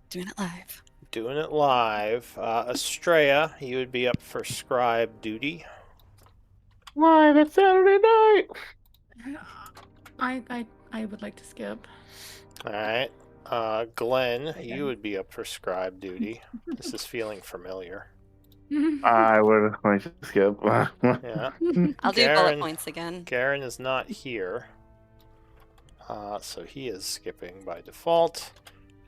Doing it live. Doing it live. Estrella, you would be up for scribe duty. Live at Saturday night. I would like to skip. All right. Glenn, you would be up for scribe duty. This is feeling familiar. I would like to skip. Yeah. I'll do bullet points again. Garen is not here. So he is skipping by default.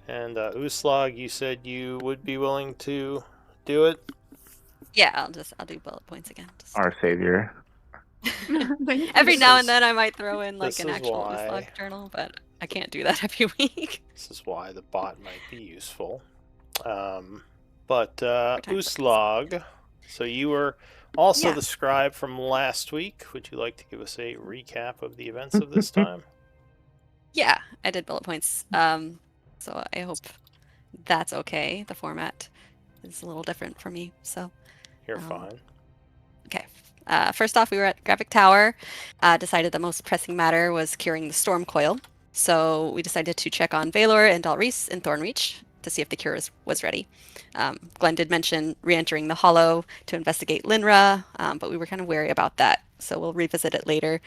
And Uslag, you said you would be willing to do it? Yeah, I'll do bullet points again. Our savior. Every now and then I might throw in like an actual why- Uslag journal, but I can't do that every week. This is why the bot might be useful. But Uslag, so you were also the scribe from last week. Would you like to give us a recap of the events of this time? Yeah, I did bullet points. So I hope that's okay. The format is a little different for me, so You're fine. Okay. First off, we were at Graphic Tower. Decided the most pressing matter was curing the storm coil. So we decided to check on Valor and Dalreese in Thornreach to see if the cure was ready. Glenn did mention re-entering the Hollow to investigate Linra, but we were kind of wary about that, so we'll revisit it later.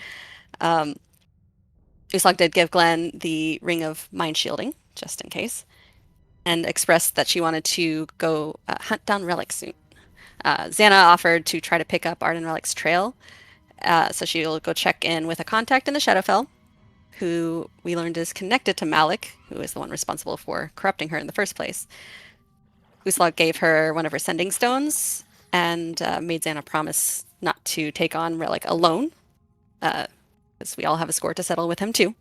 Uslag did give Glenn the Ring of Mind Shielding, just in case, and expressed that she wanted to go hunt down relics soon. Xana offered to try to pick up Arden Relic's trail, so she'll go check in with a contact in the Shadowfell, who we learned is connected to Malik, who is the one responsible for corrupting her in the first place. Uslag gave her one of her sending stones and made Xana promise not to take on Relic alone, because we all have a score to settle with him too.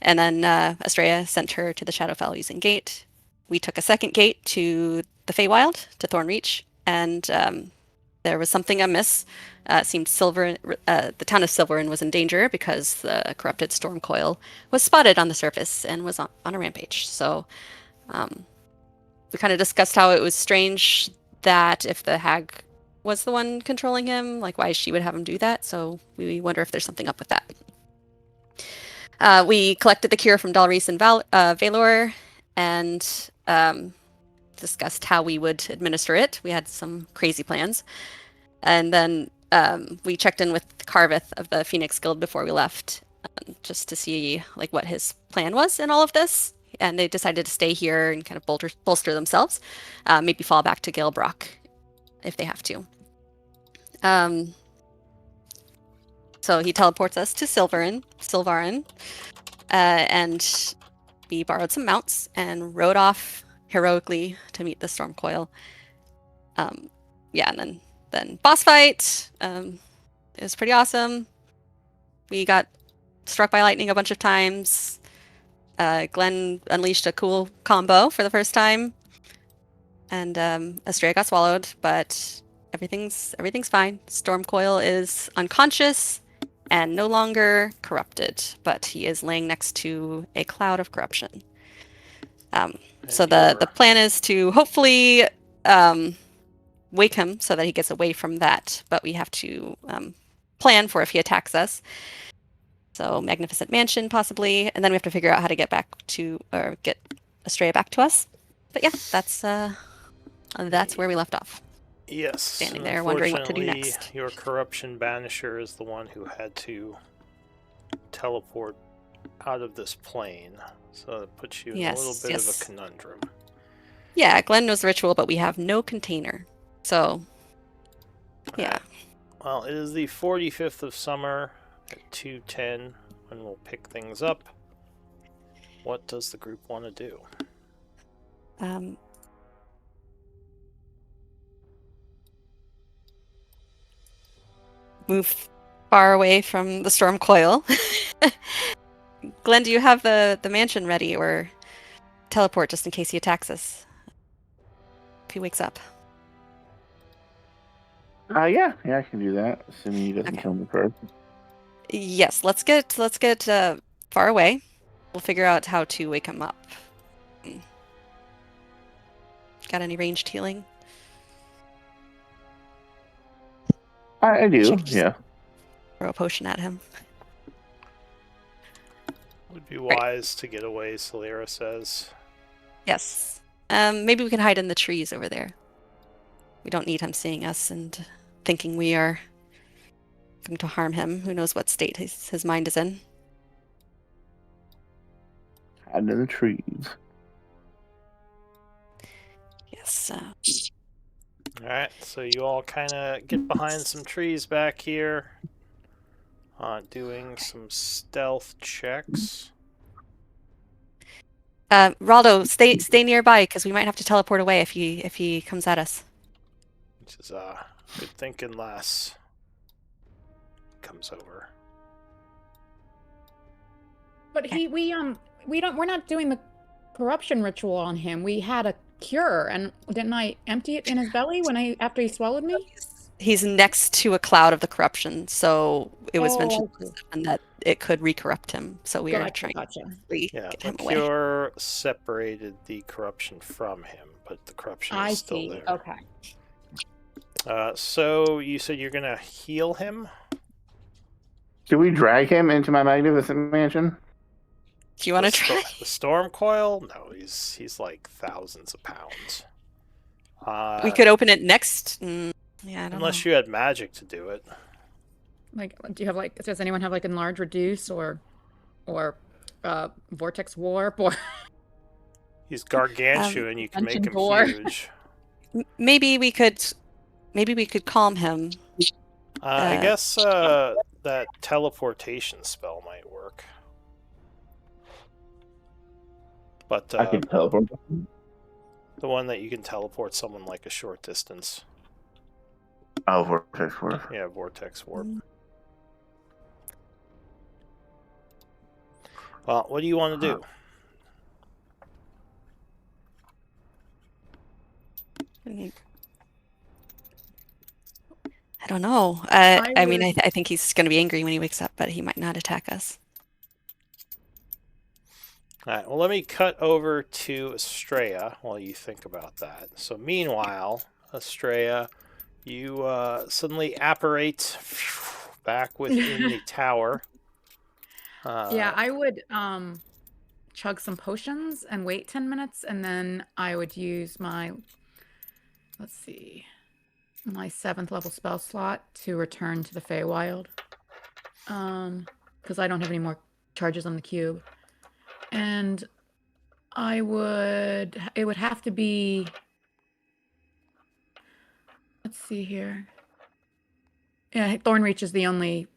And then Estrella sent her to the Shadowfell using Gate. We took a second gate to the Feywild, to Thornreach, and there was something amiss. It seemed the town of Silverin was in danger because the corrupted storm coil was spotted on the surface and was on a rampage. So we kind of discussed how it was strange that if the hag was the one controlling him, like why she would have him do that. So we wonder if there's something up with that. We collected the cure from Dalreese and Valor and discussed how we would administer it. We had some crazy plans. And then we checked in with Carveth of the Phoenix Guild before we left, just to see like what his plan was in all of this. And they decided to stay here and kind of bolster themselves, maybe fall back to Gale Brock if they have to. So he teleports us to Silvarin, and we borrowed some mounts and rode off heroically to meet the storm coil. And then boss fight. It was pretty awesome. We got struck by lightning a bunch of times. Glenn unleashed a cool combo for the first time, and Estrella got swallowed, but everything's fine. Storm coil is unconscious and no longer corrupted, but he is laying next to a cloud of corruption. So the plan is to hopefully wake him so that he gets away from that, but we have to plan for if he attacks us. So Magnificent Mansion possibly, and then we have to figure out how to get Estrella back to us. But yeah, that's where we left off. Yes. Standing there wondering what to do next. Your corruption banisher is the one who had to teleport out of this plane. So it puts you in a little bit of a conundrum. Yeah, Glenn knows the ritual, but we have no container. So, yeah. Well, it is the 45th of summer at 2:10 when we'll pick things up. What does the group want to do? Move far away from the storm coil. Glenn, do you have the mansion ready, or teleport just in case he attacks us if he wakes up? Yeah, I can do that, assuming he doesn't kill me first. Yes, let's get far away. We'll figure out how to wake him up. Got any ranged healing? I do, yeah. Throw a potion at him. Would be wise to get away, Solera says. Yes. Maybe we can hide in the trees over there. We don't need him seeing us and thinking we are going to harm him. Who knows what state his mind is in. Hide in the trees. Yes. Alright, so you all kind of get behind some trees back here. Doing some stealth checks. Raldo, stay nearby because we might have to teleport away if he comes at us. Which is good thinking, lass. Comes over. But we're not doing the corruption ritual on him. We had a cure, and didn't I empty it in his belly after he swallowed me? He's next to a cloud of the corruption, so it was mentioned that it could re-corrupt him. So we are trying to get him away. The cure separated the corruption from him, but the corruption is still there. Okay. So you said you're gonna heal him? Should we drag him into my magnificent mansion? Do you want to try? The storm coil? No, he's like thousands of pounds. We could open it next. Yeah, I don't unless know. you had magic to do it. Like, do you have does anyone have like enlarge reduce or vortex warp or? He's gargantuan. You can make him huge. Maybe we could calm him. I guess that teleportation spell might work. But I can teleport. the one that you can teleport someone like a short distance. Oh, vortex warp. Yeah, vortex warp. Well, what do you want to do? I don't know. I mean, I think he's going to be angry when he wakes up, but he might not attack us. All right, well, let me cut over to Estrella while you think about that. So meanwhile, Estrella, you suddenly apparate back within the tower. Yeah, I would chug some potions and wait 10 minutes, and then I would use my, let's see, my 7th level spell slot to return to the Feywild. Because I don't have any more charges on the cube. And it would have to be, let's see here. Yeah, Thornreach is the only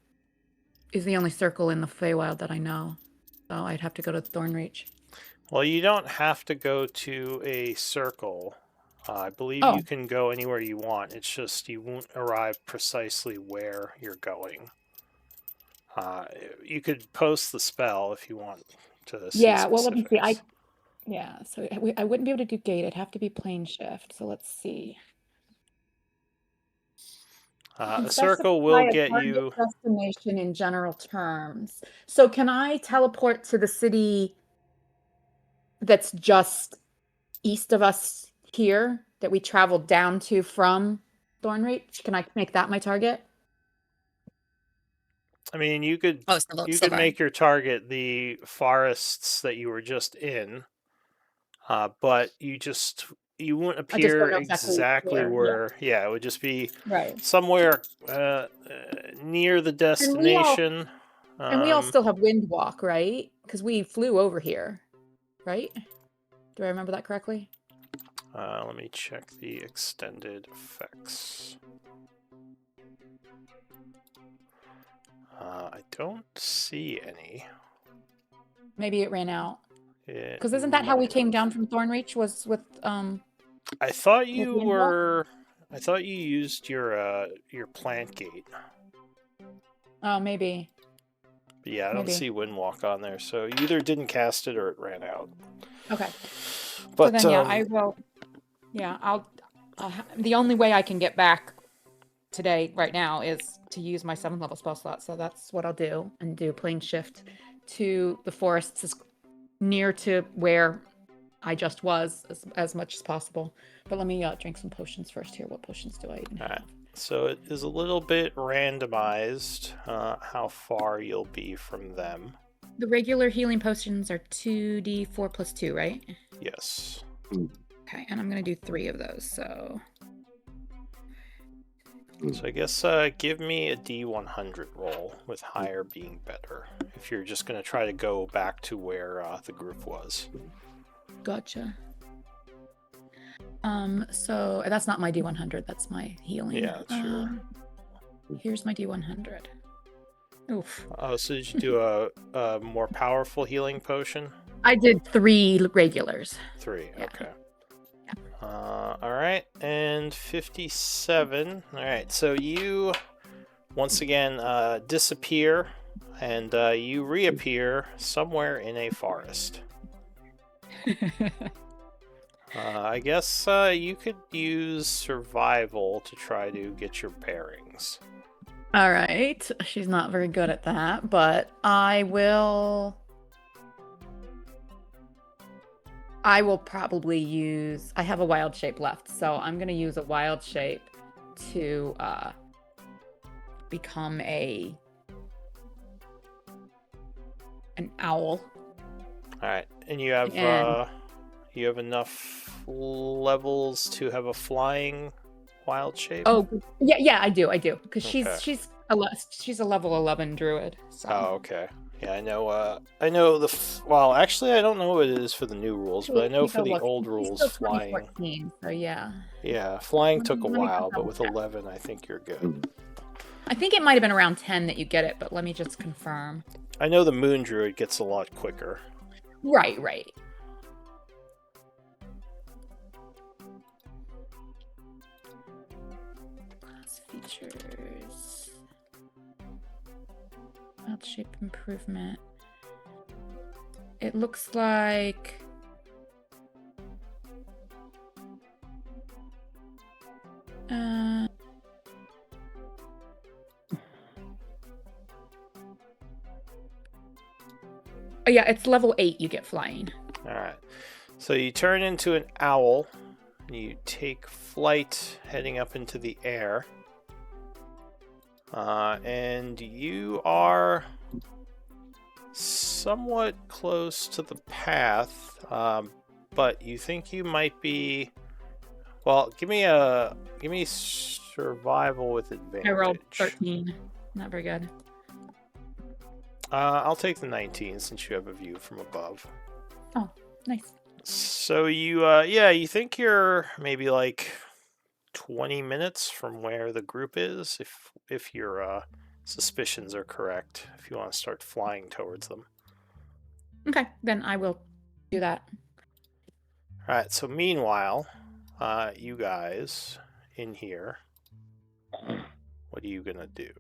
circle in the Feywild that I know. So I'd have to go to Thornreach. Well, you don't have to go to a circle. I believe you can go anywhere you want. It's just you won't arrive precisely where you're going. You could post the spell if you want to see specifics. Well, let me see. So I wouldn't be able to do gate. It'd have to be plane shift. So let's see. A circle will get you destination in general terms. So can I teleport to the city that's just east of us here that we traveled down to from Thornreach? Can I make that my target? I mean, you could make your target the forests that you were just in, but you wouldn't appear exactly where. Yeah, it would just be somewhere near the destination. And we all still have wind walk, right? Because we flew over here, right? Do I remember that correctly? Let me check the extended effects. I don't see any. Maybe it ran out. Because isn't that how we came down from Thornreach? Was with I thought you were. I thought you used your plant gate. Oh, maybe. But yeah, I don't see Windwalk on there, so you either didn't cast it or it ran out. Okay. But so then, I will. Yeah, I'll. The only way I can get back today, right now, is to use my 7th level spell slot. So that's what I'll do, and do plane shift to the forests as near to where I just was as much as possible. But let me drink some potions first here. What potions do I even have? So it is a little bit randomized how far you'll be from them. The regular healing potions are 2d4 plus 2, right? Yes. Okay, and I'm going to do 3 of those, so... So I guess give me a D100 roll, with higher being better, if you're just going to try to go back to where the group was. Gotcha. So that's not my D100, that's my healing. Yeah, sure. Here's my D100. Oof. Oh, so did you do a more powerful healing potion? I did 3 regulars. 3, Yeah. okay. Yeah. All right, and 57. All right, so you once again disappear, and you reappear somewhere in a forest. I guess you could use survival to try to get your bearings. All right. She's not very good at that, but I will probably use... I have a wild shape left, so I'm going to use a wild shape to become an owl. All right, and you have enough levels to have a flying wild shape? Oh, yeah, I do, because Okay. she's a level 11 druid. So. Oh, okay. Yeah, I know. Well, actually, I don't know what it is for the new rules, but I know for the old rules, still flying. 2014, so yeah. Yeah, flying took a Let me while, but double with check. 11, I think you're good. I think it might have been around 10 that you get it, but let me just confirm. I know the moon druid gets a lot quicker. Right. Class features. Wild shape improvement. It looks like... Oh, yeah, it's level 8 you get flying. Alright. So you turn into an owl. You take flight heading up into the air. And you are somewhat close to the path. But you think you might be... Well, give me survival with advantage. I rolled 13. Not very good. I'll take the 19 since you have a view from above. Oh, nice. So you think you're maybe like 20 minutes from where the group is, if your suspicions are correct, if you want to start flying towards them. Okay, then I will do that. Alright, so meanwhile, you guys in here, what are you gonna do?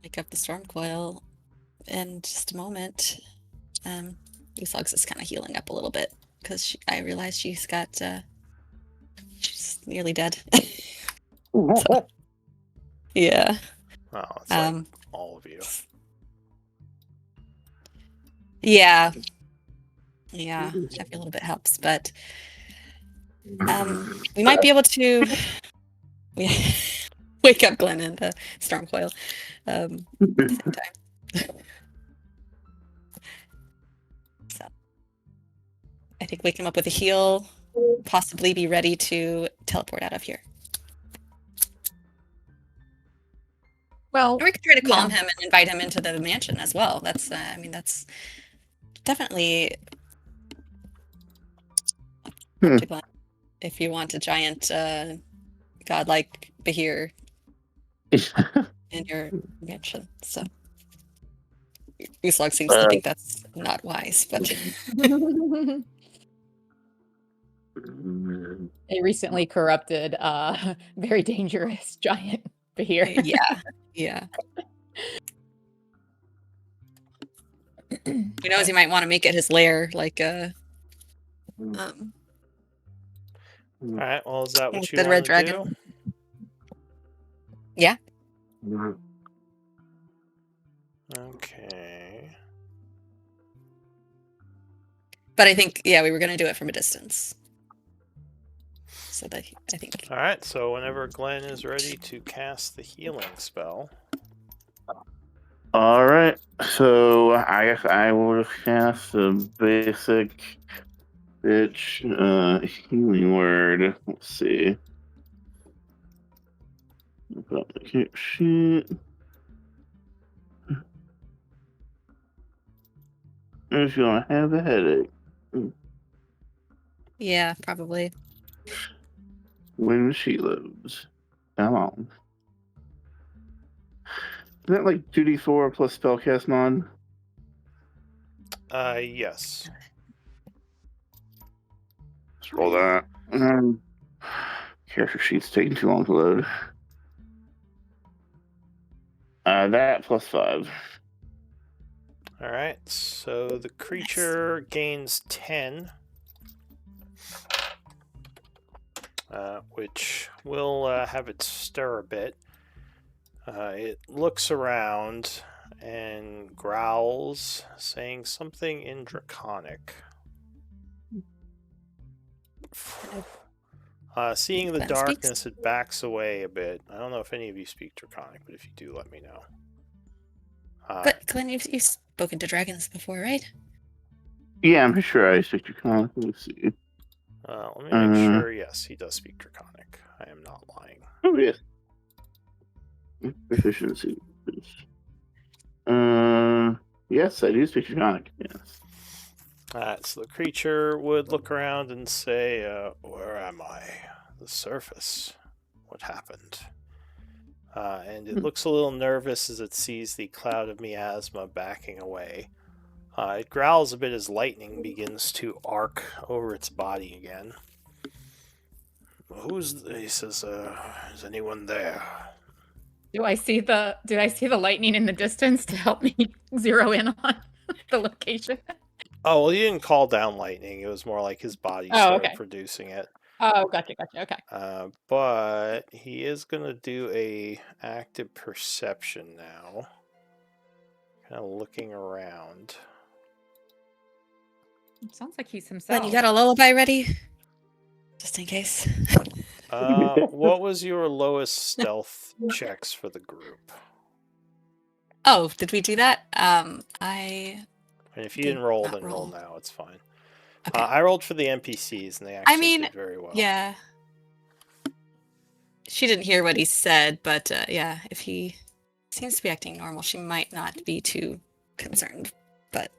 Pick up the storm coil in just a moment. Usogs is kind of healing up a little bit because I realized she's nearly dead. So, yeah. Oh, it's like all of you. Yeah. Yeah, Jeffy a little bit helps, but we might be able to wake up Glenn and the storm coil at the same time. So I think wake him up with a heal, possibly be ready to teleport out of here. Well, or we could try to calm him and invite him into the mansion as well. That's that's definitely up to Glenn. If you want a giant godlike Bahir in your mansion. So Uslog seems to think that's not wise, but they recently corrupted very dangerous giant Bahir. yeah. Who knows, he might want to make it his lair, like Alright, well, is that what you the want red to dragon. do? Yeah. Okay. But I think, we were going to do it from a distance. So that I think. Alright, so whenever Glenn is ready to cast the healing spell. All right. So I guess I will just cast a basic healing word. Let's see. Put up the cute sheet. I'm just gonna have a headache. Yeah, probably. When she loads. Come on. Isn't that like 2d4 plus spellcast mod? Yes. Let's roll that. Character sheet's taking too long to load. That plus 5. All right. So the creature gains 10, which will have it stir a bit. It looks around and growls, saying something in Draconic. Seeing the Glenn darkness, speaks. it backs away a bit. I don't know if any of you speak Draconic, but if you do, let me know. But Glenn, you've spoken to dragons before, right? Yeah, I'm sure I stick to con. Let's see. Let me make sure. Yes, he does speak Draconic. I am not lying. Oh, yes. Proficiency. Yes, I do speak Draconic. Yes. So the creature would look around and say, where am I? The surface. What happened? And it looks a little nervous as it sees the cloud of miasma backing away. It growls a bit as lightning begins to arc over its body again. He says, is anyone there? Did I see the lightning in the distance to help me zero in on the location? Oh, well, he didn't call down lightning. It was more like his body started producing it. Oh, gotcha. Okay. But he is going to do a active perception now. Kind of looking around. It sounds like he's himself. Glenn, you got a lullaby ready? Just in case. What was your lowest stealth checks for the group? Oh, did we do that? And if you didn't roll, then roll now. It's fine. Okay. I rolled for the NPCs, and they actually did very well. Yeah. She didn't hear what he said, but yeah, if he seems to be acting normal, she might not be too concerned. But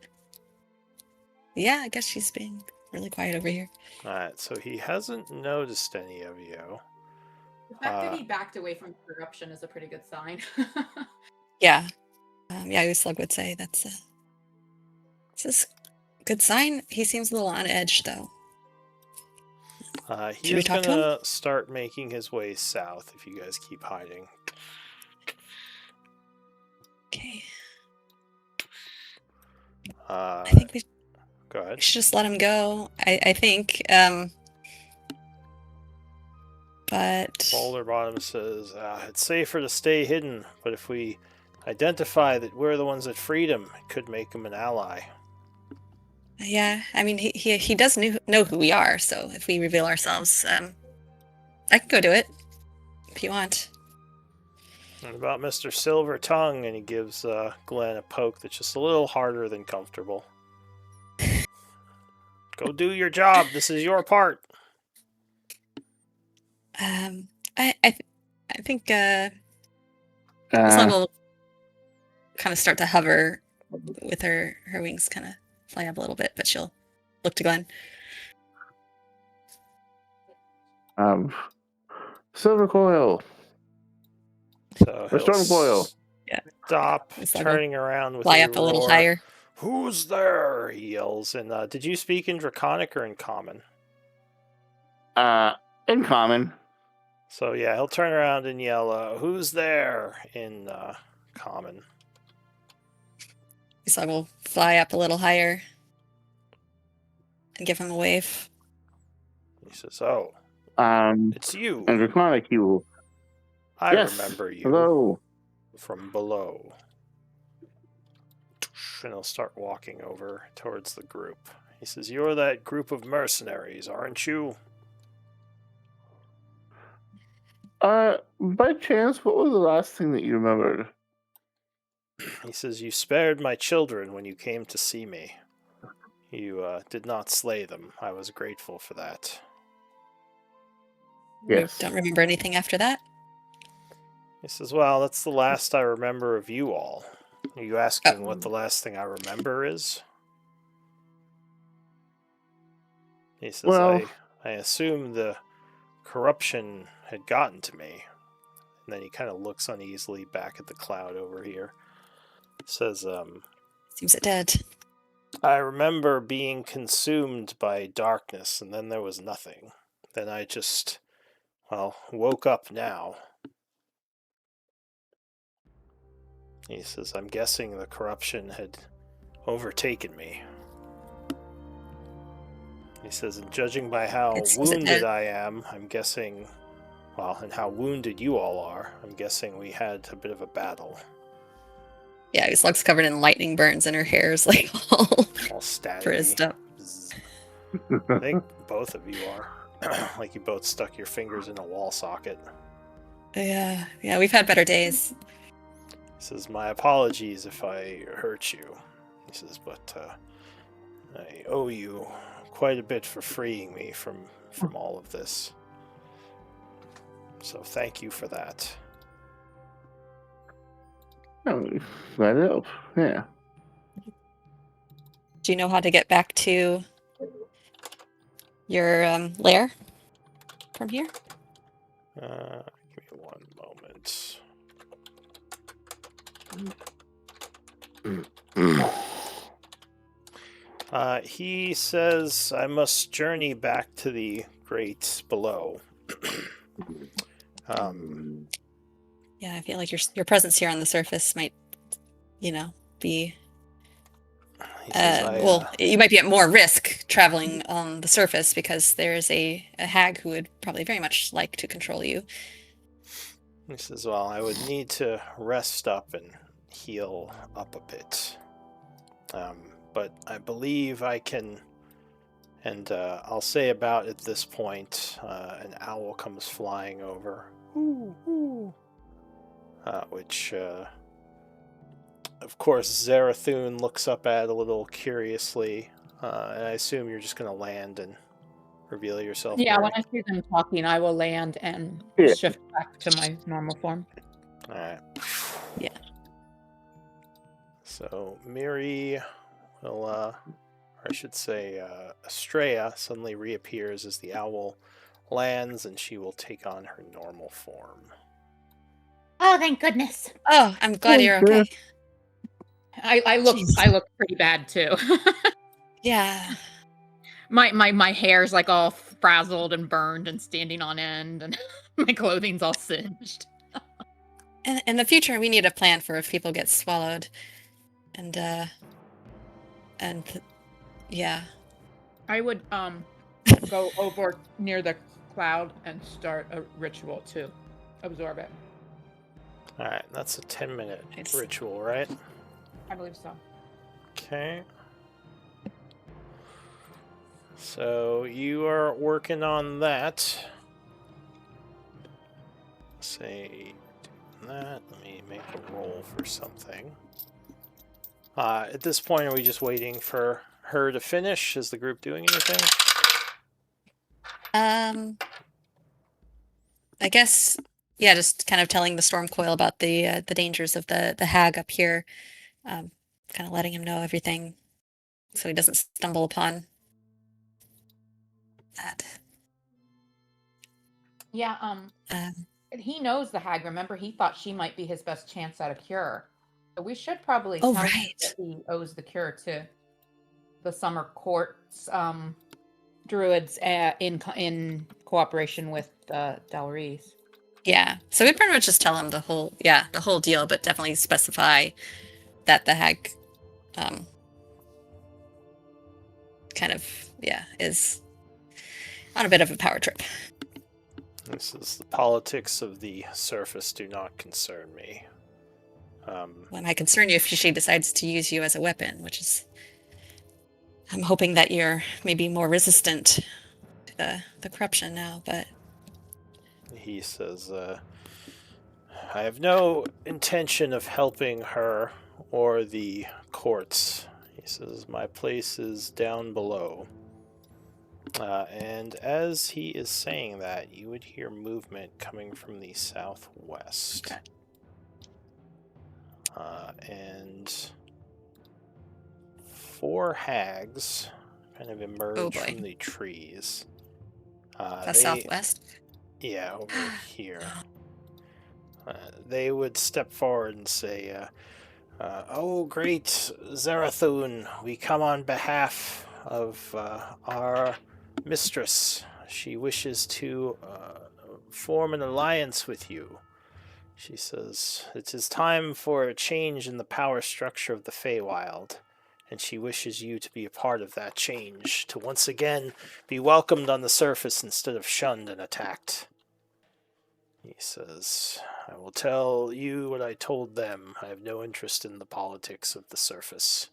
yeah, I guess she's being really quiet over here. Alright, so he hasn't noticed any of you. The fact that he backed away from corruption is a pretty good sign. Yeah. Uslug would say that's a good sign. He seems a little on edge, though. He is going to start making his way south if you guys keep hiding. Okay. I think we go ahead. We should just let him go. I think. But Boulder Bottom says it's safer to stay hidden, but if we identify that we're the ones that freed him, it could make him an ally. Yeah, I mean, he does know who we are, so if we reveal ourselves, I can go do it if you want. And about Mr. Silver Tongue, and he gives Glenn a poke that's just a little harder than comfortable. Go do your job. This is your part. I think Slug will kind of start to hover with her wings kind of flying up a little bit, but she'll look to Glenn. Silver coil. So Storm coil. Yeah. Stop turning around with fly up a little higher. Who's there? He yells. And did you speak in Draconic or in Common? In Common. So yeah, he'll turn around and yell, "Who's there?" in Common. So I will fly up a little higher and give him a wave. He says, "Oh, it's you." And Draconic, he will. I remember you. Hello. From below. And he'll start walking over towards the group. He says, "You're that group of mercenaries, aren't you?" By chance, what was the last thing that you remembered? He says, "You spared my children when you came to see me. You did not slay them. I was grateful for that." Yes. We don't remember anything after that. He says, "Well, that's the last I remember of you all. Are you asking what the last thing I remember is?" He says, Well, I assume the corruption had gotten to me. And then he kind of looks uneasily back at the cloud over here. Says, Seems it did. "I remember being consumed by darkness, and then there was nothing. Then I just, woke up now." He says, "I'm guessing the corruption had overtaken me." He says, "And judging by how It seems it wounded did. I am, I'm guessing, and how wounded you all are, I'm guessing we had a bit of a battle." Yeah, his looks covered in lightning burns, and her hair is like all All staticky. frizzed up. Bzz. I think both of you are. Like you both stuck your fingers in a wall socket. Yeah, we've had better days. He says, "My apologies if I hurt you." He says, "But I owe you quite a bit for freeing me from all of this. So thank you for that." Oh, that helps. Yeah. Do you know how to get back to your lair from here? Give me one moment. He says, "I must journey back to the great below." Yeah, I feel like your presence here on the surface might, be He says, you might be at more risk traveling on the surface because there's a hag who would probably very much like to control you. He says, "Well, I would need to rest up and heal up a bit. But I believe I can." And I'll say about at this point, an owl comes flying over. Which, of course, Zarathun looks up at a little curiously. And I assume you're just going to land and reveal yourself. Yeah, Mary? when I see them talking, I will land and Yeah. shift back to my normal form. All right. Yeah. So Miri will, or I should say, Estrella suddenly reappears as the owl lands, and she will take on her normal form. Oh, thank goodness. Oh, I'm glad you're okay. I look pretty bad too. Yeah. My hair's like all frazzled and burned and standing on end, and my clothing's all singed. In the future, we need a plan for if people get swallowed, and yeah. I would go over near the cloud and start a ritual to absorb it. All right, that's a 10-minute Nice. ritual, right? I believe so. Okay. So you are working on that. Say that. Let me make a roll for something. At this point, are we just waiting for her to finish? Is the group doing anything? I guess, yeah, just kind of telling the storm coil about the dangers of the hag up here, kind of letting him know everything, so he doesn't stumble upon that. Yeah, he knows the hag. Remember, he thought she might be his best chance at a cure. So we should probably Oh, tell him right. that he owes the cure to the Summer Court's druids in cooperation with Dalreese. Yeah, so we pretty much just tell him the whole deal, but definitely specify that the hag, kind of, is on a bit of a power trip. This is the politics of the surface do not concern me. Well, I concern you if she decides to use you as a weapon, which is, I'm hoping that you're maybe more resistant to the corruption now, but He says, "I have no intention of helping her or the courts. He says, my place is down below. And as he is saying that, you would hear movement coming from the southwest. And 4 hags kind of emerge from the trees. Southwest? Yeah, over here. They would step forward and say, oh, great Zarathun, we come on behalf of our mistress. She wishes to form an alliance with you. She says, it is time for a change in the power structure of the Feywild, and she wishes you to be a part of that change, to once again be welcomed on the surface instead of shunned and attacked. He says, I will tell you what I told them. I have no interest in the politics of the surface.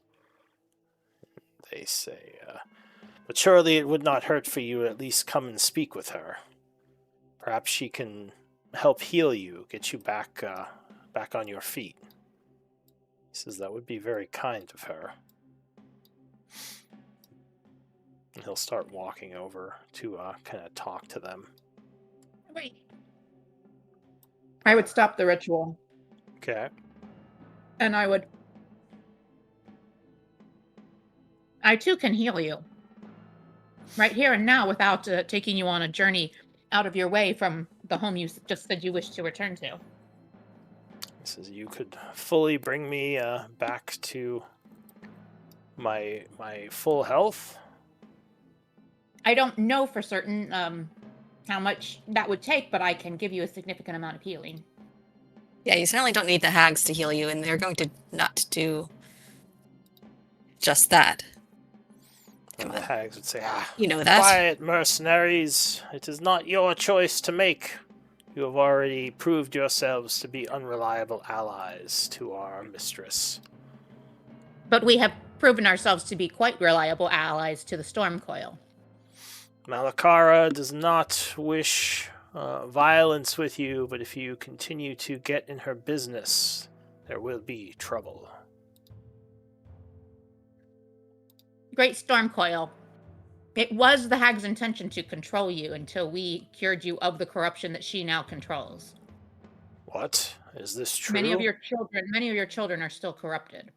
They say, but surely it would not hurt for you to at least come and speak with her. Perhaps she can help heal you, get you back on your feet. He says that would be very kind of her. And he'll start walking over to kind of talk to them. Wait. I would stop the ritual. Okay. And I too can heal you. Right here and now without taking you on a journey out of your way from the home you just said you wish to return to. He says you could fully bring me back to my full health. I don't know for certain how much that would take, but I can give you a significant amount of healing. Yeah, you certainly don't need the hags to heal you, and they're going to not do just that. And the hags would say, you know that. Quiet, mercenaries. It is not your choice to make. You have already proved yourselves to be unreliable allies to our mistress. But we have proven ourselves to be quite reliable allies to the Stormcoil. Malakara does not wish violence with you, but if you continue to get in her business, there will be trouble. Great Stormcoil. It was the hag's intention to control you until we cured you of the corruption that she now controls. What? Is this true? Many of your children are still corrupted.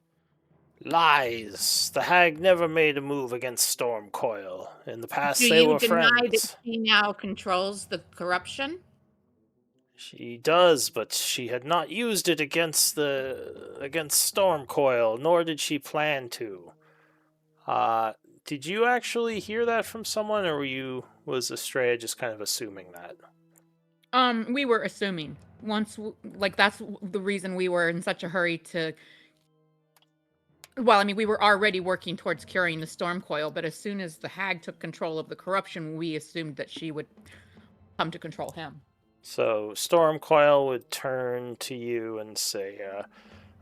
Lies. The hag never made a move against Stormcoil. In the past, they were friends. Do you deny that she now controls the corruption? She does, but she had not used it against Stormcoil, nor did she plan to. Did you actually hear that from someone, or was Estrella just kind of assuming that? We were assuming. That's the reason we were in such a hurry to... Well, I mean, we were already working towards curing the Stormcoil, but as soon as the hag took control of the corruption, we assumed that she would come to control him. So Stormcoil would turn to you and say,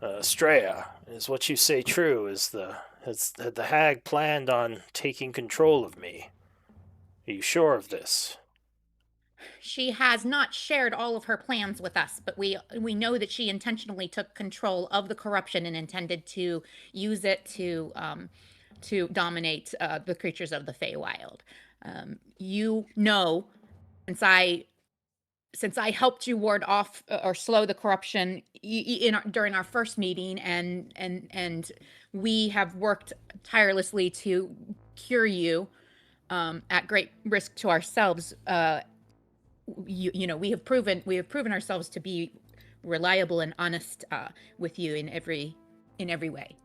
Estrella, is what you say true? Has the hag planned on taking control of me? Are you sure of this? She has not shared all of her plans with us, but we know that she intentionally took control of the corruption and intended to use it to dominate the creatures of the Feywild. You know, since I helped you ward off or slow the corruption during our first meeting, and we have worked tirelessly to cure you at great risk to ourselves. We have proven ourselves to be reliable and honest with you in every way.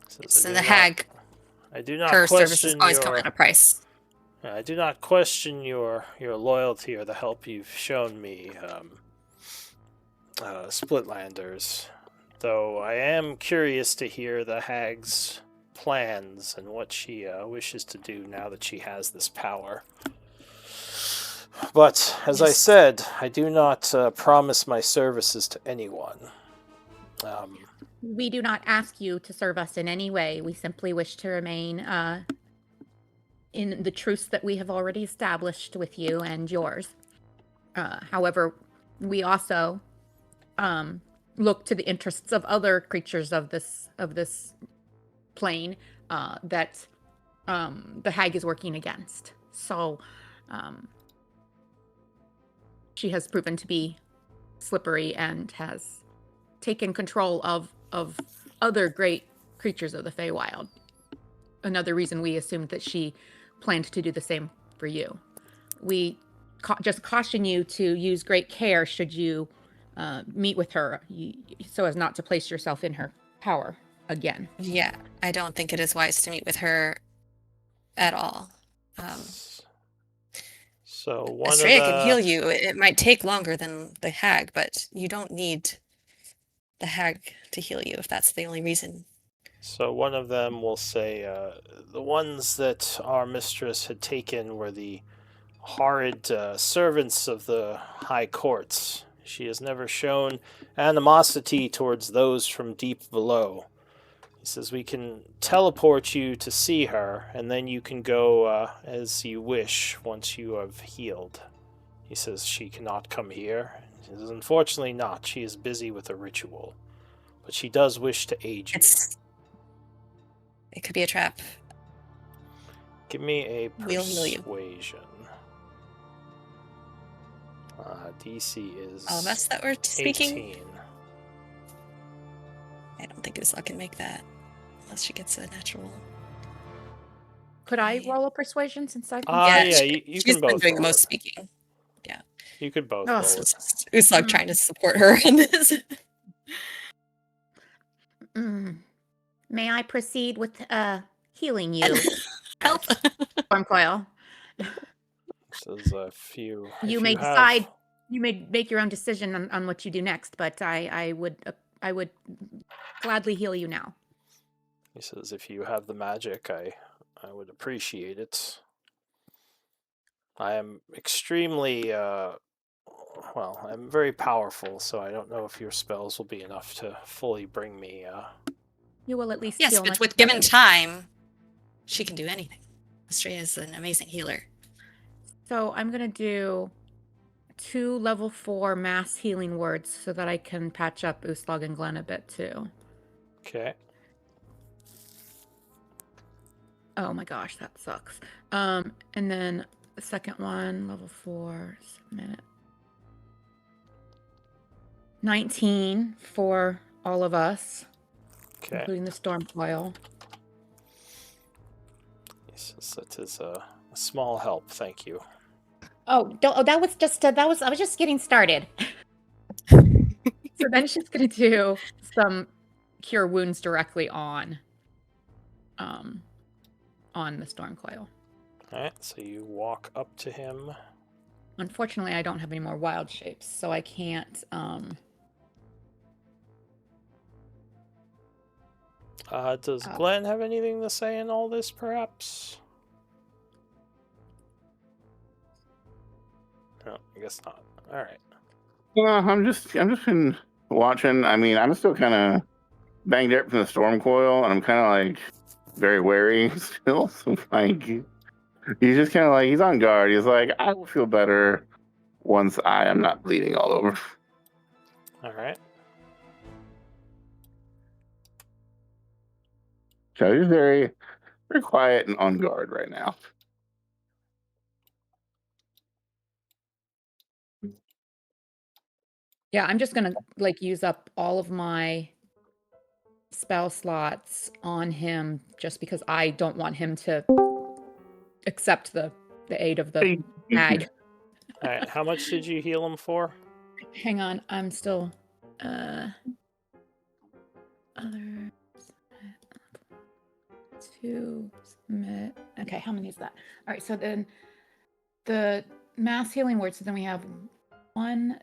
So the hag, I do not her question services always come at a price. I do not question your loyalty or the help you've shown me, Splitlanders. Though I am curious to hear the hag's plans and what she wishes to do now that she has this power. But, as I said, I do not promise my services to anyone. We do not ask you to serve us in any way. We simply wish to remain in the truce that we have already established with you and yours. However, we also look to the interests of other creatures of this plane that the hag is working against. So she has proven to be slippery and has taken control of other great creatures of the Feywild. Another reason we assumed that she planned to do the same for you. We just caution you to use great care should you meet with her, so as not to place yourself in her power again. Yeah, I don't think it is wise to meet with her at all. So one Estrella of can the heal you. It might take longer than the hag, but you don't need the hag to heal you if that's the only reason. So one of them will say, the ones that our mistress had taken were the horrid servants of the high courts. She has never shown animosity towards those from deep below. He says we can teleport you to see her, and then you can go as you wish once you have healed. He says she cannot come here. He says, unfortunately not. She is busy with a ritual. But she does wish to aid you. It could be a trap. Give me a We'll heal you. persuasion. DC is All of us that were speaking? 18. I don't think Usla can make that unless she gets a natural. Could I roll a persuasion since I've been Yeah, you she's can been both doing the roll most it. speaking. Yeah. You could both Oh, roll So it. it's just Usla trying to support her in this. May I proceed with healing you? Help. Storm Coil. Says if you may have, decide. You may make your own decision on what you do next, but I would gladly heal you now. He says if you have the magic, I would appreciate it. I am extremely I'm very powerful, so I don't know if your spells will be enough to fully bring me You will at least Yes, feel but much with better. given time, she can do anything. Estrella is an amazing healer. So I'm gonna do 2 level 4 mass healing words so that I can patch up Uslag and Glenn a bit too. Okay. Oh my gosh, that sucks. And then the second one, level 4, submit. 19 for all of us, Okay. including the storm coil. He says that is a small help. Thank you. That was just I was just getting started. So then she's gonna do some cure wounds directly on the storm coil. All right. So you walk up to him. Unfortunately, I don't have any more wild shapes, so I can't. Does Glenn have anything to say in all this, perhaps? No, I guess not. All right. I'm just been watching. I mean, I'm still kind of banged up from the storm coil, and I'm kind of like very wary still. So like, he's just kind of like he's on guard. He's like, I will feel better once I am not bleeding all over. All right. So he's very, very quiet and on guard right now. Yeah, I'm just gonna use up all of my spell slots on him just because I don't want him to accept the aid of the hag. All right. How much did you heal him for? Hang on, I'm still other 2 submit. Okay, how many is that? All right, so then the mass healing words. So then we have 1,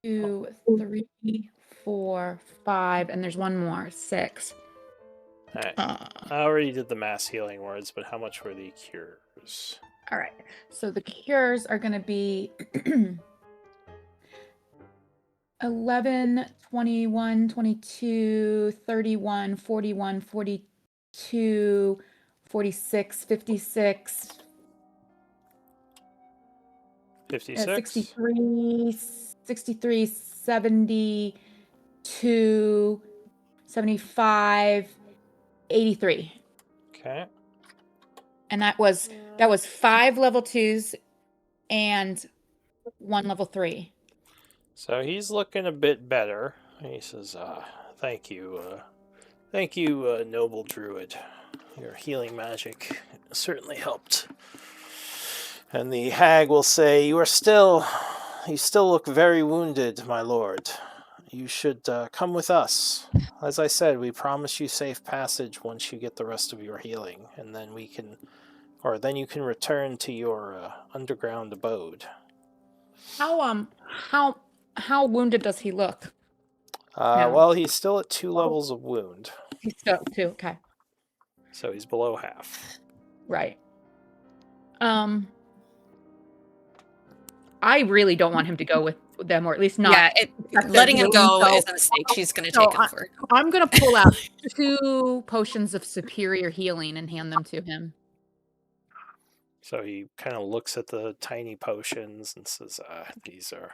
2, 3, 4, 5, and there's one more, 6. All right. I already did the mass healing words, but how much were the cures? All right, so the cures are going to be 11, 21, 22, 31, 41, 42, 46, 56, 56? 63, 70, to 75, 83. Okay. And that was 5 level 2s and 1 level 3. So he's looking a bit better. He says, thank you, noble druid. Your healing magic certainly helped. And the hag will say, you still look very wounded, my lord. You should come with us. As I said, we promise you safe passage once you get the rest of your healing, and then then you can return to your underground abode. How wounded does he look? Well, he's still at 2 levels of wound. He's still 2, okay. So he's below half. Right. I really don't want him to go with them, or at least not. Yeah, letting him go is a mistake. She's going to take over. I'm going to pull out 2 potions of superior healing and hand them to him. So he kind of looks at the tiny potions and says, these are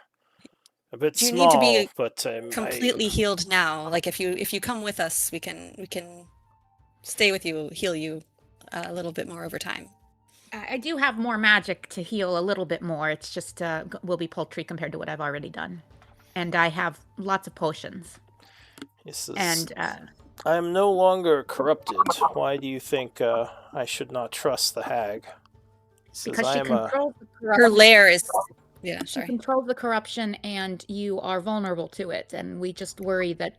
a bit You small, need to be but completely healed now. Like if you come with us, we can stay with you, heal you a little bit more over time. I do have more magic to heal a little bit more. It's just will be paltry compared to what I've already done. And I have lots of potions. And I am no longer corrupted. Why do you think I should not trust the hag? Because she controls the corruption. Her lair is... Yeah, she controls the corruption, and you are vulnerable to it. And we just worry that...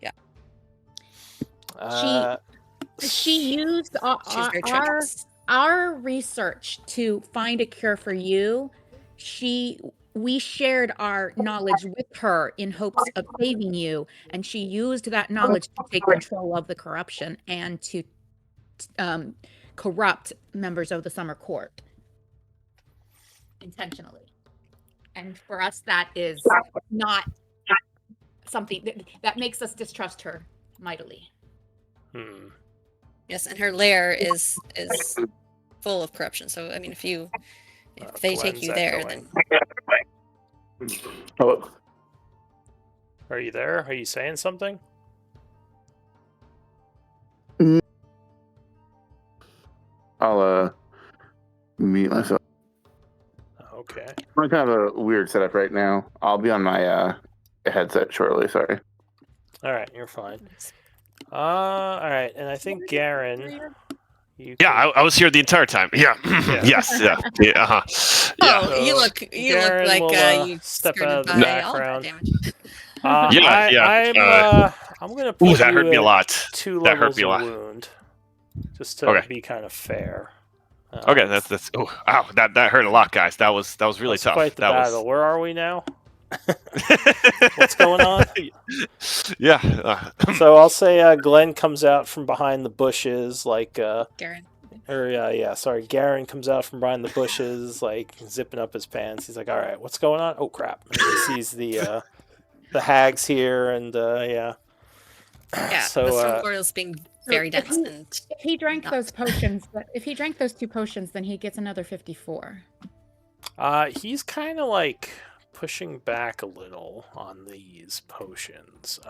Yeah. She used our research to find a cure for you. We shared our knowledge with her in hopes of saving you, and she used that knowledge to take control of the corruption and to corrupt members of the Summer Court intentionally. And for us, that is not something that makes us distrust her mightily. Yes, and her lair is full of corruption. So I mean, if they take you there, then... Hello. Are you there? Are you saying something? I'll mute myself. Okay. I'm kind of a weird setup right now. I'll be on my headset shortly. Sorry. All right, you're fine. All right, and I think Garen. I was here the entire time. Yeah. Yes. Yeah. Yeah. Oh, so you look like you step skirted out of the by background. All the yeah. I'm gonna put that hurt me a lot. 2 that levels hurt me a lot. of wound, just to be kind of fair. Okay, that's. Oh, wow, that hurt a lot, guys. That was really tough. Quite the battle. Where are we now? What's going on? Yeah. So I'll say Glenn comes out from behind the bushes, like Garen. Garen comes out from behind the bushes, like zipping up his pants. He's like, "All right, what's going on? Oh crap!" And he sees the hags here, and Yeah. So the storm portal is being very dense. If he drank those potions, if he drank those 2 potions, then he gets another 54. He's kind of like pushing back a little on these potions.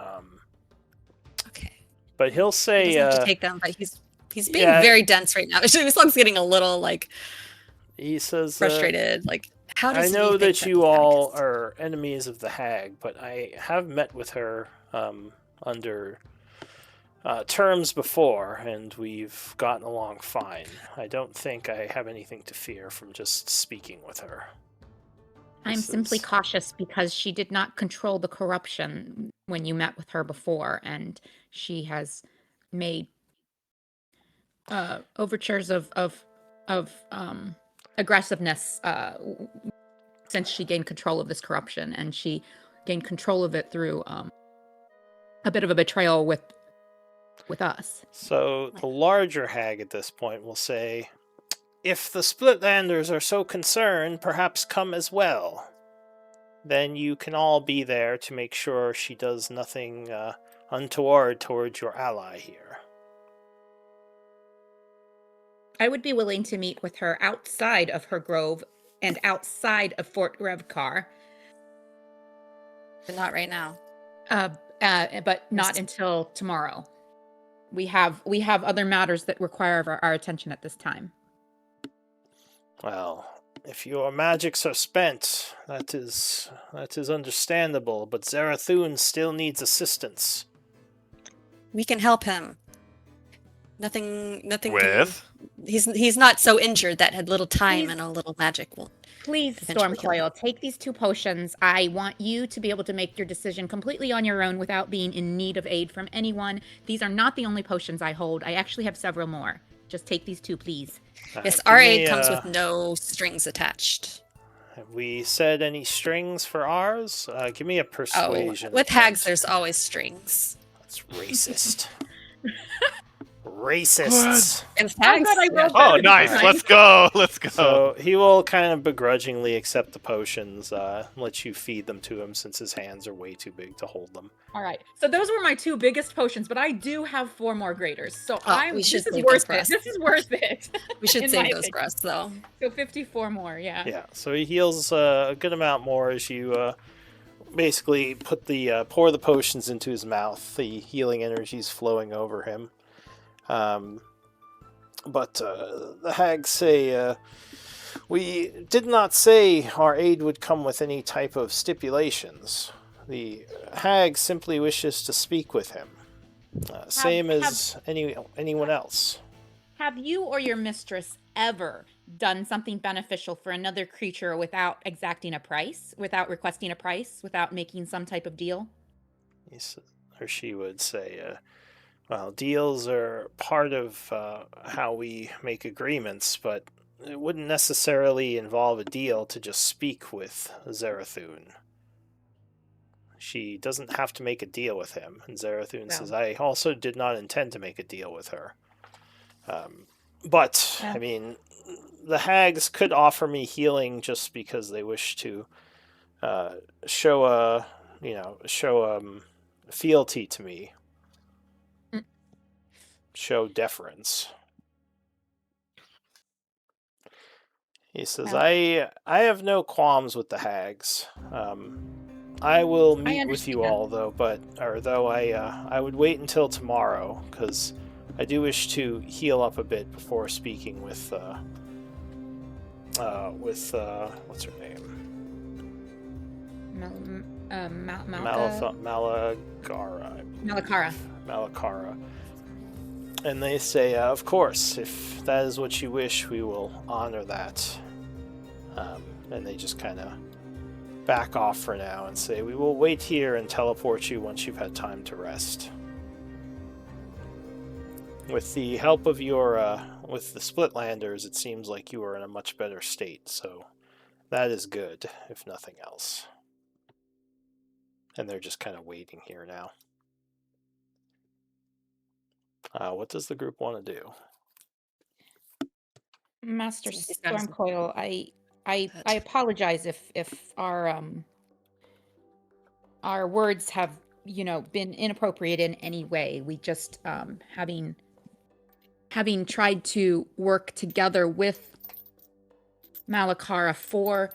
Okay. But he'll say he doesn't have to take them, but he's being very dense right now. Uslug's getting a little like he says frustrated. Like, how does I know that you all are enemies of the hag, but I have met with her under terms before, and we've gotten along fine. I don't think I have anything to fear from just speaking with her. I'm simply cautious because she did not control the corruption when you met with her before, and she has made overtures of aggressiveness since she gained control of this corruption, and she gained control of it through a bit of a betrayal with us. So the larger hag at this point will say, if the Splitlanders are so concerned, perhaps come as well. Then you can all be there to make sure she does nothing untoward towards your ally here. I would be willing to meet with her outside of her grove and outside of Fort Revkar. But not right now. But not until tomorrow. We have other matters that require our attention at this time. Well, if your magics are spent, that is understandable, but Zarathun still needs assistance. We can help him. Nothing With? He's not so injured that had little time and a little magic will. Please, Stormcoil, take these 2 potions. I want you to be able to make your decision completely on your own without being in need of aid from anyone. These are not the only potions I hold. I actually have several more. Just take these 2, please. Yes, our aid comes with no strings attached. Have we said any strings for ours? Give me a persuasion. With hags, there's always strings. That's racist. Racists. And hags. Oh, nice. Let's go. Let's go. So he will kind of begrudgingly accept the potions, let you feed them to him since his hands are way too big to hold them. All right. So those were my 2 biggest potions, but I do have 4 more graders. So this is worth it. This is worth it. We should save those for us, though. So 54 more, yeah. Yeah. So he heals a good amount more as you basically pour the potions into his mouth. The healing energy is flowing over him. But the hags say, we did not say our aid would come with any type of stipulations. The hag simply wishes to speak with him, same as anyone else. Have you or your mistress ever done something beneficial for another creature without exacting a price, without requesting a price, without making some type of deal? Or she would say, well, deals are part of how we make agreements, but it wouldn't necessarily involve a deal to just speak with Zarathun. She doesn't have to make a deal with him. And Zarathun says, I also did not intend to make a deal with her. I mean, the hags could offer me healing just because they wish to show fealty to me. Show deference. He says, I have no qualms with the hags. I will meet with you all, though, I would wait until tomorrow, because I do wish to heal up a bit before speaking with what's her name? Malakara. And they say, of course, if that is what you wish, we will honor that. And they just kind of back off for now and say, we will wait here and teleport you once you've had time to rest. With the help of with the Splitlanders, it seems like you are in a much better state, so that is good, if nothing else. And they're just kind of waiting here now. What does the group want to do? Master Stormcoil, I apologize if our words have been inappropriate in any way. We just having tried to work together with Malakara for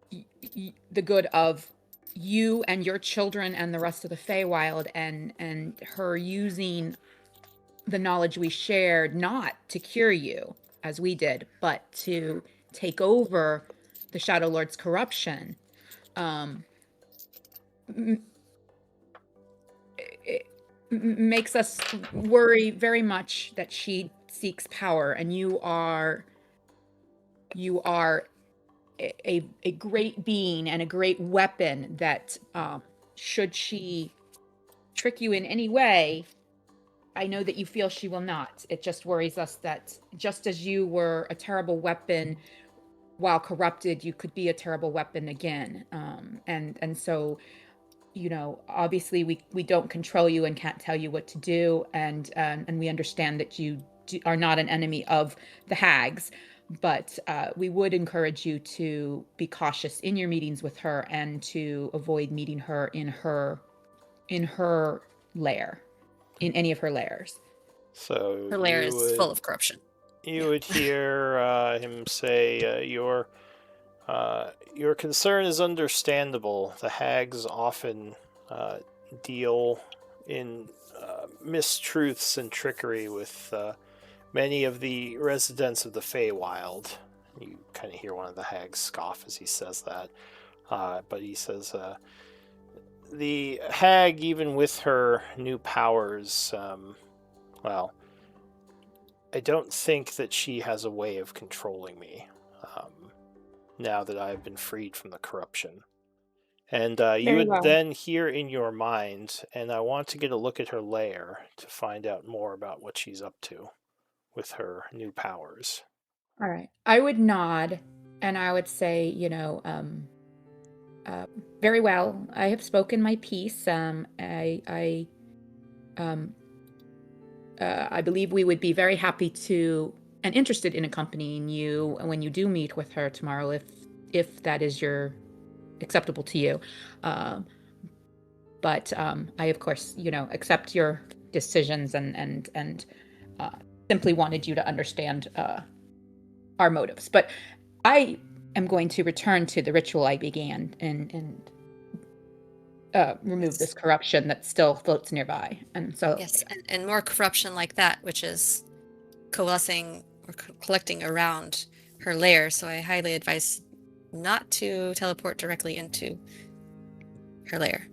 the good of you and your children and the rest of the Feywild, and her using the knowledge we shared not to cure you as we did, but to take over the Shadowlord's corruption. It makes us worry very much that she seeks power, and you are a great being and a great weapon that should she trick you in any way, I know that you feel she will not. It just worries us that just as you were a terrible weapon while corrupted, you could be a terrible weapon again. And so, obviously we don't control you and can't tell you what to do. And we understand that you are not an enemy of the hags, but we would encourage you to be cautious in your meetings with her and to avoid meeting her in her lair. In any of her lairs. So her lair is full of corruption. You would hear him say, your Your concern is understandable. The hags often deal in mistruths and trickery with many of the residents of the Feywild. You kind of hear one of the hags scoff as he says that. But he says, the hag, even with her new powers, well, I don't think that she has a way of controlling me now that I've been freed from the corruption. And you would then hear in your mind, and I want to get a look at her lair to find out more about what she's up to with her new powers. All right. I would nod and I would say, very well. I have spoken my piece. I believe we would be very happy to and interested in accompanying you when you do meet with her tomorrow, if that is acceptable to you. But I, of course, accept your decisions and simply wanted you to understand our motives. But I am going to return to the ritual I began and remove this corruption that still floats nearby. And so yes, and more corruption like that, which is coalescing or collecting around her lair. So I highly advise not to teleport directly into her lair.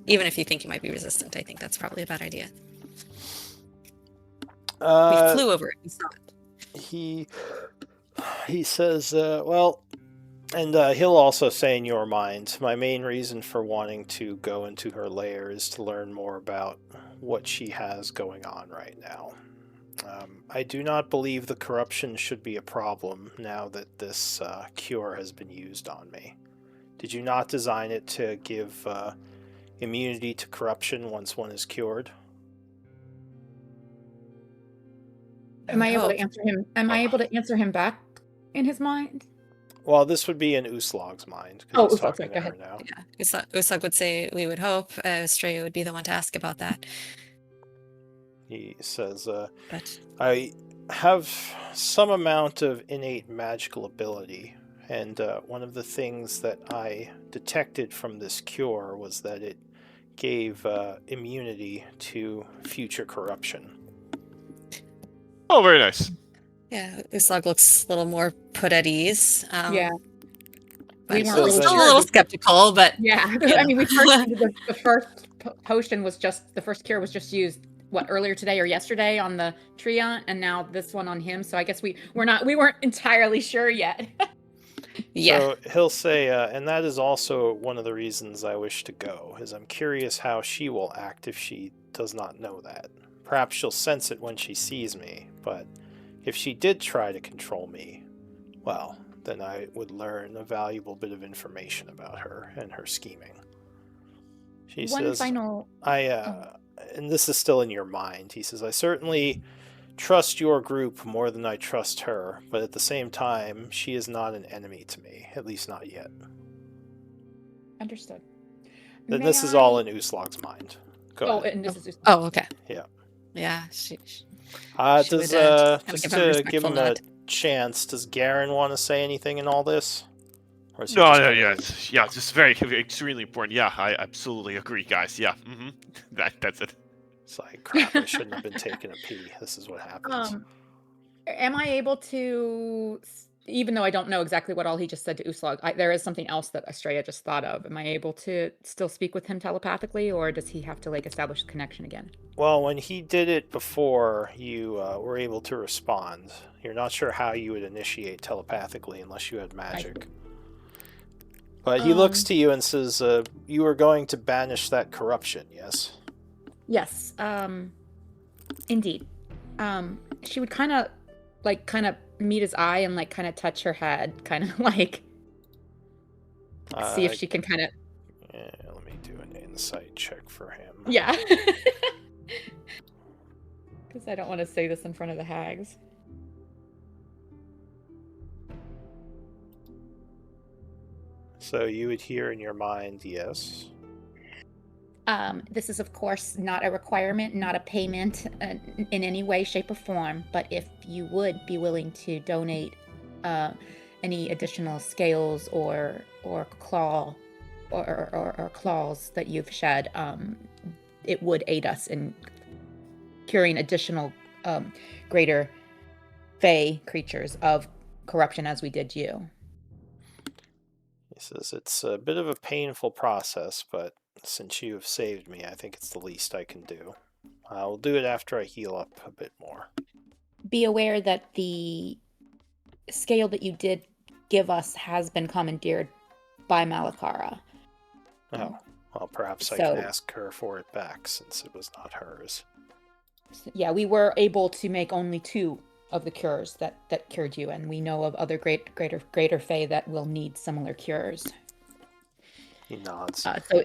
Even if you think you might be resistant, I think that's probably a bad idea. We flew over it. We saw it. He says, well, and he'll also say in your mind, my main reason for wanting to go into her lair is to learn more about what she has going on right now. I do not believe the corruption should be a problem now that this cure has been used on me. Did you not design it to give immunity to corruption once one is cured? Am I able to answer him? Am I able to answer him back in his mind? Well, this would be in Uslog's mind. Oh, Uslog, sorry, go ahead. Now. Yeah, Uslog would say we would hope. Estrella would be the one to ask about that. He says, I have some amount of innate magical ability, and one of the things that I detected from this cure was that it gave immunity to future corruption. Oh, very nice. Yeah, Uslog looks a little more put at ease. Yeah. We weren't still a little skeptical, but... Yeah, I mean, the first potion was just, the first cure was just used, earlier today or yesterday on the Treant, and now this one on him, so I guess we weren't entirely sure yet. Yeah. So he'll say, and that is also one of the reasons I wish to go, is I'm curious how she will act if she does not know that. Perhaps she'll sense it when she sees me, but if she did try to control me, well, then I would learn a valuable bit of information about her and her scheming. She says, and this is still in your mind, he says, I certainly trust your group more than I trust her, but at the same time, she is not an enemy to me, at least not yet. Understood. Then this is all in Uslog's mind. Go ahead. And this is okay. Yeah. Yeah. Just to give him a chance, does Garen want to say anything in all this? Just very, extremely important. Yeah, I absolutely agree, guys. Yeah, that's it. It's like, crap, I shouldn't have been taking a pee. This is what happens. Am I able to, even though I don't know exactly what all he just said to Uslog, there is something else that Estrella just thought of. Am I able to still speak with him telepathically, or does he have to establish a connection again? Well, when he did it before, you were able to respond. You're not sure how you would initiate telepathically unless you had magic. But he looks to you and says, you are going to banish that corruption, yes? Yes, indeed. She would kind of meet his eye and kind of touch her head, kind of see if she can kind of. Yeah, let me do an insight check for him. Yeah. Because I don't want to say this in front of the hags. So you would hear in your mind, yes. This is, of course, not a requirement, not a payment in any way, shape, or form. But if you would be willing to donate any additional scales or claw or claws that you've shed, it would aid us in curing additional greater fey creatures of corruption as we did you. He says it's a bit of a painful process, but since you have saved me, I think it's the least I can do. I'll do it after I heal up a bit more. Be aware that the scale that you did give us has been commandeered by Malakara. Oh, well, perhaps I can ask her for it back, since it was not hers. Yeah, we were able to make only 2 of the cures that cured you, and we know of other greater fae that will need similar cures. He nods. So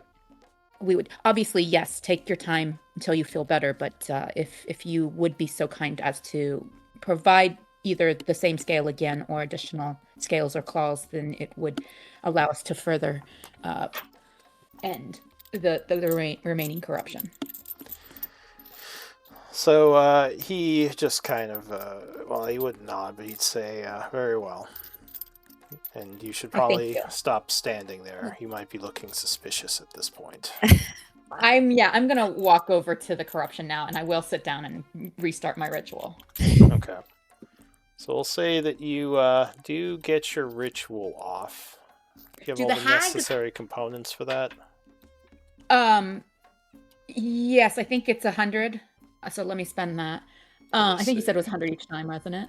we would obviously, yes, take your time until you feel better, but if you would be so kind as to provide either the same scale again or additional scales or claws, then it would allow us to further end the remaining corruption. So he just kind of, well, he wouldn't nod, but he'd say, very well. And you should probably stop standing there. You might be looking suspicious at this point. I'm going to walk over to the corruption now, and I will sit down and restart my ritual. Okay. So we'll say that you do get your ritual off. You have all the necessary components for that? Yes, I think it's 100. So let me spend that. I think you said it was 100 each time, wasn't it?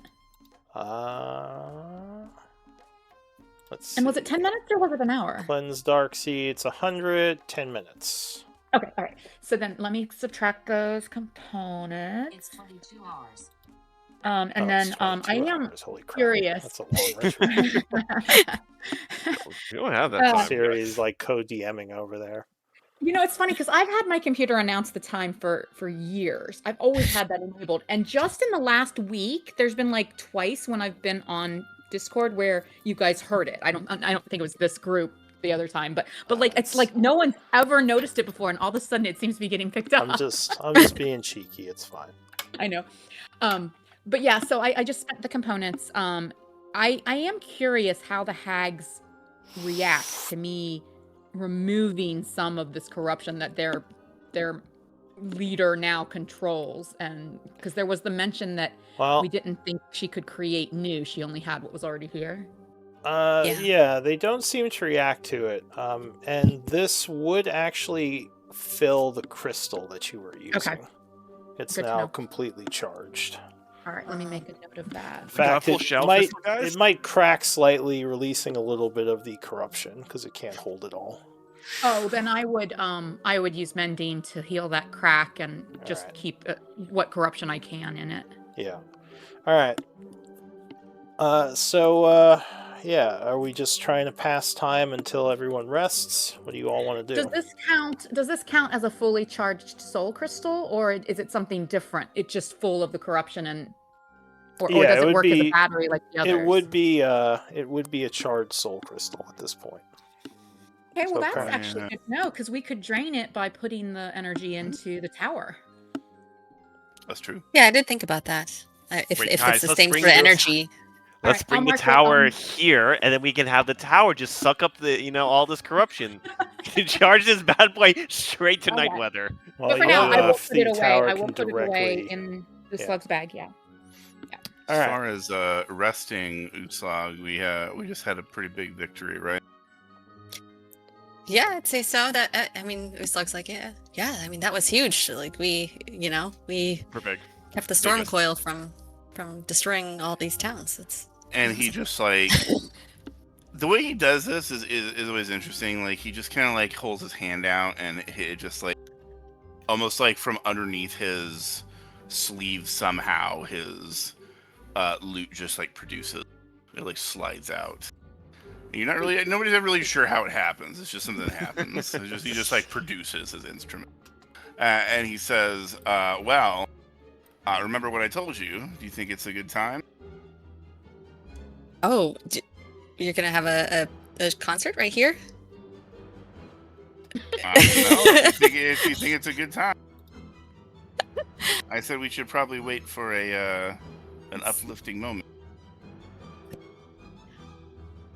Let's see. And was it 10 minutes or was it an hour? Cleanse Dark Seeds, 100, 10 minutes. Okay, all right. So then let me subtract those components. It's 22 hours. And then I am curious. That's a long ritual. You don't have that time. Siri's like co-DMing over there. You know, it's funny because I've had my computer announce the time for years. I've always had that enabled. And just in the last week, there's been like twice when I've been on Discord where you guys heard it. I don't think it was this group the other time, but like it's like no one's ever noticed it before, and all of a sudden it seems to be getting picked up. I'm just being cheeky. It's fine. I know. But yeah, so I just spent the components. I am curious how the hags react to me removing some of this corruption that their leader now controls, and because there was the mention that we didn't think she could create new, she only had what was already here. Yeah, they don't seem to react to it. And this would actually fill the crystal that you were using. Okay. It's now completely charged. All right, let me make a note of that. In fact, it might crack slightly, releasing a little bit of the corruption because it can't hold it all. Oh, then I would use Mendine to heal that crack and just keep what corruption I can in it. Yeah. All right. Are we just trying to pass time until everyone rests? What do you all want to do? Does this count as a fully charged soul crystal, or is it something different? It's just full of the corruption or does it work as a battery like the others? It would be a charged soul crystal at this point. Okay, well that's actually good to know, because we could drain it by putting the energy into the tower. That's true. Yeah, I did think about that. If it's the same for energy. Let's bring the tower here, and then we can have the tower just suck up all this corruption. Charge this bad boy straight to night weather. Well, but for now, I will put it away. I will put it away in the slug's bag. Yeah. As far as resting, Utslag, we just had a pretty big victory, right? Yeah, I'd say so. That Uslug's like, yeah. I mean, that was huge. Like we kept the storm coil from destroying all these towns. And he just like the way he does this is always interesting. Like he just kind of like holds his hand out, and it just like almost like from underneath his sleeve somehow his loot just like produces. It like slides out. Nobody's ever really sure how it happens. It's just something that happens. He just like produces his instrument, and he says, remember what I told you? Do you think it's a good time? Oh, you're gonna have a concert right here? No, if you think it's a good time. I said we should probably wait for an uplifting moment.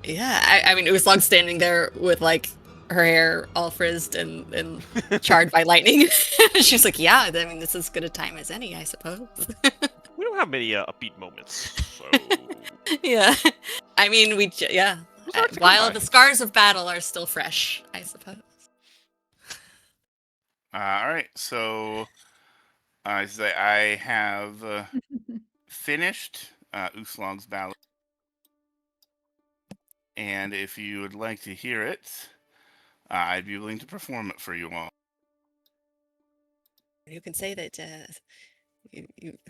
Yeah, I mean, Uslog's standing there with like her hair all frizzed and charred by lightning. She's like, yeah, I mean, this is as good a time as any, I suppose. We don't have many upbeat moments, so Yeah, I mean, while the scars of battle are still fresh, I suppose. All right, so I have finished Uslog's ballad, and if you would like to hear it, I'd be willing to perform it for you all. You can say that.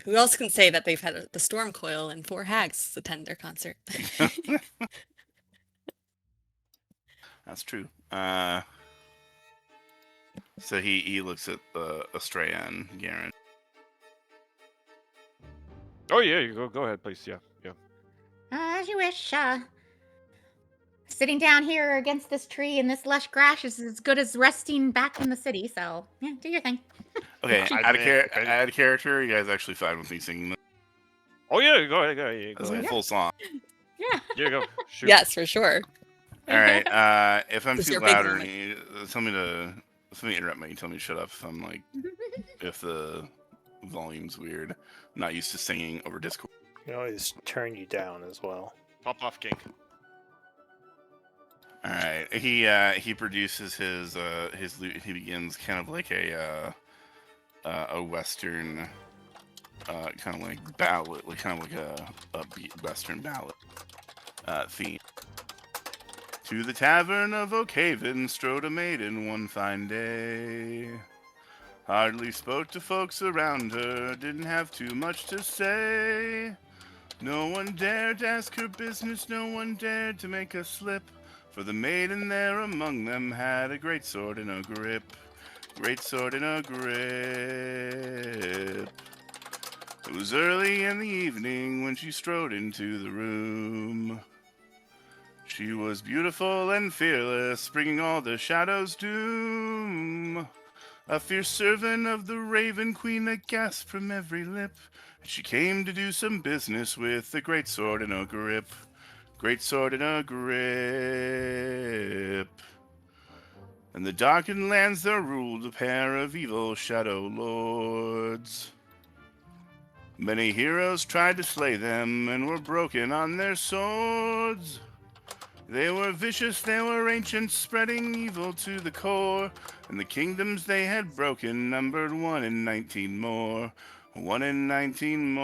Who else can say that they've had the Storm Coil and 4 hags attend their concert? That's true. So he looks at Estrella and Garen. Oh yeah, you go ahead, please. Yeah. As you wish. Sitting down here against this tree in this lush grass is as good as resting back in the city. So yeah, do your thing. Okay, add a character. You guys actually fine with me singing this? Oh yeah, go ahead. That's like a full song. Yeah. Yeah, go. Shoot. Yes, for sure. All right. If I'm This is too your big loud or moment. tell me to interrupt me. Tell me to shut up if I'm like if the volume's weird. I'm not used to singing over Discord. You can always turn you down as well. Pop off, King. All right. He produces his lute. He begins kind of like a western kind of like ballad, like kind of like a beat western ballad theme. To the tavern of Oakhaven strode a maiden one fine day. Hardly spoke to folks around her, didn't have too much to say. No one dared to ask her business, no one dared to make a slip. For the maiden there among them had a great sword in a grip. Great sword in a grip. It was early in the evening when she strode into the room. She was beautiful and fearless, bringing all the shadows doom. A fierce servant of the Raven Queen that gasped from every lip. And she came to do some business with the great sword in a grip. Great sword in a grip. In the darkened lands there ruled a pair of evil shadow lords. Many heroes tried to slay them and were broken on their swords. They were vicious, they were ancient, spreading evil to the core, and the kingdoms they had broken numbered 1 in 19 more. 1 in 19 more.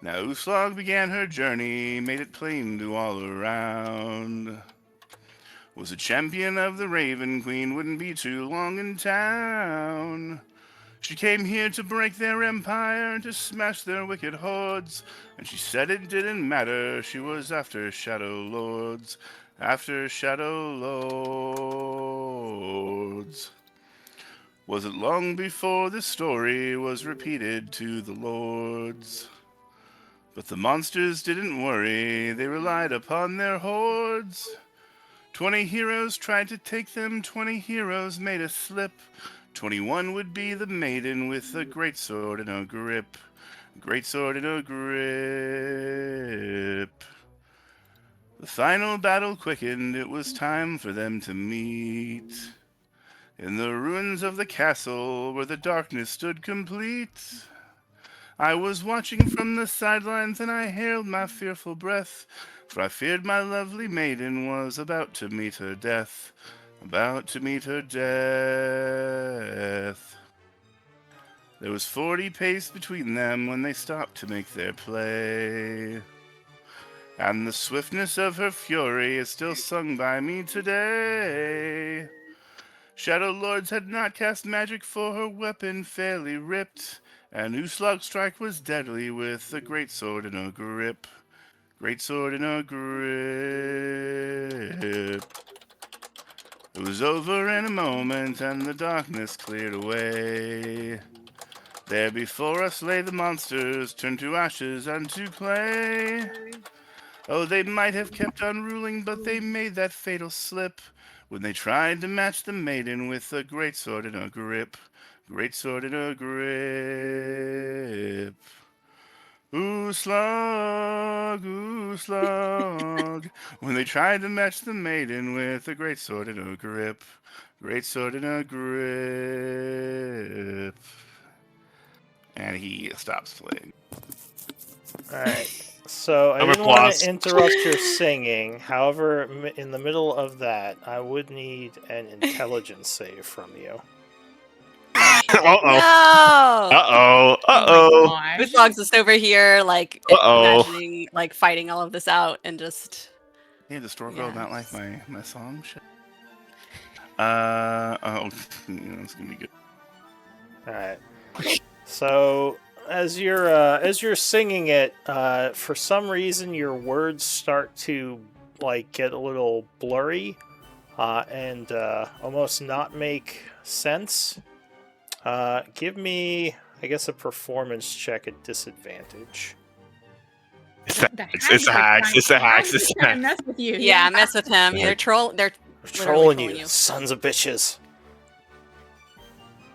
Now Uslog began her journey, made it plain to all around. Was a champion of the Raven Queen, wouldn't be too long in town. She came here to break their empire, to smash their wicked hordes, and she said it didn't matter, she was after Shadow Lords, after Shadow Lords. Was it long before this story was repeated to the lords? But the monsters didn't worry, they relied upon their hordes. 20 heroes tried to take them, 20 heroes made a slip. 21 would be the maiden with a great sword in a grip. Great sword in a grip. The final battle quickened, it was time for them to meet. In the ruins of the castle where the darkness stood complete. I was watching from the sidelines and I hailed my fearful breath, for I feared my lovely maiden was about to meet her death. About to meet her death. There was 40 pace between them when they stopped to make their play. And the swiftness of her fury is still sung by me today. Shadow Lords had not cast magic, for her weapon fairly ripped, and Uslog's strike was deadly with a great sword in a grip. Great sword in a grip. It was over in a moment, and the darkness cleared away. There before us lay the monsters, turned to ashes and to clay. Oh, they might have kept on ruling, but they made that fatal slip when they tried to match the maiden with a great sword in a grip. Great sword in a grip. Ooslag, ooslag. When they tried to match the maiden with a great sword and a grip. Great sword and a grip. And he stops playing. Alright. So I Number didn't want plus. to interrupt your singing. However, in the middle of that, I would need an intelligence save from you. Uh-oh. No! Uh-oh. Oh Uh-oh. my Who's gosh. just over here, like, Uh-oh. imagining, like, fighting all of this out and just... Hey, the store Yeah. girl not like my song? Shit. It's gonna be good. Alright. So as you're singing it, for some reason your words start to like get a little blurry, and almost not make sense. Give me, I guess, a performance check at disadvantage. It's The a hacks. It's a hacks. hags It's are a trying to hacks. mess with you. Yeah, mess with him. Yeah. They're literally Trolling you, you. sons of bitches.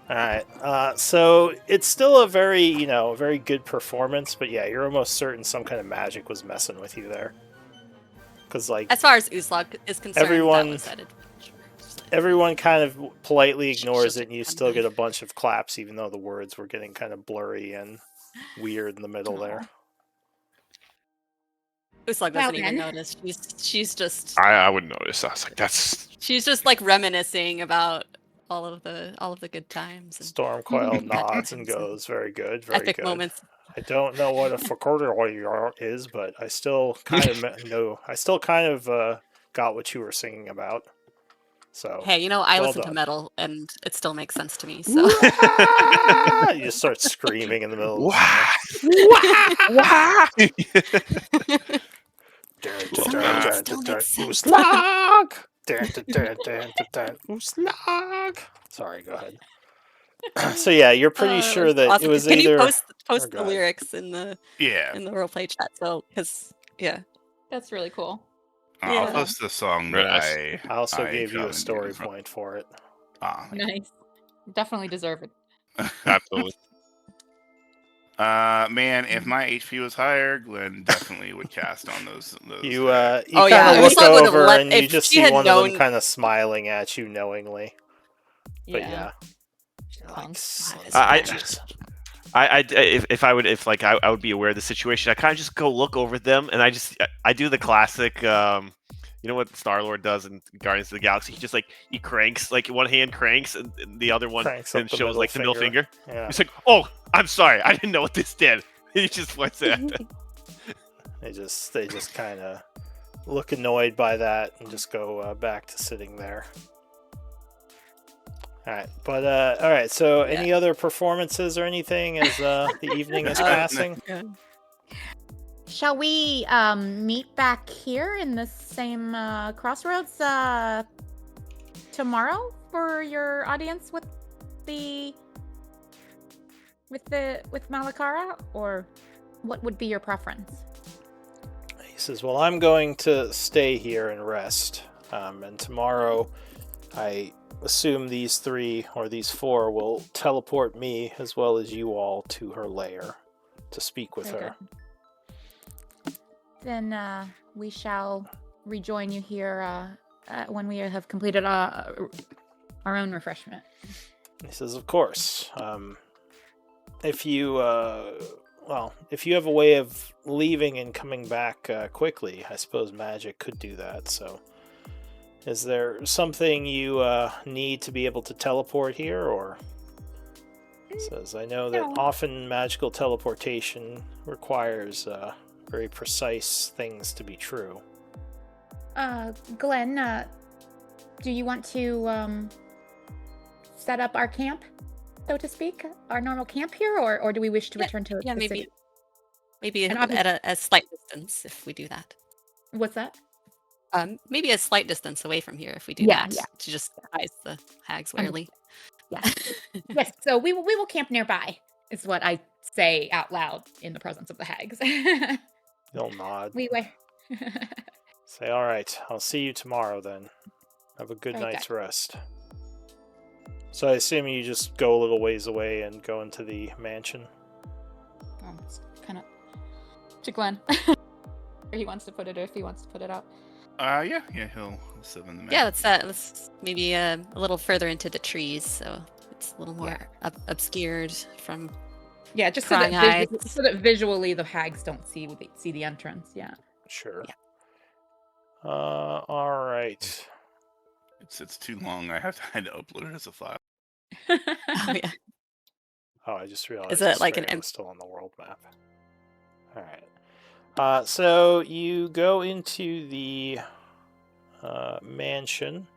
Alright, so it's still a very, very good performance, but yeah, you're almost certain some kind of magic was messing with you there. Because, like, As far as Uzlog is concerned, Everyone- that was at advantage. everyone kind of politely ignores She'll it, and you take still one get a knife. bunch of claps, even though the words were getting kind of blurry and weird in the middle there. Uzlog Well doesn't even then. notice. She's just I wouldn't notice. I was like, that's... she's just like reminiscing about all of the good times and Stormcoil bad nods and times goes, very good, very epic good. moments. I don't know what a Facorder is, but I still kind of know. I still kind of got what you were singing about. So Hey, I well listen to done. metal and it still makes sense to me. So You just start screaming in the middle of the Somehow it still makes sense. Uslag! Uslag! Sorry, go ahead. So yeah, you're pretty That sure was that it awesome. was Can you either... post Oh, the God. lyrics in the Yeah. roleplay chat? So because That's really cool. I'll Yeah. post the song Very that nice. I also I gave you a commented story from. point for it. Nice. Definitely deserve it. Absolutely. Man, if my HP was higher, Glenn definitely would cast on those. You Oh, kind yeah, of look Uslag would've over let- and you if just she see had one of them known- kind of smiling at you knowingly. But yeah. Punk. If I would be aware of the situation, I kind of just go look over them, and I do the classic. You know what Star-Lord does in Guardians of the Galaxy? He cranks, like one hand cranks, and the other one Cranks then up the shows middle like the middle finger. Yeah. He's like, "Oh, I'm sorry, I didn't know what this did." He just points it. They just kind of look annoyed by that and just go back to sitting there. All right, but all right. So, any other performances or anything as the evening is passing? Shall we meet back here in the same crossroads tomorrow for your audience with Malakara, or what would be your preference? He says, "Well, I'm going to stay here and rest, and tomorrow, I assume these 3 or these 4 will teleport me as well as you all to her lair to speak with Very her." good. Then we shall rejoin you here when we have completed our own refreshment. He says, "Of course. If you if you have a way of leaving and coming back quickly, I suppose magic could do that. So, is there something you need to be able to teleport here, or?" He says, "I know that No. often magical teleportation requires very precise things to be true." Glenn, do you want to set up our camp, so to speak, our normal camp here, or do we wish to return to the city? Maybe And at a slight distance if we do that. What's that? Maybe a slight distance away from here if we do Yeah, that. yeah. To just eyes the hags warily. Yes, so we will camp nearby, is what I say out loud in the presence of the hags. He'll nod. we were. Say, "All right, I'll see you tomorrow then. Have a good Very night's rest." So I assume you just go a little ways away and go into the mansion. It's kind of to Glenn. Or he wants to put it, or if he wants to put it out. Yeah, he'll summon the map. Yeah, let's maybe a little further into the trees, so it's a little more obscured from. Yeah, just prying eyes. so that visually the hags don't see the entrance. Yeah. Sure. Yeah. All right. It's too long. I had to upload it as a file. Oh yeah. Oh, I just realized Is it like an was still on the world map. All right. So you go into the mansion.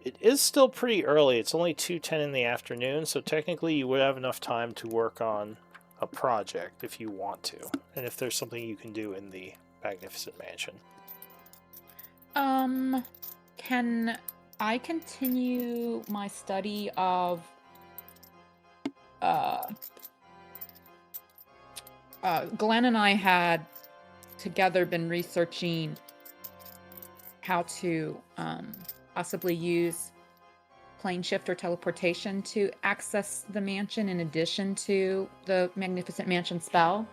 It is still pretty early. It's only 2:10 in the afternoon, so technically you would have enough time to work on a project if you want to, and if there's something you can do in the Magnificent Mansion. Can I continue my study of Glenn and I had together been researching how to possibly use plane shift or teleportation to access the mansion in addition to the Magnificent Mansion spell.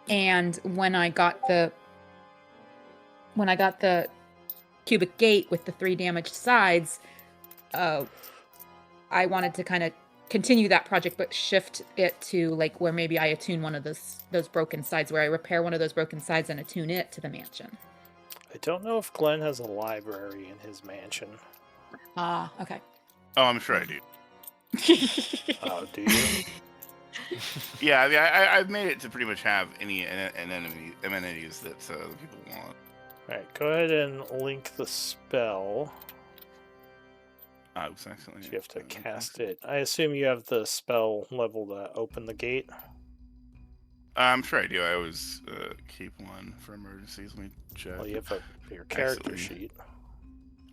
And when I got the cubic gate with the 3 damaged sides, I wanted to kind of continue that project, but shift it to like where maybe I attune one of those broken sides, where I repair one of those broken sides and attune it to the mansion. I don't know if Glenn has a library in his mansion. Okay. Oh, I'm sure I do. Oh, do you? Yeah, I mean, I've made it to pretty much have any amenities that people want. Alright, go ahead and link the spell. Exactly. So you have to cast it. I assume you have the spell level to open the gate. I'm sure I do. I always keep one for emergencies. Let me check. Well, you have your character sheet.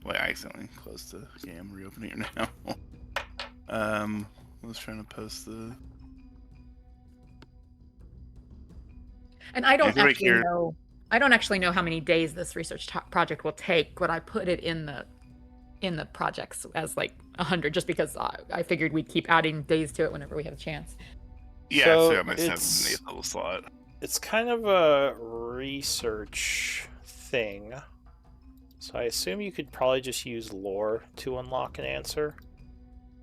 Well, I accidentally closed the game. I'm reopening it now. I was trying to post the... And I don't actually know how many days this research project will take, but I put it in the projects as like 100, just because I figured we'd keep adding days to it whenever we have a chance. Yeah, so I might have a little slot. It's kind of a research thing. So I assume you could probably just use lore to unlock an answer.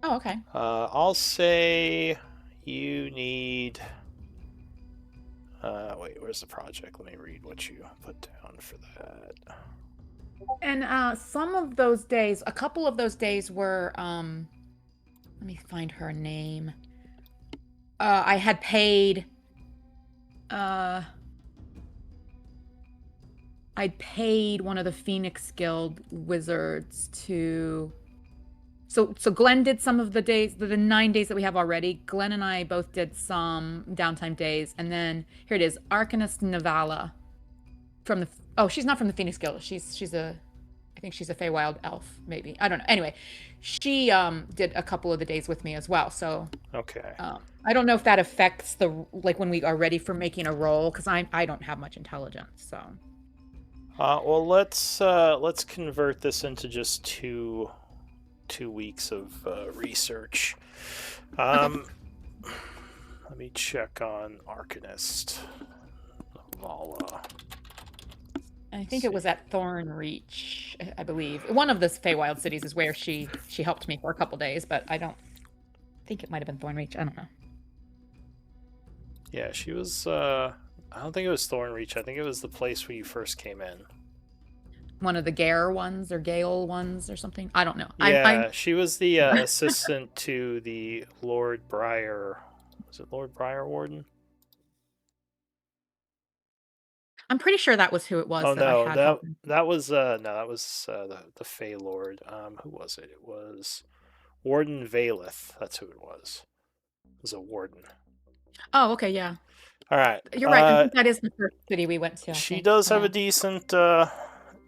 Oh, okay. I'll say you need... wait, where's the project? Let me read what you put down for that. And some of those days, a couple of those days were, let me find her name. I had paid, I'd paid one of the Phoenix Guild wizards to... So Glenn did some of the days, the 9 days that we have already. Glenn and I both did some downtime days. And then, here it is, Arcanist Navala. From the... Oh, she's not from the Phoenix Guild. She's a... I think she's a Feywild elf, maybe. I don't know. Anyway, she did a couple of the days with me as well. So... Okay. I don't know if that affects the... Like, when we are ready for making a roll, because I don't have much intelligence, so... Well, let's convert this into just two weeks of research. Let me check on Arcanist Navala. I think it was at Thornreach, I believe. One of the Feywild cities is where she helped me for a couple days, but I don't think it might have been Thornreach. I don't know. Yeah, she was... I don't think it was Thornreach. I think it was the place where you first came in. One of the Gare ones or Gale ones or something. I don't know. Yeah, she was the assistant to the Lord Briar. Was it Lord Briar Warden? I'm pretty sure that was who it was. Oh that no, I had that was the Fey Lord. Who was it? It was Warden Valeth. That's who it was. It was a warden. Oh, okay, yeah. All right. You're right. I think that is the first city we went to. She does have a decent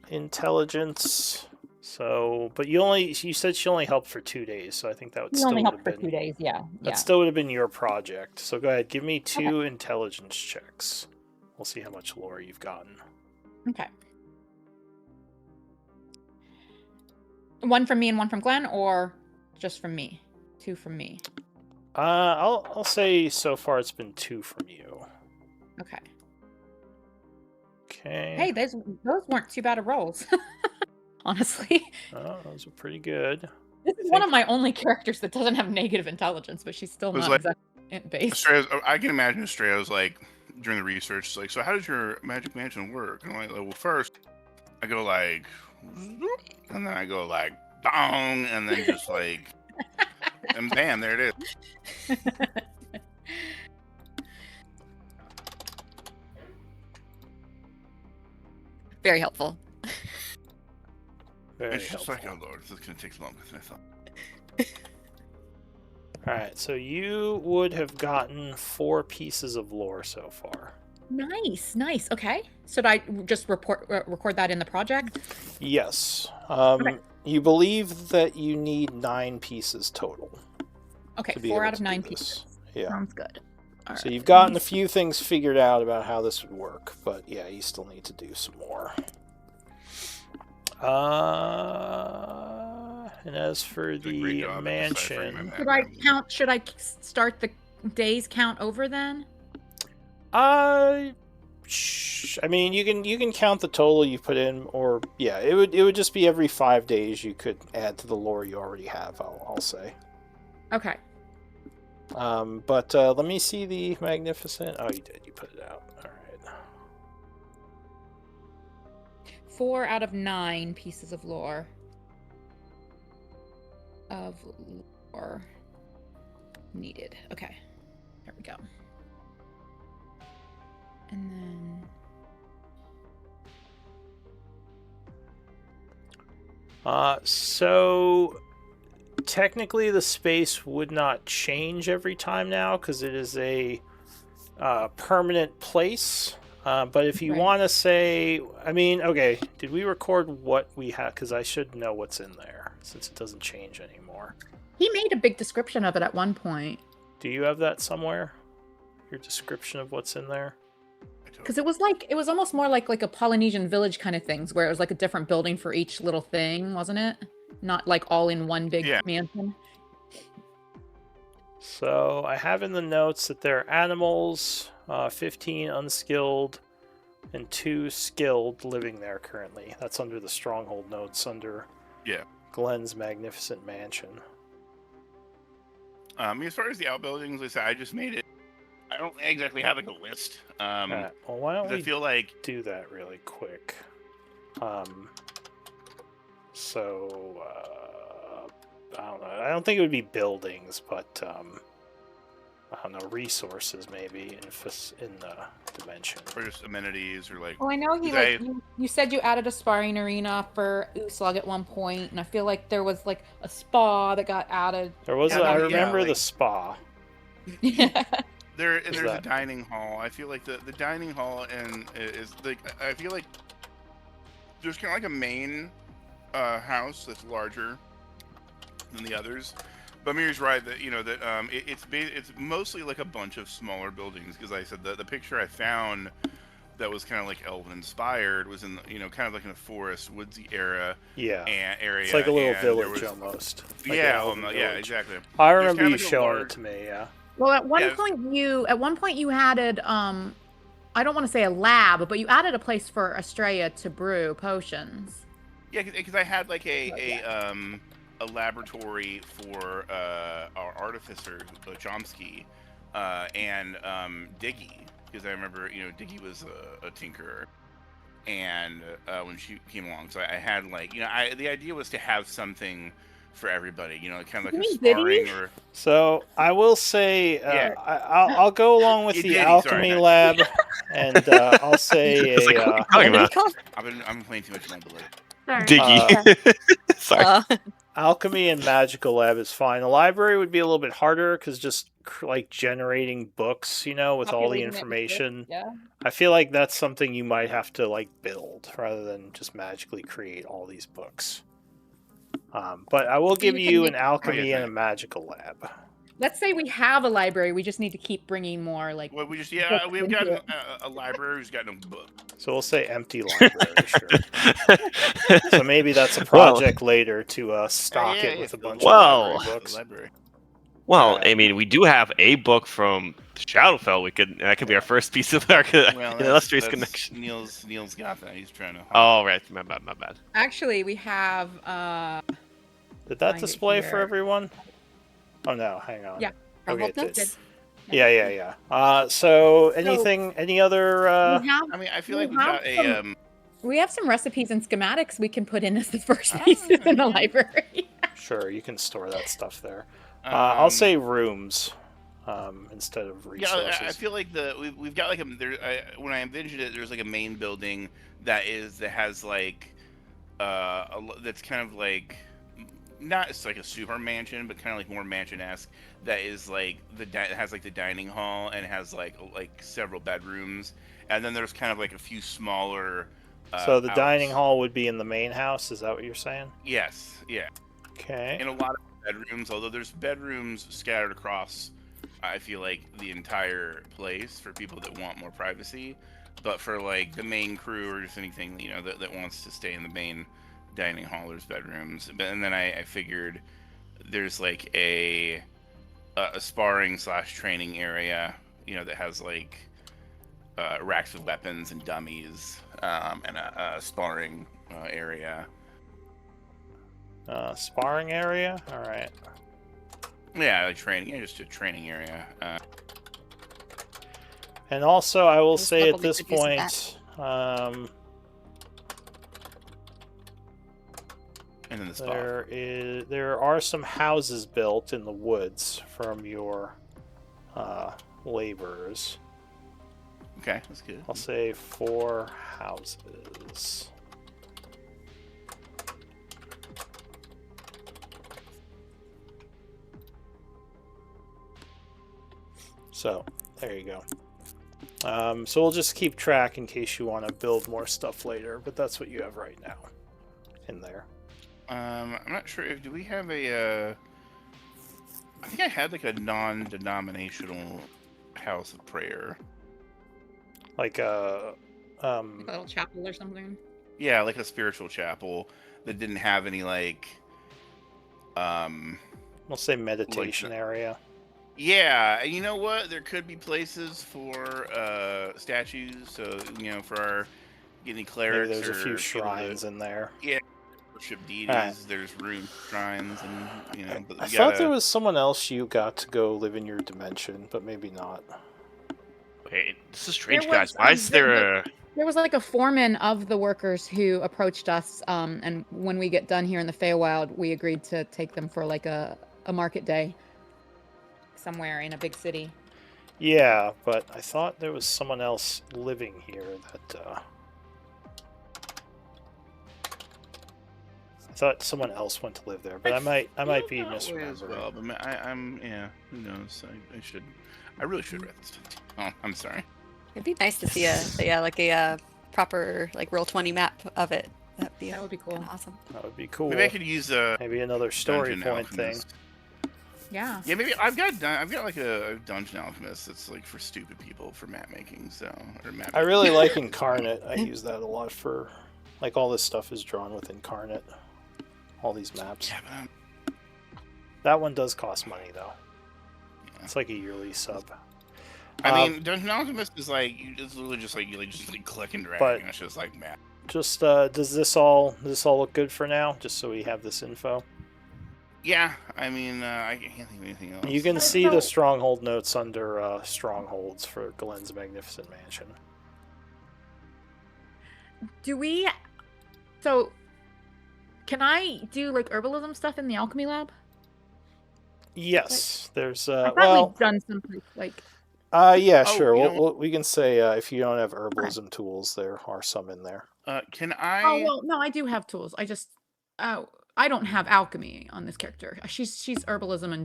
intelligence. So, but you said she only helped for 2 days, so I think that would still only have helped for been 2 days. Yeah. that still would have been your project. So go ahead, give me 2 intelligence checks. We'll see how much lore you've gotten. Okay. One from me and one from Glenn, or just from me? 2 from me. I'll say so far it's been 2 from you. Okay. Okay. Hey, those weren't too bad of rolls. Honestly. Oh, those are pretty good. This is one of my only characters that doesn't have negative intelligence, but she's still not exactly based. I can imagine Estrella's like during the research, like, so how does your magic mansion work? And I'm like, well, first I go like, and then I go like, dong, and then just like, and bam, there it is. Very helpful. Very it's just helpful. like, oh Lord, this is going to take longer than I thought. Alright, so you would have gotten 4 pieces of lore so far. Nice. Okay. Should I just record that in the project? Yes. Okay. You believe that you need 9 pieces total. Okay, to be 4 able out of to do 9 this. pieces. Yeah. Sounds good. All So right. you've gotten a few things figured out about how this would work, but yeah, you still need to do some more. And as for the mansion, Should I start the days count over then? I mean, you can count the total you put in, or yeah, it would just be every 5 days you could add to the lore you already have. I'll say. Okay. But let me see the magnificent. Oh, you did. You put it out. All right. 4 out of 9 pieces of lore. Needed. Okay. There we go. And then So technically the space would not change every time now because it is a permanent place. But if you want to say, I mean, okay, did we record what we have? Because I should know what's in there since it doesn't change anymore. he made a big description of it at one point. Do you have that somewhere? Your description of what's in there? Because it was almost more like a Polynesian village kind of things, where it was like a different building for each little thing, wasn't it? Not like all in one big mansion. So I have in the notes that there are animals, 15 unskilled, and 2 skilled living there currently. That's under the stronghold notes under Glenn's magnificent mansion. As far as the outbuildings, like I said, I just made it. I don't exactly have like a list. Well, why don't we feel like do that really quick? So I don't know. I don't think it would be buildings, but I don't know, resources maybe in the dimension. Or just amenities or like. Oh, I know you said you added a sparring arena for Uslag at one point, and I feel like there was like a spa that got added. There was I remember the spa. There's a dining hall. I feel like the dining hall is like, I feel like there's kind of like a main house that's larger than the others. But Mir's right that it's mostly like a bunch of smaller buildings, because like I said the picture I found that was kind of like elven inspired was in kind of like in a forest woodsy area. It's like a little village almost. Like exactly. I remember you showing it to me. Yeah. Well, at one point you added I don't want to say a lab, but you added a place for Estrella to brew potions. Yeah, because I had like a laboratory for our artificer Chomsky and Diggy, because I remember Diggy was a tinkerer, and when she came along, so I had like the idea was to have something for everybody, kind of like a sparring or. So I will say, I'll go along with the alchemy lab, and I'll say I've been playing too much Mobile. Diggy. Sorry. Alchemy and magical lab is fine. The library would be a little bit harder because just like generating books, with all the information. I feel like that's something you might have to like build rather than just magically create all these books. But I will give you an alchemy and a magical lab. Let's say we have a library. We just need to keep bringing more like. Well, we've got a library who's got no book. So we'll say empty library, sure. So maybe that's a project later to stock it with a bunch of library books. Library. Well, I mean, we do have a book from Shadowfell. That could be our first piece of our illustrious connection. Neil's got that. He's trying to. Oh, right. My bad. Actually, we have. Did that Find it display for here. everyone? Oh no, hang on. Yeah. Okay, Stronghold it did. notes. Yeah. So any other? We have, I mean, I feel like we we've have got a. we have some recipes and schematics we can put in as the first pieces in the library. Sure, you can store that stuff there. I'll say rooms instead of resources. Yeah, I feel like we've got like when I envisioned it, there's like a main building that has like that's kind of like not it's like a super mansion, but kind of like more mansion-esque. That is like it has like the dining hall and has like several bedrooms, and then there's kind of like a few smaller. So the dining hall would be in the main house. Is that what you're saying? Yes. Yeah. Okay. In a lot of bedrooms, although there's bedrooms scattered across, I feel like the entire place for people that want more privacy. But for like the main crew or just anything that wants to stay in the main dining hall, there's bedrooms. And then I figured there's like a sparring / training area, that has like racks of weapons and dummies, and a sparring area. Sparring area? Alright. Yeah, like training. Yeah, just a training area. And also, I will Those say at probably this could use point, And then the spa. there are some houses built in the woods from your laborers. Okay, that's good. I'll say 4 houses. So, there you go. So we'll just keep track in case you want to build more stuff later, but that's what you have right now in there. I'm not sure do we have a I think I had like a non-denominational house of prayer. Like a Like a little chapel or something. Yeah, like a spiritual chapel that didn't have any like we'll say meditation area. Yeah, and you know what? There could be places for statues, so for our any clerics. Maybe there's a few shrines in there. Yeah, worship deities. Right. There's rune shrines, and But I thought there was someone else you got to go live in your dimension, but maybe not. Wait, this is strange, guys. Why is there a... There was like a foreman of the workers who approached us, and when we get done here in the Feywild, we agreed to take them for like a market day somewhere in a big city. Yeah, but I thought there was someone else living here that I thought someone else went to live there, but I might be misremembering. Well, but I'm who knows? I really should read this. Oh, I'm sorry. It'd be nice to see a proper like Roll20 map of it. That would be cool. Awesome. That would be cool. Maybe I could use maybe another story point thing. Yeah. Yeah, maybe I've got like a dungeon alchemist that's like for stupid people for map making. I really like Incarnate. I use that a lot for like all this stuff is drawn with Incarnate. All these maps. Yeah, that one does cost money though. Yeah. It's like a yearly sub. I mean, Dungeon Alchemist is like it's literally just like you just click and drag, and it's just like map. Just does this all look good for now? Just so we have this info. Yeah, I mean, I can't think of anything else. You can see the stronghold notes under strongholds for Glenn's Magnificent Mansion. So, can I do like herbalism stuff in the alchemy lab? Yes, there's I thought we've done something like. Yeah, sure. We can say if you don't have herbalism tools, there are some in there. Can I? Oh well, no, I do have tools. I just, I don't have alchemy on this character. She's herbalism and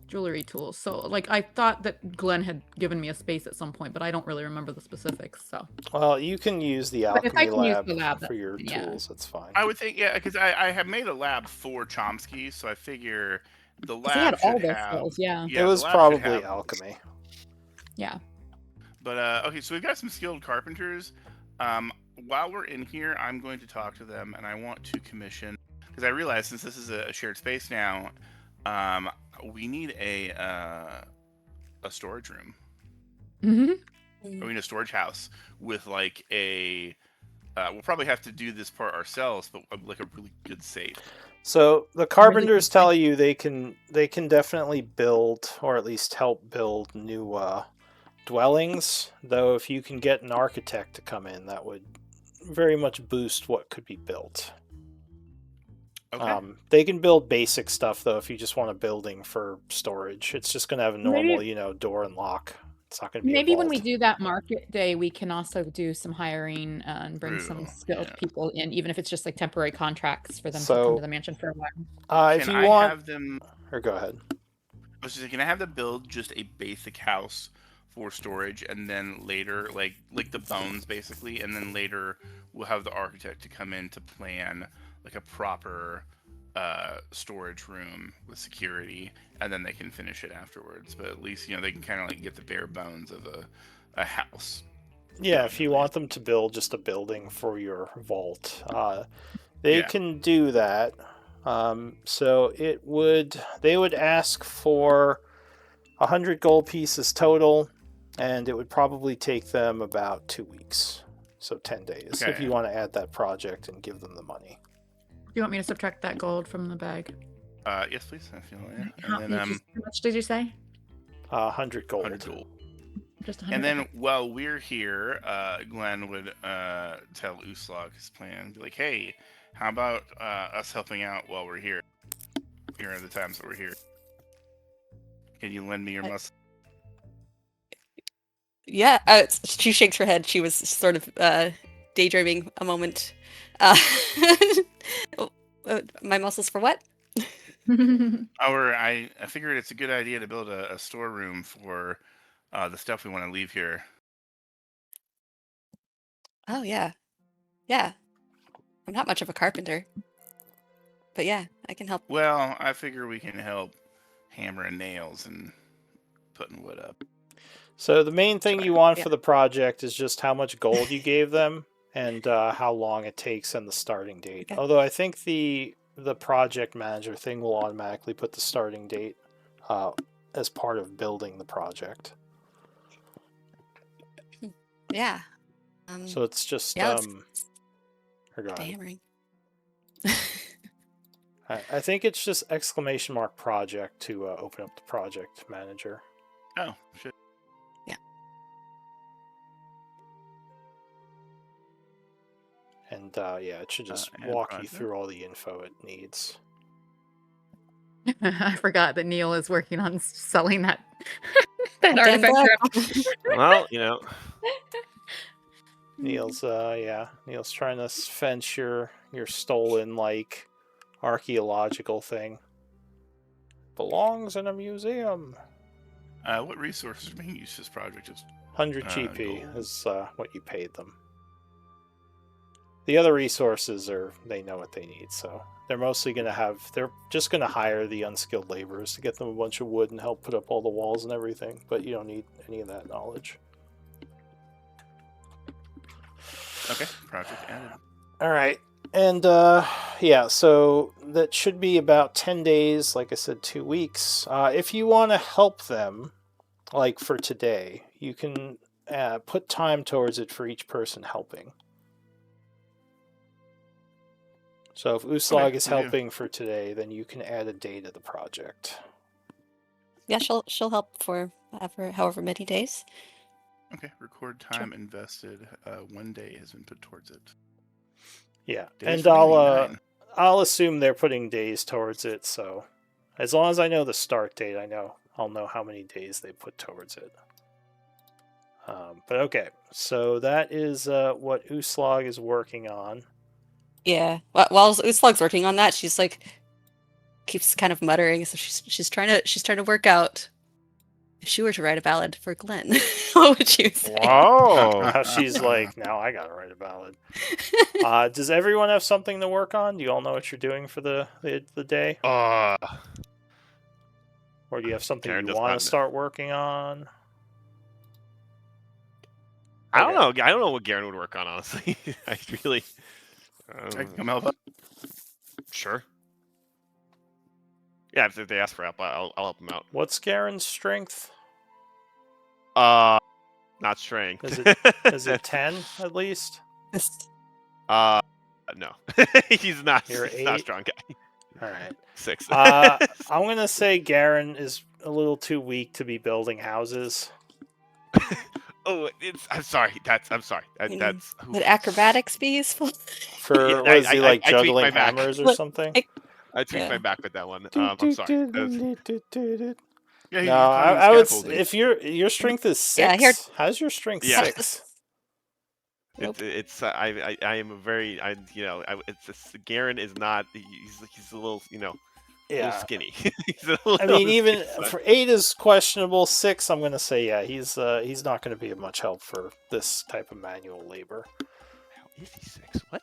jewelry tools. So like, I thought that Glenn had given me a space at some point, but I don't really remember the specifics. So. Well, you can use the alchemy lab for your tools. That's fine. I would think, yeah, because I have made a lab for Chomsky, so I figure the lab he had should all those have. Skills, yeah. It was probably alchemy. Yeah. But okay, so we've got some skilled carpenters. While we're in here, I'm going to talk to them, and I want to commission because I realize since this is a shared space now, I We need a storage room. Mm-hmm. Or we need a storage house with like a. We'll probably have to do this part ourselves, but like a really good safe. So the carpenters tell you they can definitely build, or at least help build, new dwellings. Though if you can get an architect to come in, that would very much boost what could be built. Okay. They can build basic stuff though. If you just want a building for storage, it's just going to have a normal, door and lock. It's not going to be Maybe a when vault. we do that market day, we can also do some hiring and bring some True, skilled yeah. people in, even if it's just like temporary contracts for them to So- come to the mansion for a while. If Can you I want, have them? or go ahead. I was just saying, can I have them build just a basic house for storage, and then later, like the bones, basically, and then later we'll have the architect to come in to plan like a proper storage room with security, and then they can finish it afterwards. But at least they can kind of like get the bare bones of a house. Yeah, if you want them to build just a building for your vault, they can do that. So they would ask for 100 gold pieces total, and it would probably take them about 2 weeks, so 10 days, if you want to add that project and give them the money. Do you want me to subtract that gold from the bag? Yes, please. If you want, How much did you say? 100 gold. 100 gold. Just 100. And then while we're here, Glenn would tell Uslog his plan. Be like, hey, how about us helping out while we're here? Here are the times that we're here. Can you lend me your muscle? Yeah, she shakes her head. She was sort of daydreaming a moment. My muscles for what? I figured it's a good idea to build a storeroom for the stuff we want to leave here. Oh, yeah. Yeah. I'm not much of a carpenter. But yeah, I can help. Well, I figure we can help hammering nails and putting wood up. So the main thing you want for the project is just how much gold you gave them and how long it takes and the starting date. Okay. Although I think the project manager thing will automatically put the starting date as part of building the project. Yeah. So it's just hammering. I think it's just ! project to open up the project manager. Oh, shit. Yeah. And it should just walk you through all the info it needs. I forgot that Neil is working on selling that artifact. Well, Neil's trying to fence your stolen archaeological thing. Belongs in a museum. What resources are being used for this project? 100 GP is what you paid them. The other resources they know what they need, so they're mostly they're just going to hire the unskilled laborers to get them a bunch of wood and help put up all the walls and everything, but you don't need any of that knowledge. Okay, project added. All right. And so that should be about 10 days, like I said, 2 weeks. If you want to help them, like for today, you can put time towards it for each person helping. So if Uslag is helping for today, then you can add a day to the project. Yeah, she'll help for however many days. Okay, record time invested. 1 day has been put towards it. Yeah, Days and I'll assume they're putting days towards it. So as long as I know the start date, I'll know how many days they put towards it. But okay, so that is what Uslag is working on. Yeah, while Uslag's working on that, she's keeps kind of muttering. So she's trying to work out. If she were to write a ballad for Glenn, what would you say? Whoa! She's like, now I gotta write a ballad. Does everyone have something to work on? Do you all know what you're doing for the day? Or do you have something you want to start working on? I don't know. I don't know what Garen would work on, honestly. I really... I can come help. Sure. Yeah, if they ask for help, I'll help them out. What's Garen's strength? Not strength. Is it 10 at least? No. He's not. You're He's not a 8? strong guy. All right. 6. I'm gonna say Garen is a little too weak to be building houses. Oh, I'm sorry. I'm sorry. That's. Would acrobatics be useful? For Yeah, was he like I tweaked juggling my back. hammers or something? I tweaked Yeah. my back with that one. I'm sorry. Yeah, No, you're climbing I would. scaffolding. If your strength is 6, Yeah, here- how's your strength Yeah. 6? Nope. I am a very Garen is not. He's a little a little skinny. He's a little I mean, even skinny, for 8 is questionable. 6, I'm gonna say, yeah, he's not gonna be of much help for this type of manual labor. How is he 6? What?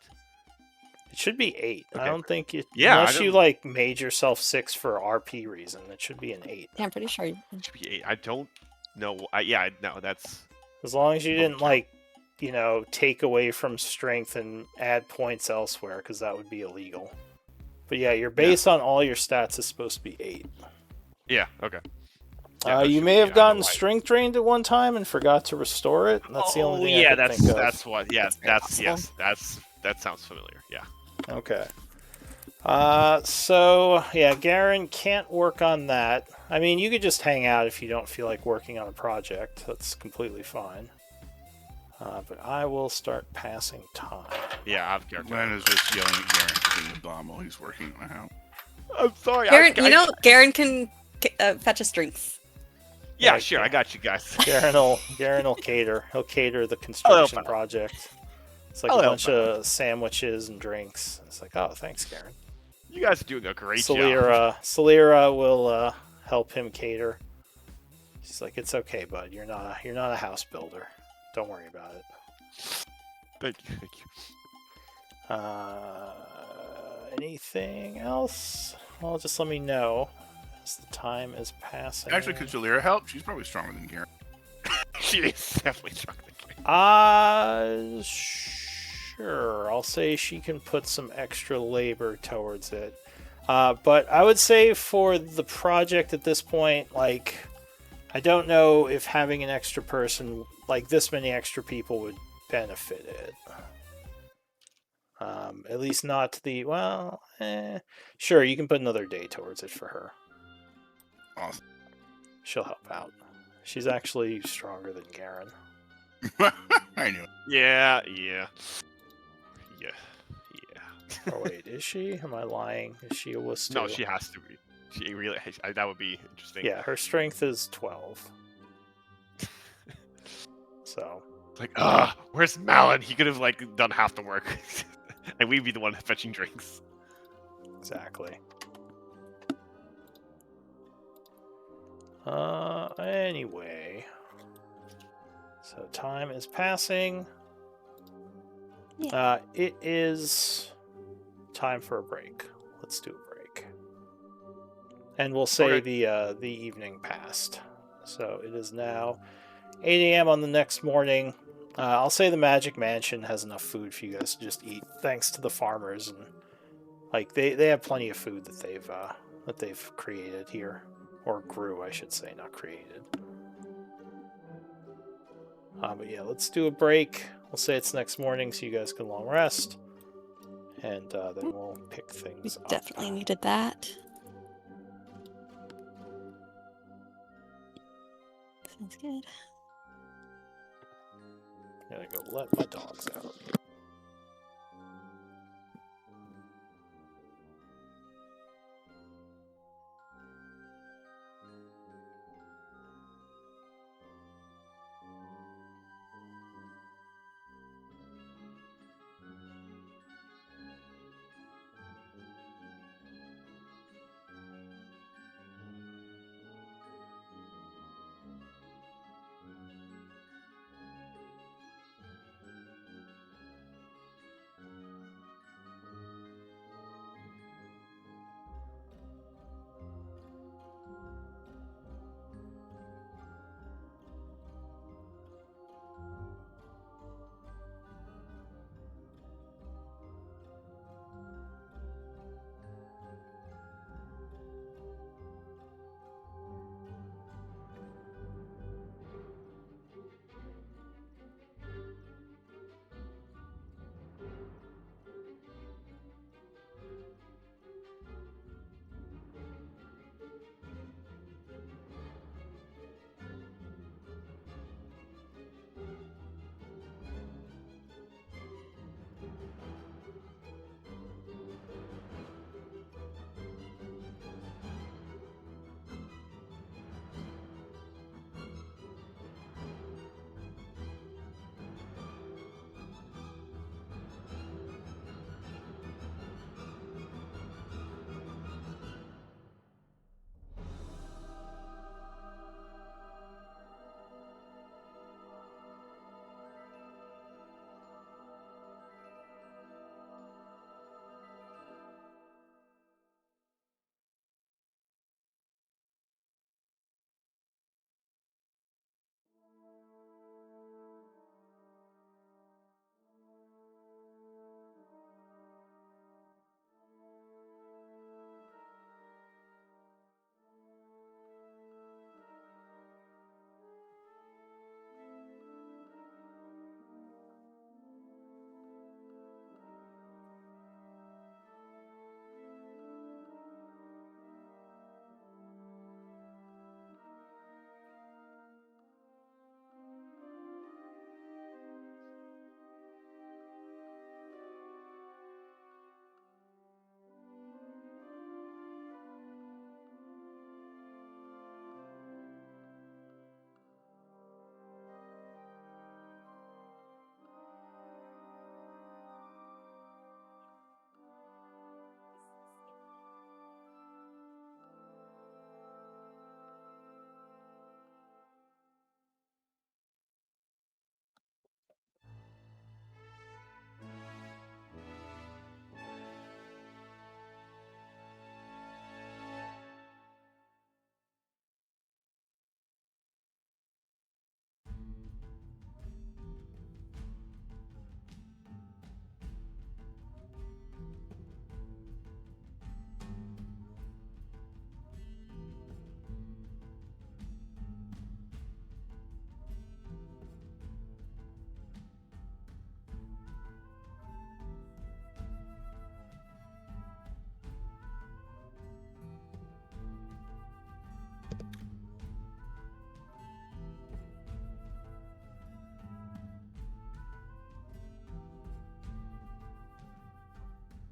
It should be 8. I Okay. don't think it. Yeah, unless I you don't- like made yourself 6 for RP reason, it should be an 8. Yeah, I'm pretty sure. It should be 8. I don't know. No, that's. As long as you didn't Okay. take away from strength and add points elsewhere, because that would be illegal. But yeah, your base on all your stats is supposed to be 8. Yeah. Okay. Yeah, that You should may be- have I know gotten why. strength drained at one time and forgot to restore it. That's the only thing I could think of. that's what. Yeah, That's very that sounds familiar. Yeah. Okay. So yeah, Garen can't work on that. I mean, you could just hang out if you don't feel like working on a project. That's completely fine. But I will start passing time. Yeah, I've got. Glenn is just yelling at Garen for being a bum while he's working on a house. I'm sorry. Garen, Garen can fetch us drinks. Yeah, sure. I got you guys. Garen will cater. He'll cater the construction help out. project. It's like I'll a help bunch of sandwiches and drinks. It's like, oh, thanks, Garen. You guys are doing a great job. Salira will help him cater. She's like, it's okay, bud. You're not a house builder. Don't worry about it. Thank you. Anything else? Well, just let me know as the time is passing. Actually, could Jalira help? She's probably stronger than Garen. She is definitely stronger than Garen. Sure. I'll say she can put some extra labor towards it. But I would say for the project at this point, like, I don't know if having an extra person, like this many extra people, would benefit it. At least not to the, sure, you can put another day towards it for her. Awesome. She'll help out. She's actually stronger than Garen. I knew it. Yeah. Oh wait, is she? Am I lying? Is she a wuss too? No, she has to be. She really. That would be interesting. Yeah, her strength is 12. So. Like, where's Malin? He could have done half the work, and we'd be the one fetching drinks. Exactly. Anyway. So time is passing. Yeah. It is time for a break. Let's do a break. And we'll say the evening passed. So it is now 8 a.m. on the next morning. I'll say the Magic Mansion has enough food for you guys to just eat, thanks to the farmers, and they have plenty of food that they've created here, or grew, I should say, not created. But yeah, let's do a break. We'll say it's next morning, so you guys can long rest, and then we'll pick things up. Definitely needed that. Sounds good. Gotta go let my dogs out.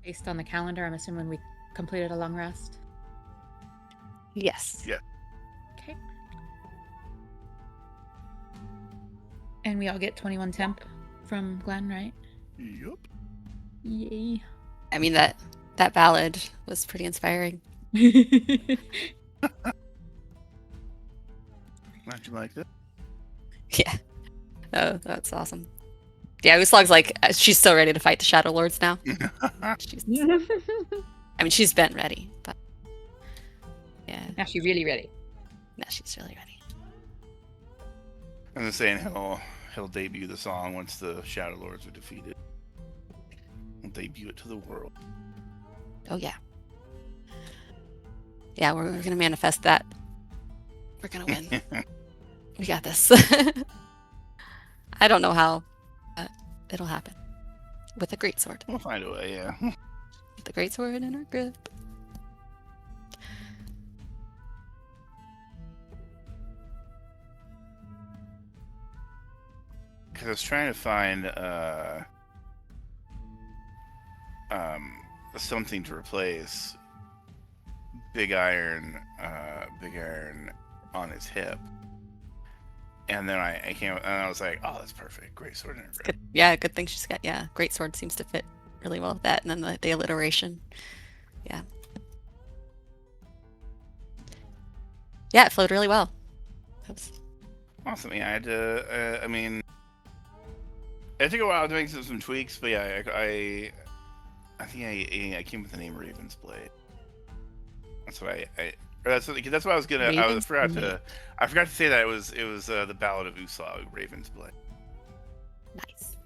Based on the calendar, I'm assuming we completed a long rest. Yes. Yeah. Okay. And we all get 21 temp from Glenn, right? Yep. Yay. I mean, that ballad was pretty inspiring. Glad you liked it. Yeah. Oh, that's awesome. Yeah, Uslog's like, she's so ready to fight the Shadowlords now. I mean, she's been ready, but yeah. Now she's really ready. Now she's really ready. I'm just saying he'll debut the song once the Shadowlords are defeated. He'll debut it to the world. Oh, yeah. Yeah, we're going to manifest that. We're going to win. We got this. I don't know how, but it'll happen. With a greatsword. We'll find a way, yeah. With a greatsword in our grip. Because I was trying to find something to replace Big Iron on his hip. And then I came and I was like, oh, that's perfect. Great sword in her grip. Good. Yeah, good thing she's got. Yeah, greatsword seems to fit really well with that. And then the alliteration. Yeah. Yeah, it flowed really well. Awesome. Yeah, I had to. I mean, it took a while to make some tweaks, but yeah, I think I came with the name Raven's Blade. That's what that's what I was gonna. I forgot to say that it was the Ballad of Uslag, Raven's Blade. Nice.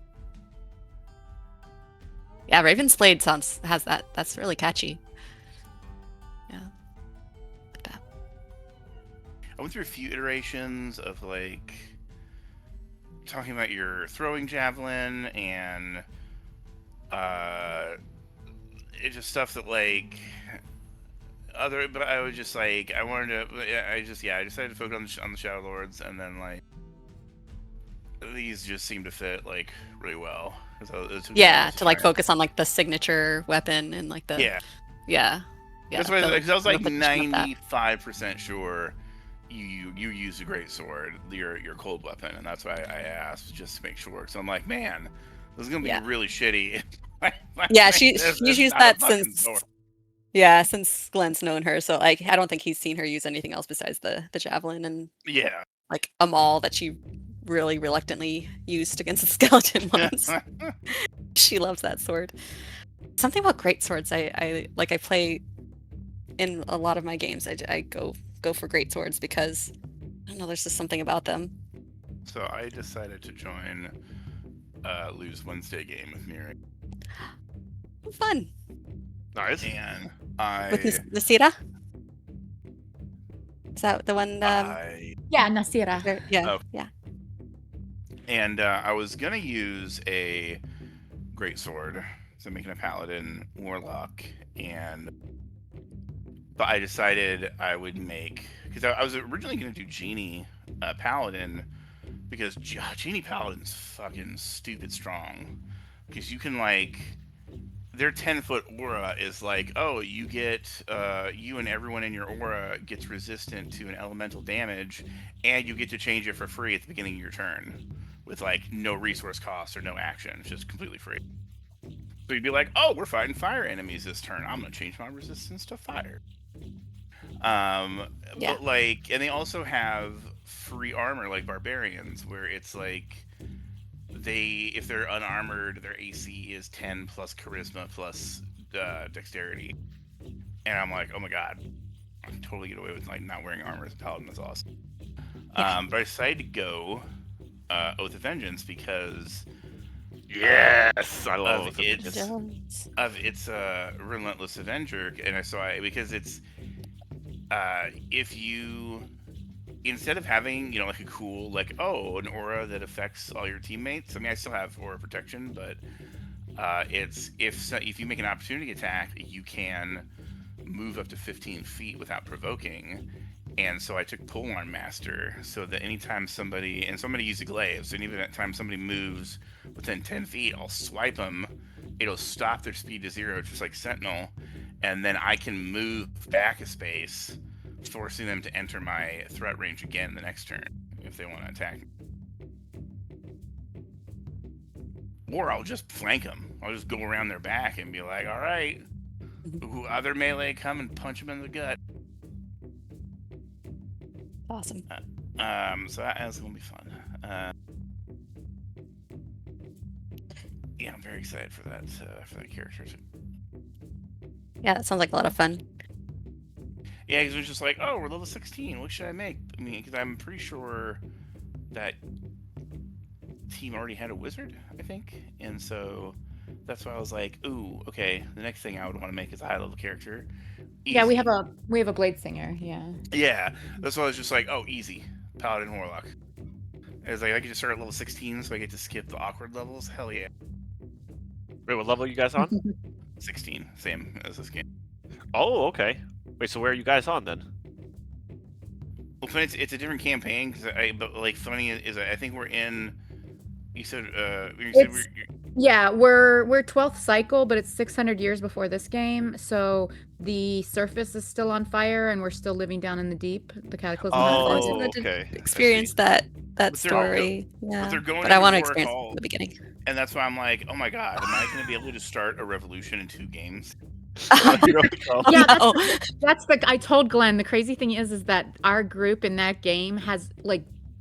Yeah, Raven's Blade has that. That's really catchy. Yeah. Like that. I went through a few iterations of like talking about your throwing javelin and it's just stuff that like but I was just like I decided to focus on the Shadowlords, and then like these just seem to fit like really well. Yeah, to like focus on like the signature weapon and like the yeah. That's why I was like 95% sure you use a great sword, your cold weapon, and that's why I asked just to make sure. So I'm like, man, this is gonna be really shitty. Yeah, she's used that since Glenn's known her. So like, I don't think he's seen her use anything else besides the javelin and like a maul that she really reluctantly used against the skeleton ones. She loves that sword. Something about great swords. I play in a lot of my games. I go for great swords because I don't know. There's just something about them. So I decided to join Lou's Wednesday game with Miri. Fun. Nice. And with Nasira? Is that the one? Yeah, Nasira. Yeah, yeah. And I was gonna use a great sword, so making a paladin warlock, but I decided I would make, because I was originally gonna do Genie paladin, because Genie paladin's fucking stupid strong, because you can like. Their 10-foot aura is like, oh, you get, you and everyone in your aura gets resistant to an elemental damage, and you get to change it for free at the beginning of your turn, with like no resource cost or no action. It's just completely free. So you'd be like, oh, we're fighting fire enemies this turn. I'm gonna change my resistance to fire. But like, and they also have free armor like barbarians, where it's like, if they're unarmored, their AC is 10 plus charisma plus dexterity, and I'm like, oh my god, I can totally get away with like not wearing armor as a paladin. That's awesome. But I decided to go Oath of Vengeance because I love of its Relentless Avenger, and because it's if you. Instead of having, like a cool, like, an aura that affects all your teammates. I mean, I still have aura protection, but it's if you make an opportunity attack, you can move up to 15 feet without provoking. And so I took Polearm Master, so that anytime somebody used a glaive, so anytime somebody moves within 10 feet, I'll swipe them, it'll stop their speed to 0, just like Sentinel, and then I can move back a space, forcing them to enter my threat range again the next turn if they want to attack me. Or I'll just flank them. I'll just go around their back and be like, all right, other melee, come and punch them in the gut. Awesome. So that's going to be fun. Yeah, I'm very excited for that character too. Yeah, that sounds like a lot of fun. Yeah, because it was just like, oh, we're level 16. What should I make? I mean, because I'm pretty sure that team already had a wizard, I think, and so that's why I was like, ooh, okay. The next thing I would want to make is a high level character. Easy. Yeah, we have a blade singer. Yeah. Yeah, that's why I was just like, oh, easy, paladin warlock. It's like I could just start at level 16, so I get to skip the awkward levels. Hell yeah. Wait, what level are you guys on? 16, same as this game. Oh, okay. Wait, so where are you guys on then? Well, it's a different campaign. But like, funny is I think we're in. You said yeah, we're 12th cycle, but it's 600 years before this game, so the surface is still on fire, and we're still living down in the deep. The cataclysm. Oh, okay. Experience that story. Yeah, but I want to experience it from the beginning. And that's why I'm like, oh my god, am I going to be able to start a revolution in 2 games? Yeah, that's the. I told Glenn the crazy thing is that our group in that game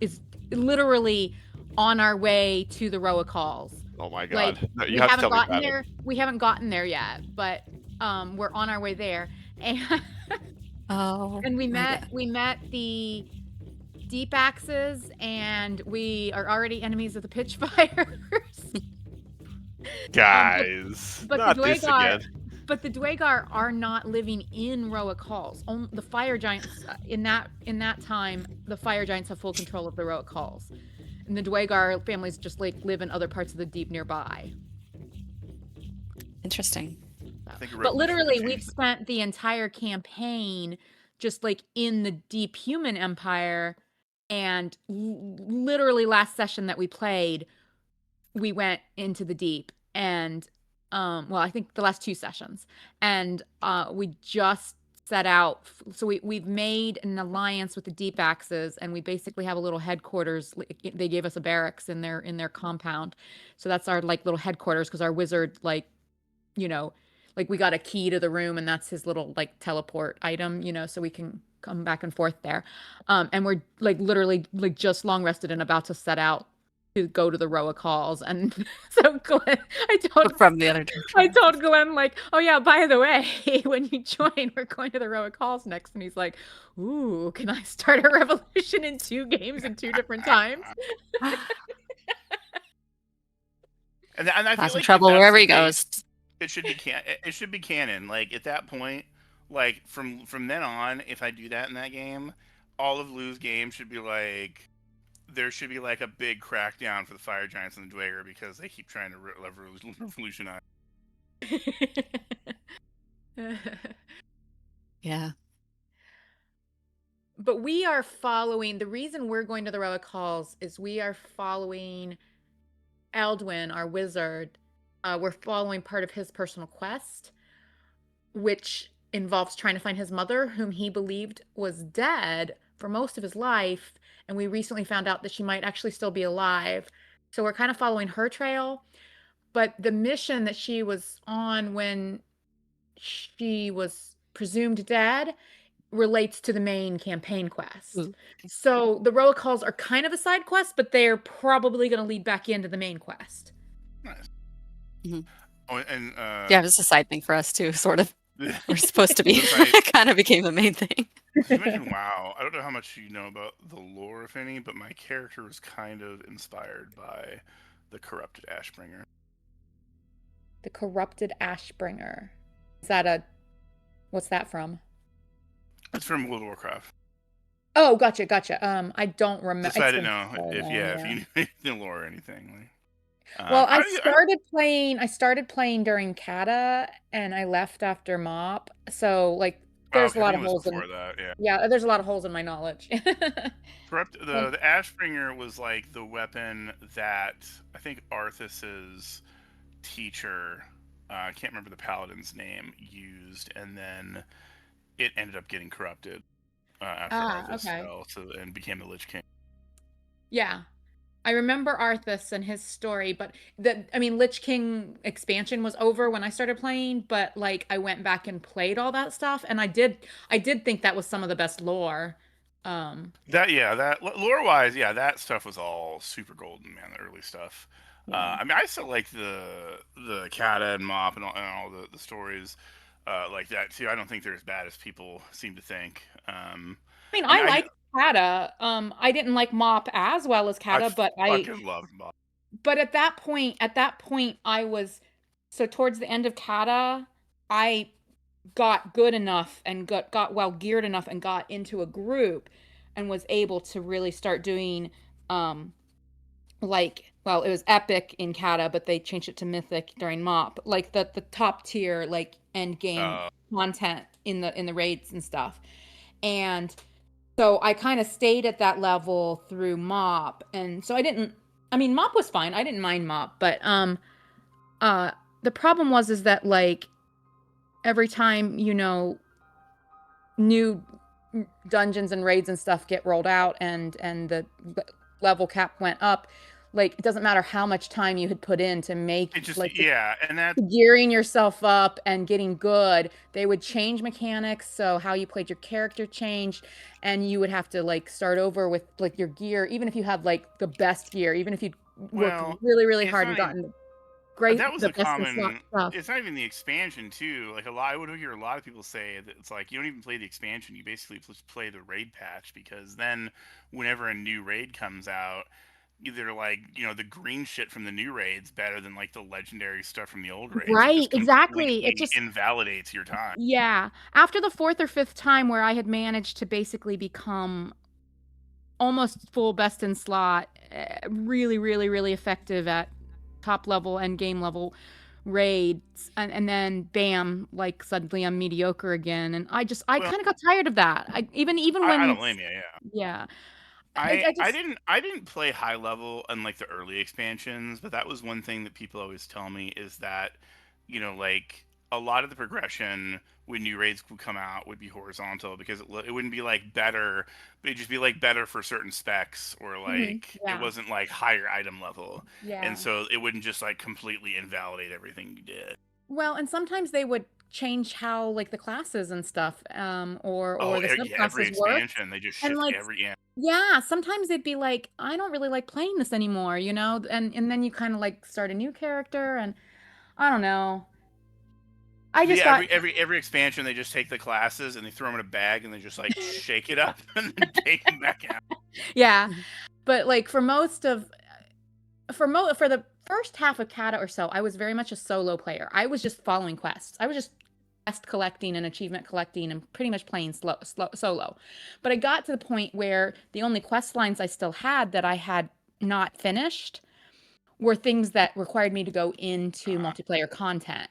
is literally on our way to the Roa Calls. Oh my god! Like, No, we haven't gotten there. We haven't gotten there yet, but we're on our way there. And and we met the deep axes, and we are already enemies of the pitch fires. Guys, but not the this Dwagar, again. but the Dwagar are not living in Roa Calls. The fire giants in that time, the fire giants have full control of the Roa Calls, and the Dwagar families just like live in other parts of the deep nearby. Interesting. But literally, we've spent the entire campaign just like in the deep human empire, and literally last session that we played, we went into the deep, and well, I think the last 2 sessions, and we just set out. So we've made an alliance with the deep axes, and we basically have a little headquarters. They gave us a barracks in their compound, so that's our like little headquarters, because our wizard, like, you know, like, we got a key to the room, and that's his little like teleport item, you know, so we can come back and forth there. And we're like literally like just long rested and about to set out to go to the Roa Calls. And so Glenn, I told Glenn, like, oh yeah, by the way, when you join, we're going to the Roa Calls next. And he's like, ooh, can I start a revolution in 2 games in 2 different times? and I feel like trouble wherever he goes. It should be canon. Like, at that point, like from then on, if I do that in that game, all of Lou's games should be like, there should be like a big crackdown for the fire giants and the Dwager, because they keep trying to revolutionize. Yeah. But we are following, the reason we're going to the Roa Calls is we are following Aldwin, our wizard. We're following part of his personal quest, which involves trying to find his mother, whom he believed was dead for most of his life. And we recently found out that she might actually still be alive. So we're kind of following her trail. But the mission that she was on when she was presumed dead relates to the main campaign quest. Ooh. So the Roa Calls are kind of a side quest, but they're probably going to lead back into the main quest. Nice. Mm-hmm. Oh, and yeah, it was a side thing for us too, sort of. We're supposed to be. It kind of became the main thing. You mentioned WoW. I don't know how much you know about the lore, if any, but my character was kind of inspired by the Corrupted Ashbringer. The Corrupted Ashbringer. Is that what's that from? It's from World of Warcraft. Oh, gotcha. I don't remember. I didn't know if you knew the lore or anything. Like, well, I started playing during Kata, and I left after Mop. So like, there's a lot of holes in that. Yeah, there's a lot of holes in my knowledge. The Ashbringer was like the weapon that I think Arthas's teacher I can't remember the paladin's name, used, and then it ended up getting corrupted after Arthas okay. fell and became the Lich King. Yeah. I remember Arthas and his story, but Lich King expansion was over when I started playing, but like I went back and played all that stuff, and I did think that was some of the best lore. That lore wise, that stuff was all super golden, man. The early stuff. Yeah. I mean, I still like the Kata and Mop and all the stories like that too. I don't think they're as bad as people seem to think. I like Kata. I didn't like Mop as well as Kata, but I fucking loved Mop. But at that point, I was so towards the end of Kata, I got good enough and got well geared enough and got into a group and was able to really start doing it was epic in Kata, but they changed it to mythic during Mop, like the top tier like end game content in the raids and stuff. And so I kind of stayed at that level through Mop, and so Mop was fine. I didn't mind Mop, but the problem is that like every time, new dungeons and raids and stuff get rolled out and the level cap went up, like it doesn't matter how much time you had put in to make it just like and that gearing yourself up and getting good, they would change mechanics, so how you played your character changed, and you would have to like start over with like your gear, even if you had like the best gear, even if you'd worked really, really hard and gotten great. That was the a best common. stuff. It's not even the expansion too. Like I would hear a lot of people say that it's like you don't even play the expansion. You basically just play the raid patch, because then whenever a new raid comes out, either like the green shit from the new raids better than like the legendary stuff from the old raids. Right, exactly. It just invalidates your time. Yeah. After the fourth or fifth time where I had managed to basically become almost full best in slot, really, really, really effective at top level and game level raids, and then bam, like suddenly I'm mediocre again, and I kind of got tired of that. Even when I don't blame you. Yeah. I didn't play high level on like the early expansions, but that was one thing that people always tell me is that like a lot of the progression when new raids would come out would be horizontal, because it wouldn't be like better, but it'd just be like better for certain specs, or like it wasn't like higher item level. And so it wouldn't just like completely invalidate everything you did. Well, and sometimes they would change how like the classes and stuff, or the subclasses every expansion work. they just And shift like every sometimes they'd be like, I don't really like playing this anymore, and then you kind of like start a new character, and I don't know. I just every expansion they just take the classes and they throw them in a bag and they just like shake it up and then take them back out. Yeah, but like for the first half of Kata or so, I was very much a solo player. I was just following quests. I was just quest collecting and achievement collecting and pretty much playing solo. But I got to the point where the only quest lines I still had that I had not finished were things that required me to go into multiplayer content.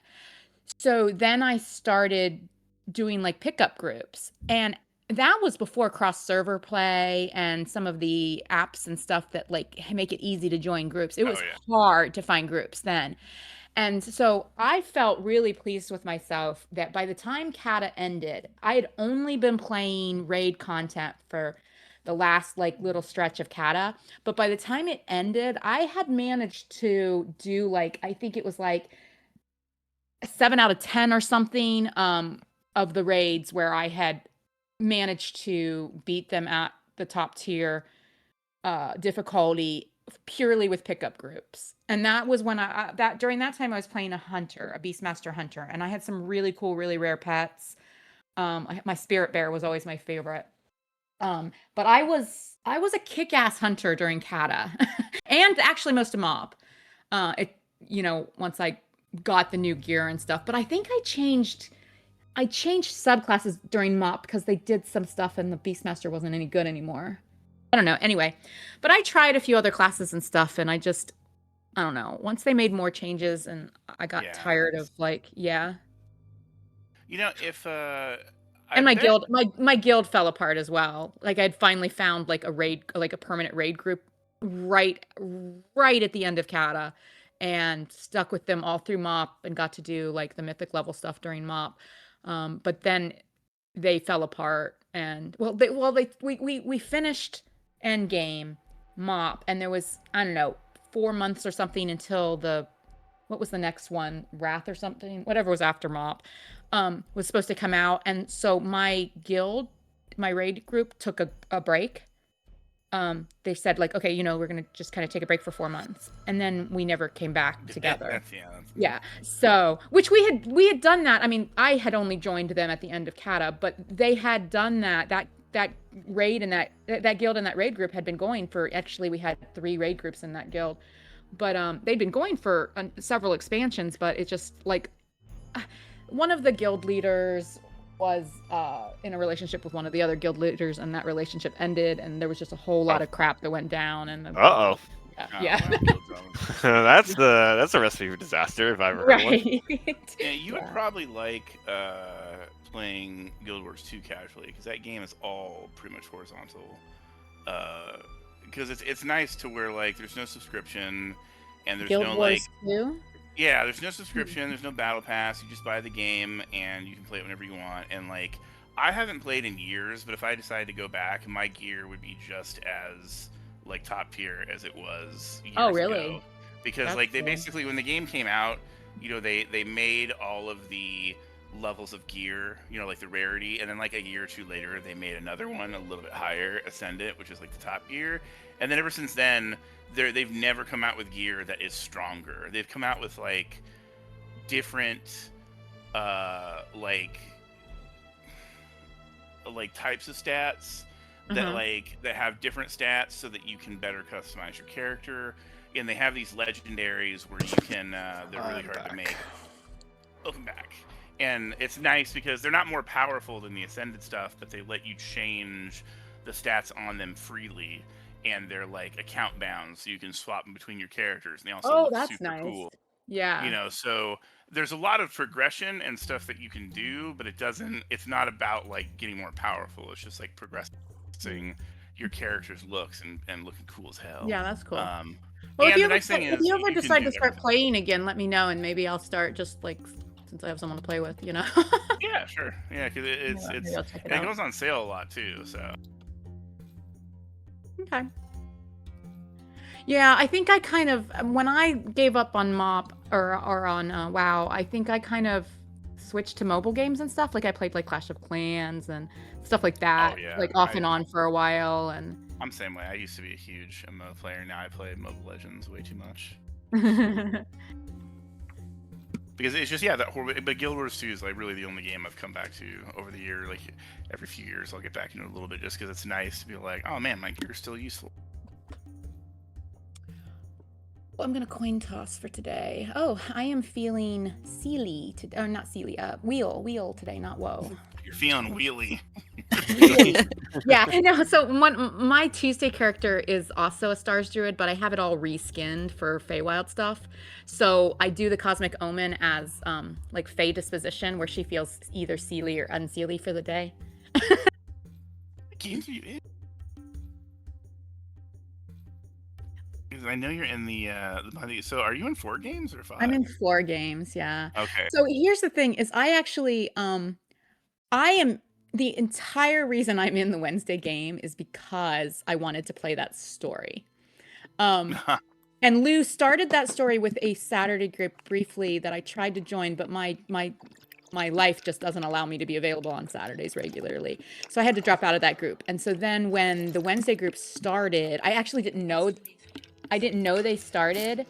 So then I started doing like pickup groups, and that was before cross server play and some of the apps and stuff that like make it easy to join groups. It was hard to find groups then. And so I felt really pleased with myself that by the time Kata ended, I had only been playing raid content for the last like little stretch of Kata. But by the time it ended, I had managed to do like, I think it was like 7 out of 10 or something of the raids where I had managed to beat them at the top tier difficulty purely with pickup groups. And that was when during that time I was playing a Beastmaster hunter, and I had some really cool, really rare pets. My spirit bear was always my favorite. But I was a kick-ass hunter during Kata and actually most of Mob. Once I got the new gear and stuff, but I think I changed subclasses during Mop because they did some stuff and the Beastmaster wasn't any good anymore. I don't know. Anyway, but I tried a few other classes and stuff, and I don't know. Once they made more changes, and I got tired of if and my guild fell apart as well. Like I'd finally found like a permanent raid group right at the end of Kata. and stuck with them all through MOP and got to do like the mythic level stuff during MOP. But then they fell apart, and we finished Endgame, MOP, and there was, I don't know, 4 months or something until what was the next one? Wrath or something? Whatever was after MOP, was supposed to come out. And so my guild, my raid group took a break. They said like, okay, we're going to just kind of take a break for 4 months. And then we never came back together. Yeah. So, which we had done that. I mean, I had only joined them at the end of Kata, but they had done that raid and that guild and that raid group had been going for, actually we had 3 raid groups in that guild. But they'd been going for several expansions, but it just like one of the guild leaders was in a relationship with one of the other guild leaders, and that relationship ended, and there was just a whole lot of crap that went down. And yeah. That's a recipe for disaster if I ever heard one. Yeah, you would probably like playing Guild Wars 2 casually, because that game is all pretty much horizontal. Because it's nice to where like there's no subscription, and there's Guild no Wars like 2? Yeah, there's no subscription, there's no battle pass. You just buy the game and you can play it whenever you want. And like, I haven't played in years, but if I decided to go back, my gear would be just as like top tier as it was years ago. Because That's like they cool. basically, when the game came out, they made all of the levels of gear, like the rarity, and then like a year or two later they made another one a little bit higher, Ascendant, which is like the top gear. And then ever since then, they've never come out with gear that is stronger. They've come out with like different like types of stats that have different stats so that you can better customize your character. And they have these legendaries where you can they're really hard to make. Welcome back. And it's nice because they're not more powerful than the Ascended stuff, but they let you change the stats on them freely. And they're like account bound, so you can swap them between your characters. And they also look super nice. cool. Yeah. So there's a lot of progression and stuff that you can do, but it's not about like getting more powerful. It's just like progressing your character's looks and looking cool as hell. Yeah, that's cool. Well, if you if you ever decide to start playing again, let me know, and maybe I'll start just like, since I have someone to play with, Yeah, sure. Yeah, because it goes on sale a lot too. So. Okay. Yeah, I think I kind of, when I gave up on MOP or on WoW, I think I kind of switched to mobile games and stuff. Like I played like Clash of Clans and stuff like that, off and on for a while. And I'm the same way. I used to be a huge MMO player. Now I play Mobile Legends way too much. Because it's just, but Guild Wars 2 is like really the only game I've come back to over the year. Like every few years I'll get back into it a little bit just because it's nice to be like, oh man, my gear's still useful. Well, I'm gonna coin toss for today. Oh, I am feeling Sealy or not Sealy, wheel today, not woe. You're feeling wheelie. Yeah, no. So my Tuesday character is also a Stars Druid, but I have it all reskinned for Feywild stuff. So I do the Cosmic Omen as like Fey disposition, where she feels either Sealy or unsealy for the day. Games are you in? I know you're in the so are you in 4 games or 5? I'm in 4 games, yeah. Okay. So here's the thing: is I actually I am. The entire reason I'm in the Wednesday game is because I wanted to play that story. And Lou started that story with a Saturday group briefly that I tried to join, but my life just doesn't allow me to be available on Saturdays regularly. So I had to drop out of that group. And so then when the Wednesday group started, I actually didn't know they started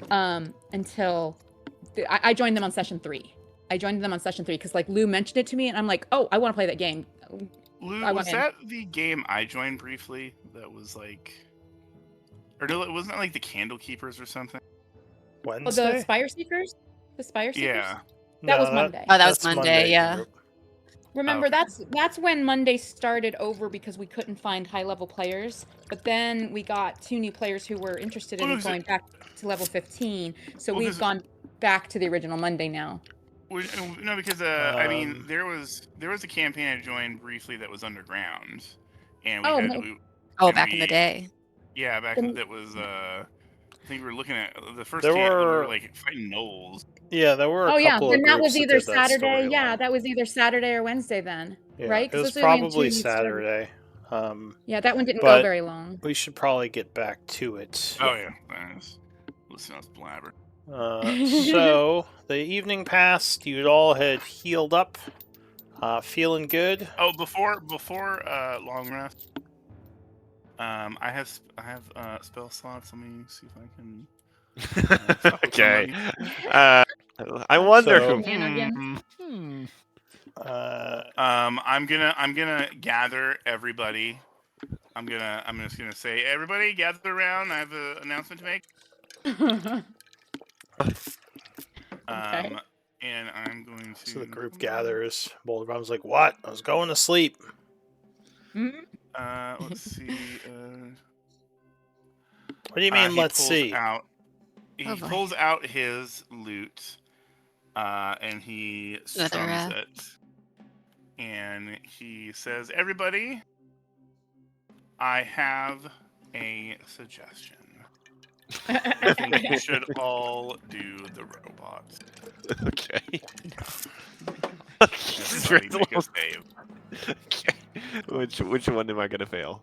until I joined them on session 3. I joined them on session 3 because like Lou mentioned it to me, and I'm like, oh, I want to play that game. Lou, was that the game I joined briefly? That was like, or no, it wasn't like the Candle Keepers or something. Wednesday? Oh, the Spire Seekers? The Spire Seekers? Yeah. That was Monday. Oh, that was Monday, yeah. Group. Remember, that's when Monday started over because we couldn't find high-level players. But then we got 2 new players who were interested in going back to level 15. So we've gone back to the original Monday now. No, because I mean, there was a campaign I joined briefly that was underground, and back in the day. Yeah, that was I think we were looking at the first There camp. We were- were like fighting gnolls. Yeah, there were a Oh yeah, couple then of that groups was either did that Saturday. Yeah, storyline. that was either Saturday or Wednesday then, Yeah, right? it 'Cause was those are the only probably 2 weeks started. Saturday. Yeah, that one didn't go but- very long. We should probably get back to it. Oh yeah, listen, I was blabber. So the evening passed. You all had healed up, feeling good. Oh, before long rest, I have spell slots. Let me see if I can. Fuck with Okay. somebody. I wonder So- who. Shenanigans. I'm gonna gather everybody. I'm just gonna say, everybody gather around. I have an announcement to make. Okay. And I'm going to. So the group gathers. Boulder Bomb's like, "What? I was going to sleep." Let's see. What do you mean? He Let's pulls see. He Oh, boy. pulls out his loot, and he strums it, and he says, "Everybody, I have a suggestion. I think you should all do the robot. Okay. Everybody make a save." Okay. Which one am I gonna fail?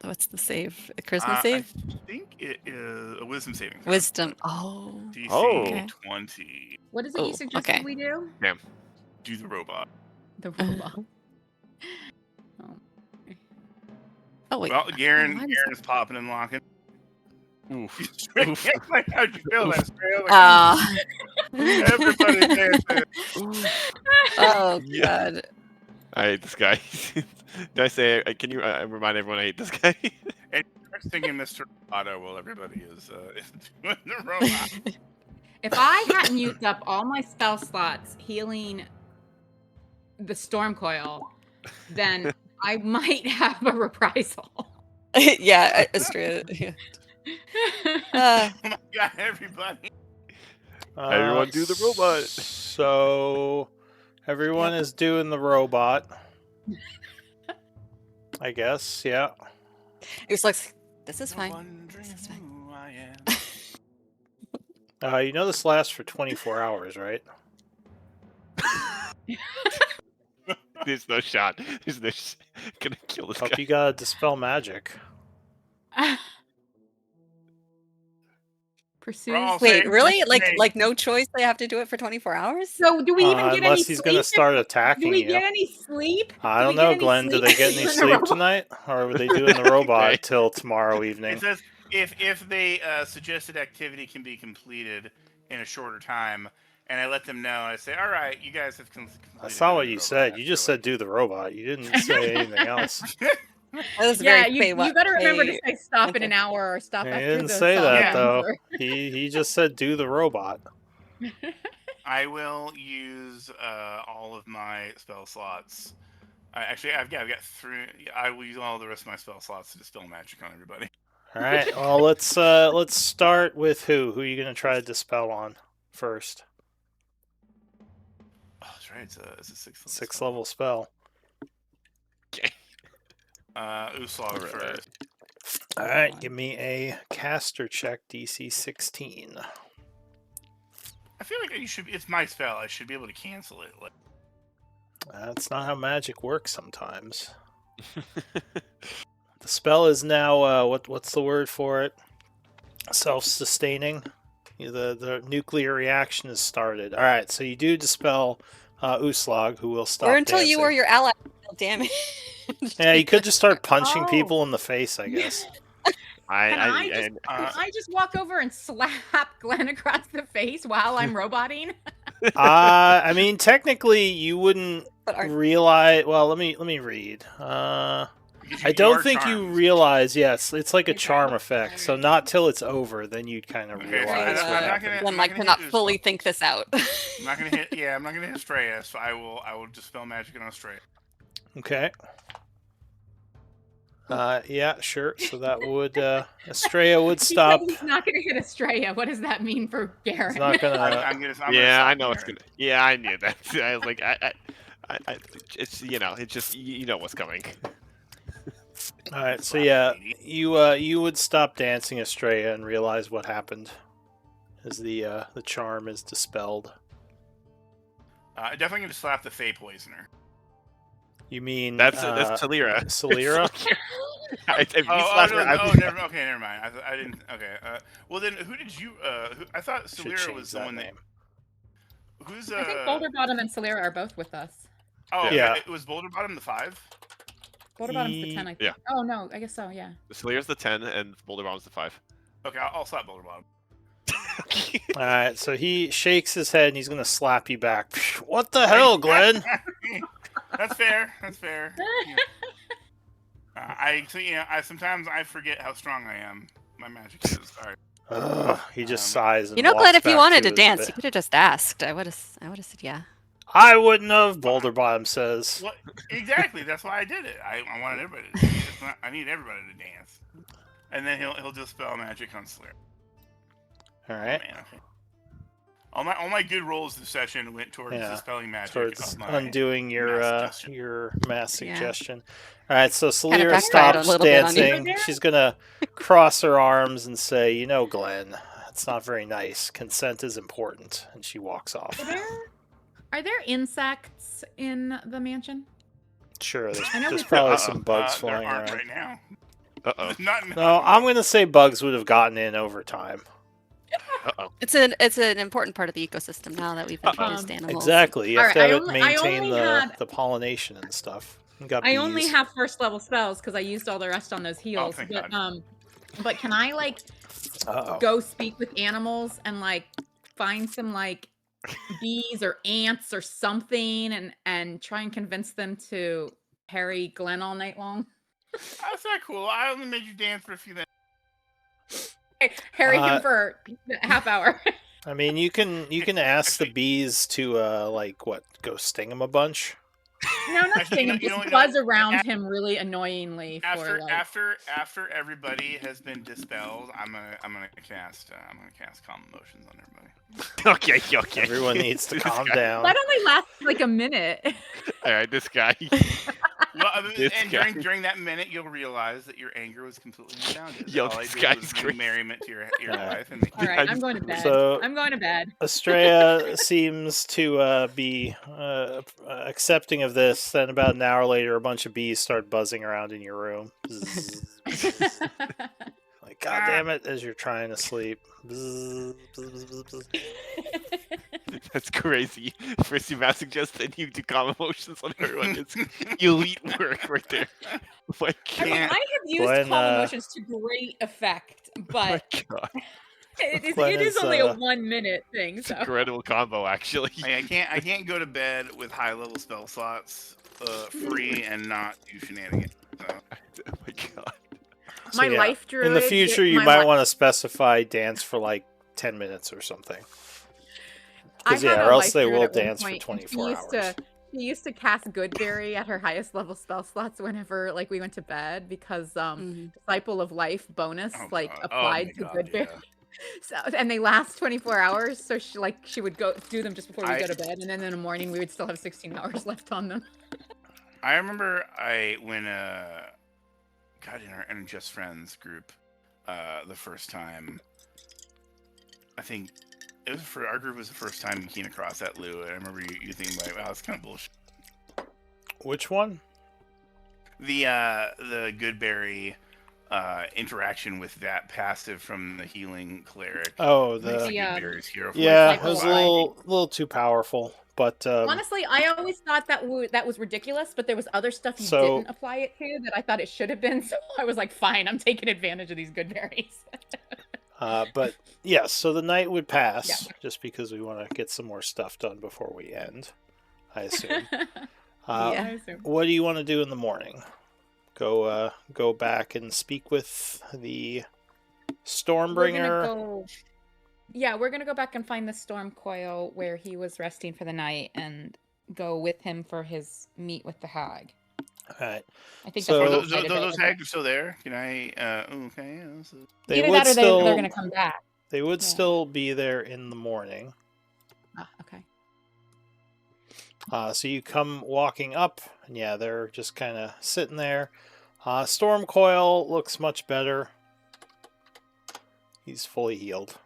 What's the save? A charisma I save? think it is a wisdom saving throw. Wisdom. Oh. DC Oh. 20. What is it Oh, you suggested okay. we do? Do the robot. The robot. Oh wait. Well, Garen Why does is popping and locking. Oof. Like, how'd you feel that? Ah. Everybody dancing. Oh Yeah. god. I hate this guy. Did I say? Can you remind everyone I hate this guy? Start singing Mr. Otto while everybody is doing the robot. If I hadn't used up all my spell slots healing the storm coil, then I might have a reprisal. Yeah, Astria. Yeah. Oh my god, everybody. Everyone do the robot. So everyone is doing the robot. I guess, yeah. It was like, this is You're fine. wondering This is fine. who I am. You know this lasts for 24 hours, right? There's no shot. There's no gonna kill this Hope guy. you gotta dispel magic. Pursues. We're all Wait, saying really? what's his Like no choice? They have to do it for 24 hours? So do we even get any Unless sleep? he's gonna start attacking Do we you. get any sleep? I Do don't we get know, any Glenn. Do sleep they get any in the sleep robot? tonight? Or are they doing the robot Okay. till tomorrow It evening? says if they suggested activity can be completed in a shorter time, and I let them know, I say, all right, you guys have completed. I saw what the you robot said. You just after, said do the robot. You didn't say anything else. That was Yeah, very you better remember to say stop in an hour or stop He after didn't the say song that Yeah. though. ends, or- He just said do the robot. I will use all of my spell slots. Actually, I've got 3. I will use all the rest of my spell slots to dispel magic on everybody. All right. Well, let's start with who? Who are you gonna try to dispel on first? Oh, that's right. It's a 6th level. 6th level spell. Uslag Alright. first. All right. Give me a caster check, DC 16. I feel like it's my spell. I should be able to cancel it. Like, That's not how magic works sometimes. The spell is now what's the word for it? Self-sustaining. The nuclear reaction has started. All right, so you do dispel Uslag, who will stop. Or until you dancing. or your ally deal damage. Yeah, you could just start punching Oh. people in the face, I guess. Can I just walk over and slap Glenn across the face while I'm roboting? I mean, technically, you wouldn't But are- realize. Well, let me read. because I you don't are think you charmed. realize. Yes, it's like a Okay. charm effect. So not till it's over, then you'd kind of Okay, realize. I'm what not happened. gonna- Glenn I'm like not gonna cannot hit fully Uslag. think this out. I'm not gonna hit. Yeah, I'm not gonna hit Estrella. So I will dispel magic on Estrella. Okay. Yeah, sure. So that would Estrella would He stop. said he's not going to hit Estrella. What does that mean for Garen? It's not gonna. I'm gonna Yeah, stop I know it's Garen. gonna. Yeah, I knew that. I was like, it's it's know what's coming. All right, so yeah, you would stop dancing, Estrella, and realize what happened as the charm is dispelled. Definitely going to slap the Fey Poisoner. You mean That's Talira. Salira? If you Oh, slap no, her, I no, would- never mind. I didn't. Okay. Well, then, who did you? I thought Should Salira change was the that one name. that. Who's? I think Boulder Bottom and Solera are both with us. Oh, Yeah. It was Boulder Bottom the 5. Boulder Bottom's the 10, I think. Yeah. Oh, no, I guess so, yeah. Salira's the 10 and Boulder Bomb's the 5. Okay, I'll slap Boulder Bottom. All right, so he shakes his head and he's gonna slap you back. What the hell, Glenn? That's fair. That's fair. Yeah. I sometimes I forget how strong I am. My magic is sorry. He just sighs. And You know, walks Glenn, if you back wanted to his dance, bed. you could have just asked. I would have said yeah. I wouldn't have. Boulder Bottom says. What? Exactly. That's why I did it. I wanted everybody to dance. I need everybody to dance. And then he'll dispel magic on Slayer. All right. Man, okay. All my good rolls this session went towards dispelling magic. Towards of my undoing your mass suggestion. suggestion. All right, so Kinda Salira backfired a stops little bit on you. dancing. She's gonna cross her arms and say, "You know, Glenn, it's not very nice. Consent is important." And she walks off. Are there insects in the mansion? Sure, I know there's we- probably some bugs There flying aren't around. right now. Uh-oh. No, I'm gonna say bugs would have gotten in over time. Uh-oh. It's an important part of the ecosystem now that we've introduced animals. Exactly. You have All to right, have I it only maintain had- the pollination and stuff. You got I bees. only have first level spells because I used all the rest on those heals. thank but God. but can I like Uh-oh. go speak with animals and like find some like bees or ants or something and try and convince them to harry Glenn all night long? That's not cool. I only made you dance for a few minutes. Harry him for a half hour. I mean, you can ask the bees to go sting him a bunch. No, not Actually, sting him. you Just know- buzz around him really annoyingly for like. After everybody has been dispelled, I'm gonna cast calm emotions on everybody. Okay. Everyone needs to This calm guy. down. That only lasts like a minute. All right, this guy. Well, This and guy. during that minute, you'll realize that your anger was completely unfounded. Yo, All I this did guy's was bring crazy. merriment to your Alright. life. And All right, I'm going to bed. So- I'm going to bed. Estrella seems to be accepting of this. Then about an hour later, a bunch of bees start buzzing around in your room. Bzz, bzz. Like, God damn it, as you're trying to sleep. Bzz, bzz, bzz, bzz. That's crazy. First, you mass suggest, then you do calm emotions on everyone. It's elite work right there. Oh my I mean, I god. have used Glenn, calm emotions to great effect, Oh but my god. Glenn it is is, only a 1 minute thing. It's So an incredible combo, actually. I can't go to bed with high level spell slots free and not do shenanigans. So. Oh my god. my yeah, life druid. In the future, you my might li- want to specify dance for like 10 minutes or something. I 'Cause, had yeah, a or else life they druid will at one dance for point, and 24 hours. She used to cast Goodberry at her highest level spell slots whenever like we went to bed because Disciple of Life bonus Oh, like God. applied Oh, to my God, Goodberry. So and they last 24 hours, so she would go do them just before we go to bed, and then in the morning we would still have 16 hours left on them. I remember when got in our Just Friends group the first time. I think it was our group was the first time we came across that Lou. And I remember you thinking like, wow, that's kind of bullshit. Which one? The Goodberry interaction with that passive from the healing cleric. Oh, makes the Goodberry's hero yeah, voice it was a look little too powerful. But Honestly, I always thought that was ridiculous, but there was other stuff you So- didn't apply it to that I thought it should have been. So I was like, fine, I'm taking advantage of these good berries. but yes, so the night would pass Yeah. just because we want to get some more stuff done before we end. I assume. I assume. What do you want to do in the morning? Go back and speak with the Stormbringer. We're gonna go back and find the storm coil where he was resting for the night and go with him for his meet with the hag. All right. I think So- that's Are what those, I'm those excited about. hags are still there? Can I? Okay. Yeah, this is- They Either would that or still they're gonna come back. they would Yeah. still be there in the morning. Ah, okay. So you come walking up, and yeah, they're just kind of sitting there. Storm Coil looks much better. He's fully healed.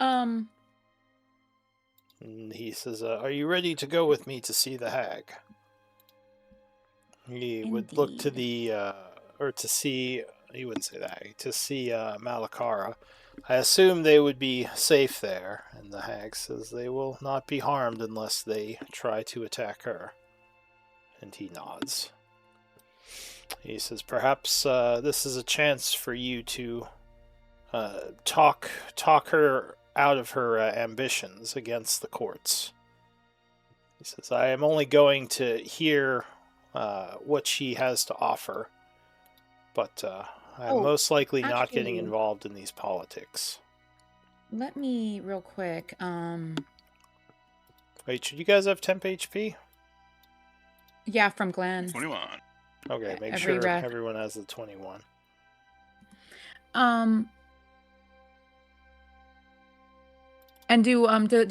Um, And he says, are you ready to go with me to see the hag? He would look to Indeed. the, or to see, he wouldn't say that, to see Malakara. I assume they would be safe there, and the hag says they will not be harmed unless they try to attack her. And he nods. He says, perhaps this is a chance for you to talk her out of her ambitions against the courts. He says, I am only going to hear what she has to offer, but I'm most likely not getting actually- involved in these politics. Let me real quick. Wait, should you guys have temp HP? Yeah, from Glenn. 21. Okay, make Every sure rep. everyone has the 21. And do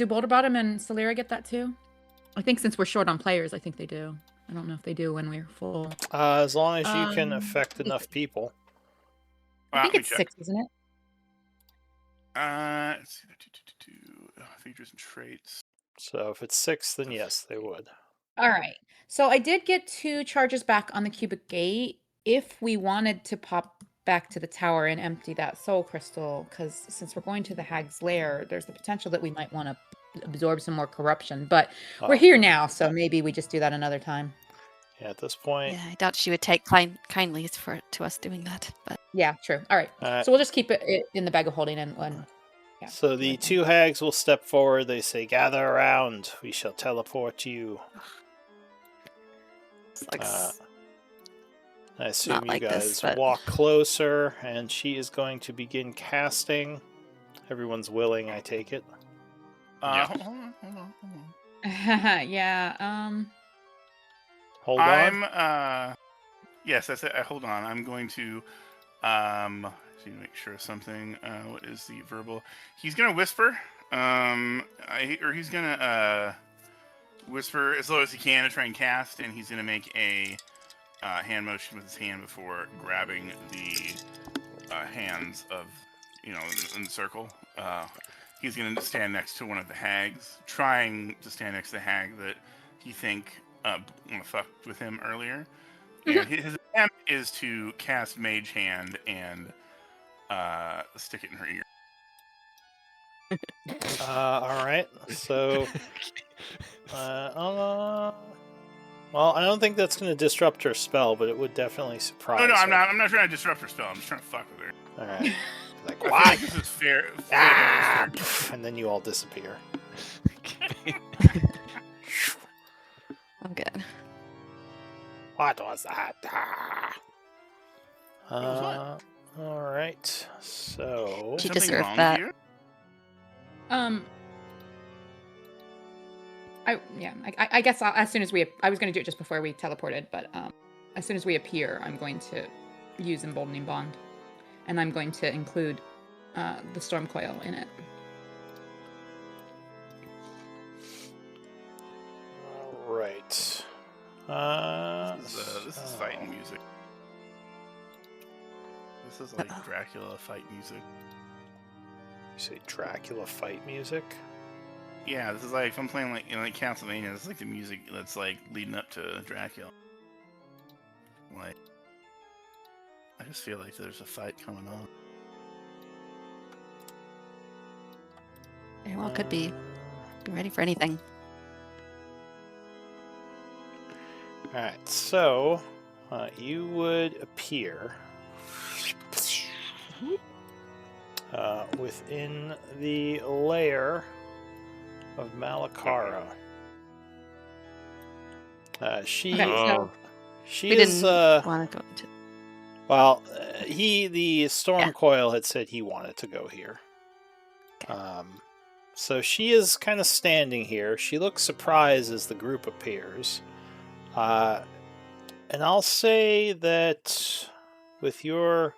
Boulder Bottom and Solera get that too? I think since we're short on players, I think they do. I don't know if they do when we're full. As long as you can affect it's- enough people. I think let me it's check. 6, isn't it? Let's see. Features and traits. So if it's 6, then yes, they would. All right. So I did get 2 charges back on the cubic gate. If we wanted to pop back to the tower and empty that soul crystal, because since we're going to the hag's lair, there's the potential that we might want to absorb some more corruption. But we're here now, so maybe we just do that another time. Yeah, at this point. Yeah, I doubt she would take kindly to us doing that. But Yeah, true. All right. So we'll just keep it in the bag of holding and yeah. So the 2 hags will step forward. They say, gather around. We shall teleport you. I assume not you like guys this, but- walk closer, and she is going to begin casting. Everyone's willing, I take it. Yeah. Yeah. Hold on. Yeah. Hold on. Yes, that's it. Hold on. I'm going to see to make sure of something. What is the verbal? He's gonna whisper. He's gonna whisper as low as he can to try and cast, and he's gonna make a hand motion with his hand before grabbing the hands of, in the circle. He's gonna stand next to one of the hags, trying to stand next to the hag that he think fucked with him earlier. And his attempt is to cast Mage Hand and stick it in her ear. All right. So, well, I don't think that's going to disrupt her spell, but it would definitely surprise her. No, I'm not. I'm not trying to disrupt her spell. I'm just trying to fuck with her. All right. Like, I feel what? like this is fair. And then you all disappear. I'm good. What was that? was All right. So, She Something deserved wrong that. here? I guess as soon as I was going to do it just before we teleported, but as soon as we appear, I'm going to use Emboldening Bond, and I'm going to include the Storm Coil in it. all right. This is fighting music. This is like Dracula fight music. You say Dracula fight music? Yeah, this is like if I'm playing like Castlevania. This is like the music that's like leading up to Dracula. Like, I just feel like there's a fight coming on. Very well could be. Be ready for anything. All right. So, you would appear within the lair of Malakara. She Okay, so she We is didn't want to go into. well, the Storm Yeah. Coil had said he wanted to go here. So she is kind of standing here. She looks surprised as the group appears. And I'll say that with your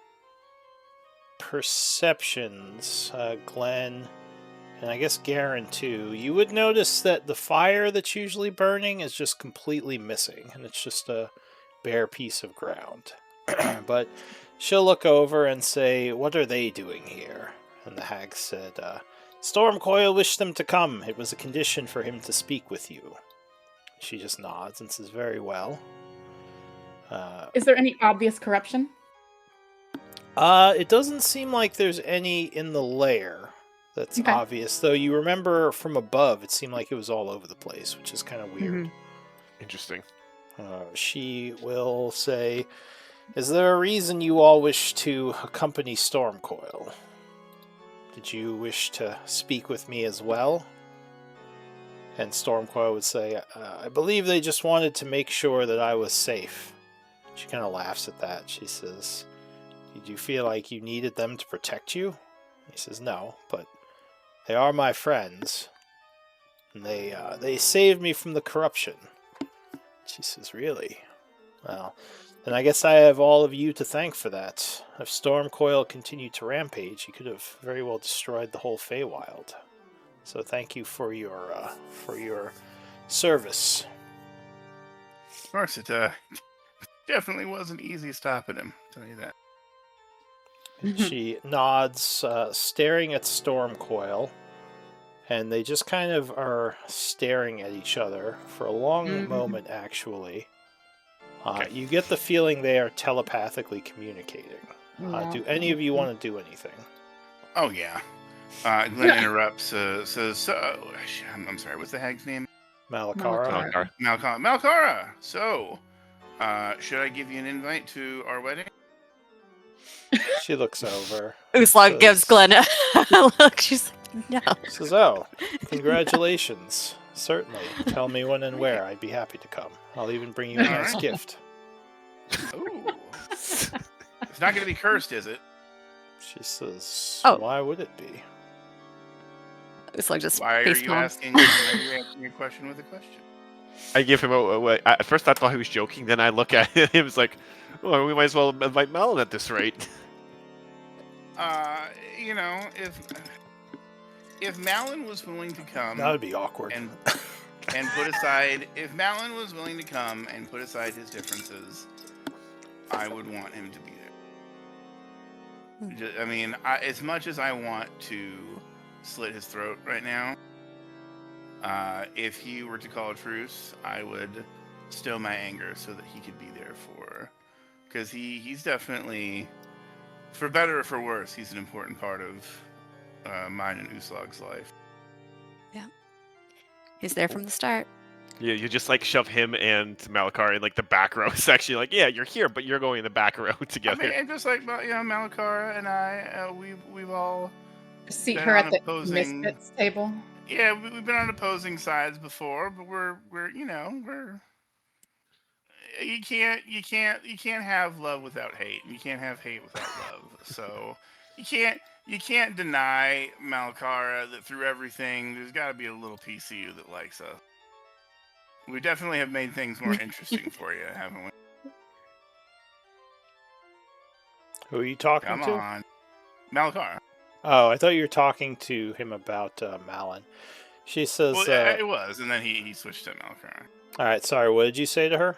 perceptions, Glenn, and I guess Garen too, you would notice that the fire that's usually burning is just completely missing, and it's just a bare piece of ground. But she'll look over and say, "What are they doing here?" And the hag said, "Stormcoil wished them to come. It was a condition for him to speak with you." She just nods and says, "Very well." Is there any obvious corruption? It doesn't seem like there's any in the lair that's Okay. obvious, though you remember from above it seemed like it was all over the place, which is kind of weird. Interesting. She will say, "Is there a reason you all wish to accompany Stormcoil? Did you wish to speak with me as well?" And Stormcoil would say, "I believe they just wanted to make sure that I was safe." She kind of laughs at that. She says, "Did you feel like you needed them to protect you?" He says, "No, but they are my friends. And they saved me from the corruption." She says, "Really? Well, then I guess I have all of you to thank for that. If Stormcoil continued to rampage, he could have very well destroyed the whole Feywild. So thank you for your service." Of course, it definitely wasn't easy stopping him. I'll tell you that. She nods, staring at Stormcoil, and they just kind of are staring at each other for a long moment, actually. Okay. You get the feeling they are telepathically communicating. Do any of you want to do anything? Oh, yeah. Glenn interrupts, says, I'm sorry, what's the hag's name? Malakara? Malakara! So, should I give you an invite to our wedding? She looks over. Uslag gives Glenn a look. She's like, "No." She says, "Oh, congratulations. Certainly. Tell me when and where. I'd be happy to come. I'll even bring you a nice Alright. gift." Ooh. It's not going to be cursed, is it? She says, Oh. "Why would it be?" Uslag just Why are face you palms. asking a question with a question? I give him at first I thought he was joking, then I look at him, it was like, well, we might as well invite Malin at this rate. You know, if Malin was willing to come That would be awkward. and put aside, if Malin was willing to come and put aside his differences, I would want him to be there. I mean, as much as I want to slit his throat right now, if he were to call a truce, I would stow my anger so that he could be there because he's definitely, for better or for worse, he's an important part of mine and Uslag's life. Yeah. He's there from the start. Yeah, you just like shove him and Malakar in like the back row section. Like, yeah, you're here, but you're going in the back row together. I mean, and just like Malakara and I, we've all Seat been her on at the opposing- misfits table. yeah we've been on opposing sides before, but we're you can't have love without hate, and you can't have hate without love. So you can't deny Malakara that through everything there's got to be a little piece of you that likes us. We definitely have made things more interesting for you, haven't we? Who are you talking Come to? on, Malakara. Oh, I thought you were talking to him about Malin. She says, Well, it was, and then he switched to Malakara. "All right, sorry, what did you say to her?"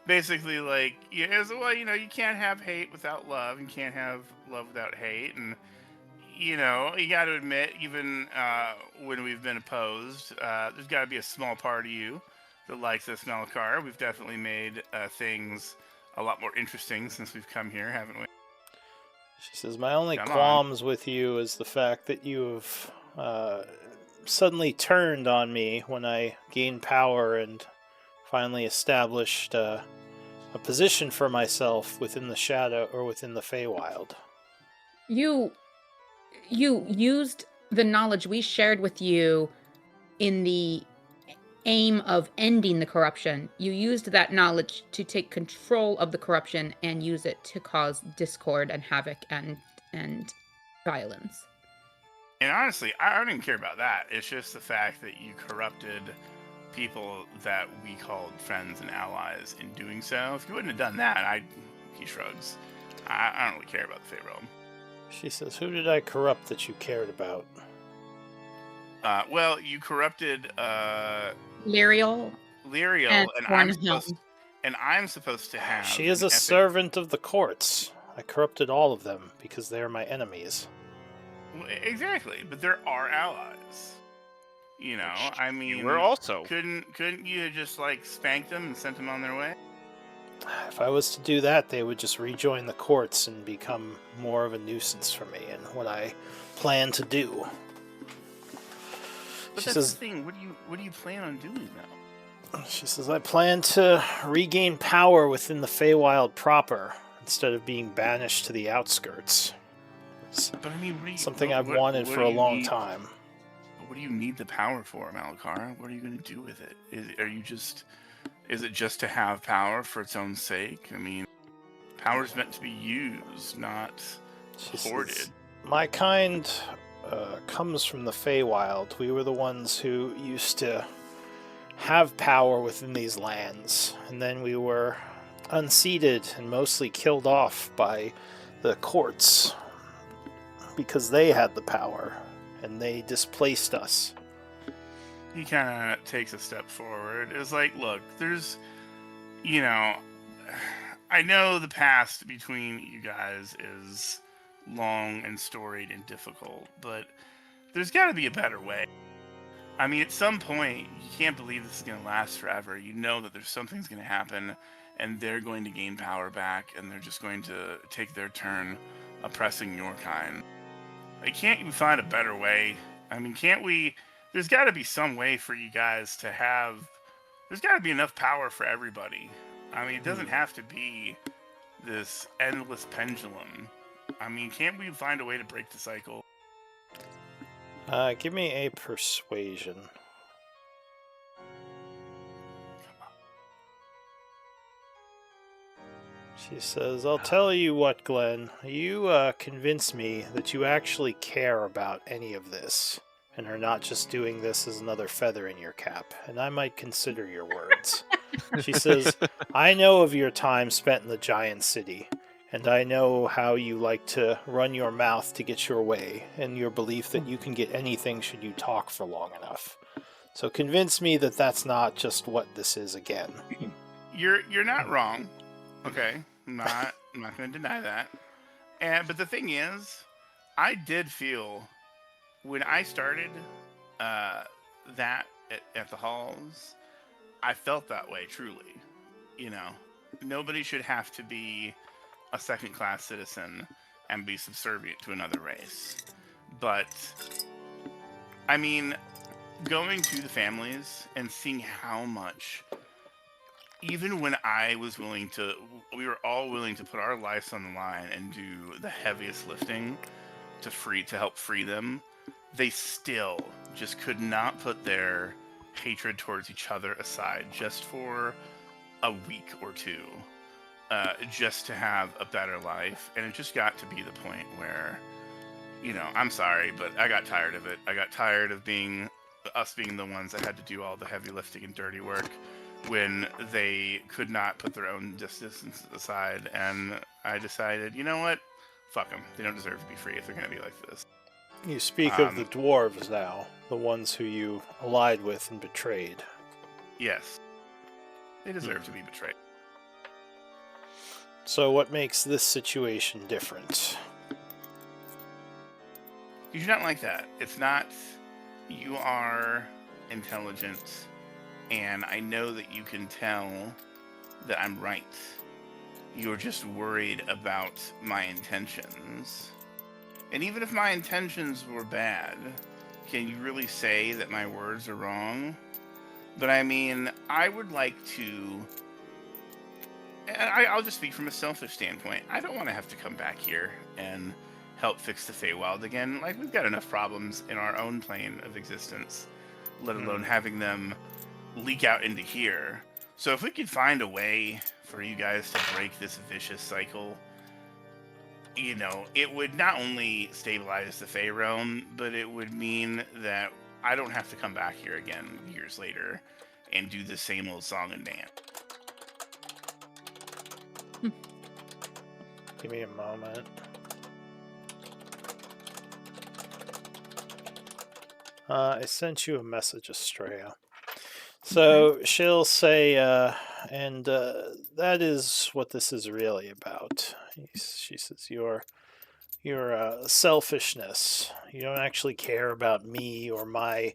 Basically, like, well, you can't have hate without love, and can't have love without hate, and you got to admit, even when we've been opposed, there's got to be a small part of you that likes this Malakar. We've definitely made things a lot more interesting since we've come here, haven't we? She says, "My only Come qualms with you is the fact that you have suddenly turned on me when I gained power and finally established a position for myself within the shadow or within the Feywild." You used the knowledge we shared with you in the aim of ending the corruption. You used that knowledge to take control of the corruption and use it to cause discord and havoc and violence. And honestly, I don't even care about that. It's just the fact that you corrupted people that we called friends and allies in doing so. If you wouldn't have done that, he shrugs. I don't really care about the Fey Realm. She says, "Who did I corrupt that you cared about?" Well, you corrupted Lyriel Lyriel, and and and I'm supposed to have. She is a servant of the courts. I corrupted all of them because they are my enemies. Well, exactly, but there are allies. You know, I mean, we're also. Couldn't you just like spank them and sent them on their way? If I was to do that, they would just rejoin the courts and become more of a nuisance for me, and what I plan to do. But that's the thing. What do you plan on doing now? She says, I plan to regain power within the Feywild proper, instead of being banished to the outskirts. But I mean, something I've wanted for a long time. What do you need the power for, Malakara? What are you going to do with it? Is it just to have power for its own sake? I mean, power's meant to be used, not hoarded. My kind comes from the Feywild. We were the ones who used to have power within these lands, and then we were unseated and mostly killed off by the courts because they had the power and they displaced us. He kind of takes a step forward. It's like, look, there's, you know, I know the past between you guys is long and storied and difficult, but there's got to be a better way. I mean, at some point, you can't believe this is going to last forever. You know that there's something's going to happen, and they're going to gain power back, and they're just going to take their turn oppressing your kind. Like, can't you find a better way? I mean, can't we... There's got to be some way for you guys to have... There's got to be enough power for everybody. I mean, it doesn't have to be this endless pendulum. I mean, can't we find a way to break the cycle? Give me a persuasion. She says, I'll tell you what, Glenn. You convince me that you actually care about any of this, and are not just doing this as another feather in your cap, and I might consider your words. She says, I know of your time spent in the giant city, and I know how you like to run your mouth to get your way, and your belief that you can get anything should you talk for long enough. So convince me that that's not just what this is again. You're not wrong. Okay, I'm not going to deny that. But the thing is, I did feel when I started that at the halls, I felt that way truly. You know, nobody should have to be a second-class citizen and be subservient to another race. But I mean, going to the families and seeing how much, even when we were all willing to put our lives on the line and do the heaviest lifting to help free them, they still just could not put their hatred towards each other aside just for a week or two, just to have a better life. And it just got to be the point where, you know, I'm sorry, but I got tired of it. I got tired of us being the ones that had to do all the heavy lifting and dirty work when they could not put their own distance aside. And I decided, you know what? Fuck them. They don't deserve to be free if they're going to be like this. You speak of the dwarves now, the ones who you allied with and betrayed. Yes. They deserve to be betrayed. So what makes this situation different? You do not like that. It's not... You are intelligent, and I know that you can tell that I'm right. You're just worried about my intentions. And even if my intentions were bad, can you really say that my words are wrong? But I mean, I would like to... And I'll just speak from a selfish standpoint. I don't want to have to come back here and help fix the Feywild again. Like, we've got enough problems in our own plane of existence, let alone having them leak out into here. So if we could find a way for you guys to break this vicious cycle, you know, it would not only stabilize the Fey realm, but it would mean that I don't have to come back here again years later and do the same old song and dance. Give me a moment. I sent you a message, Estrella. So she'll say, and that is what this is really about. She says, your selfishness. You don't actually care about me or my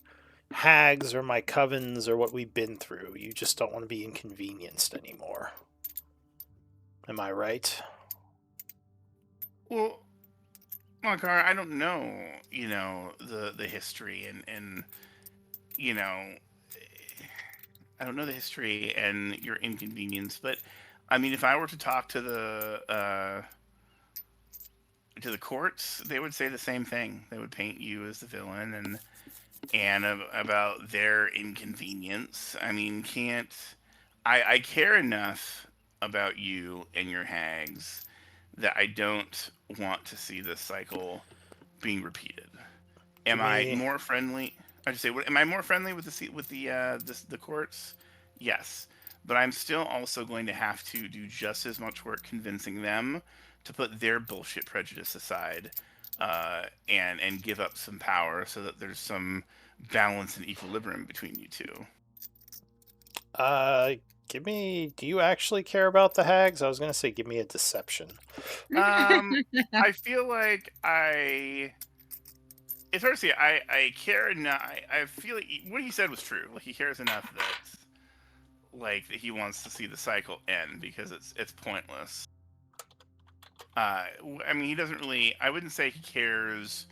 hags or my covens or what we've been through. You just don't want to be inconvenienced anymore. Am I right? Well, Makar, I don't know, the history and I don't know the history and your inconvenience, but I mean, if I were to talk to the courts, they would say the same thing. They would paint you as the villain and about their inconvenience. I mean, can't I care enough about you and your hags that I don't want to see this cycle being repeated. Am I more friendly? I just say, am I more friendly with the courts? Yes, but I'm still also going to have to do just as much work convincing them to put their bullshit prejudice aside, and give up some power so that there's some balance and equilibrium between you two. Do you actually care about the hags? I was going to say, give me a deception. I feel like it's hard to say. I care enough. I feel like what he said was true. Like, he cares enough that he wants to see the cycle end because it's pointless. I mean, he doesn't really. I wouldn't say he cares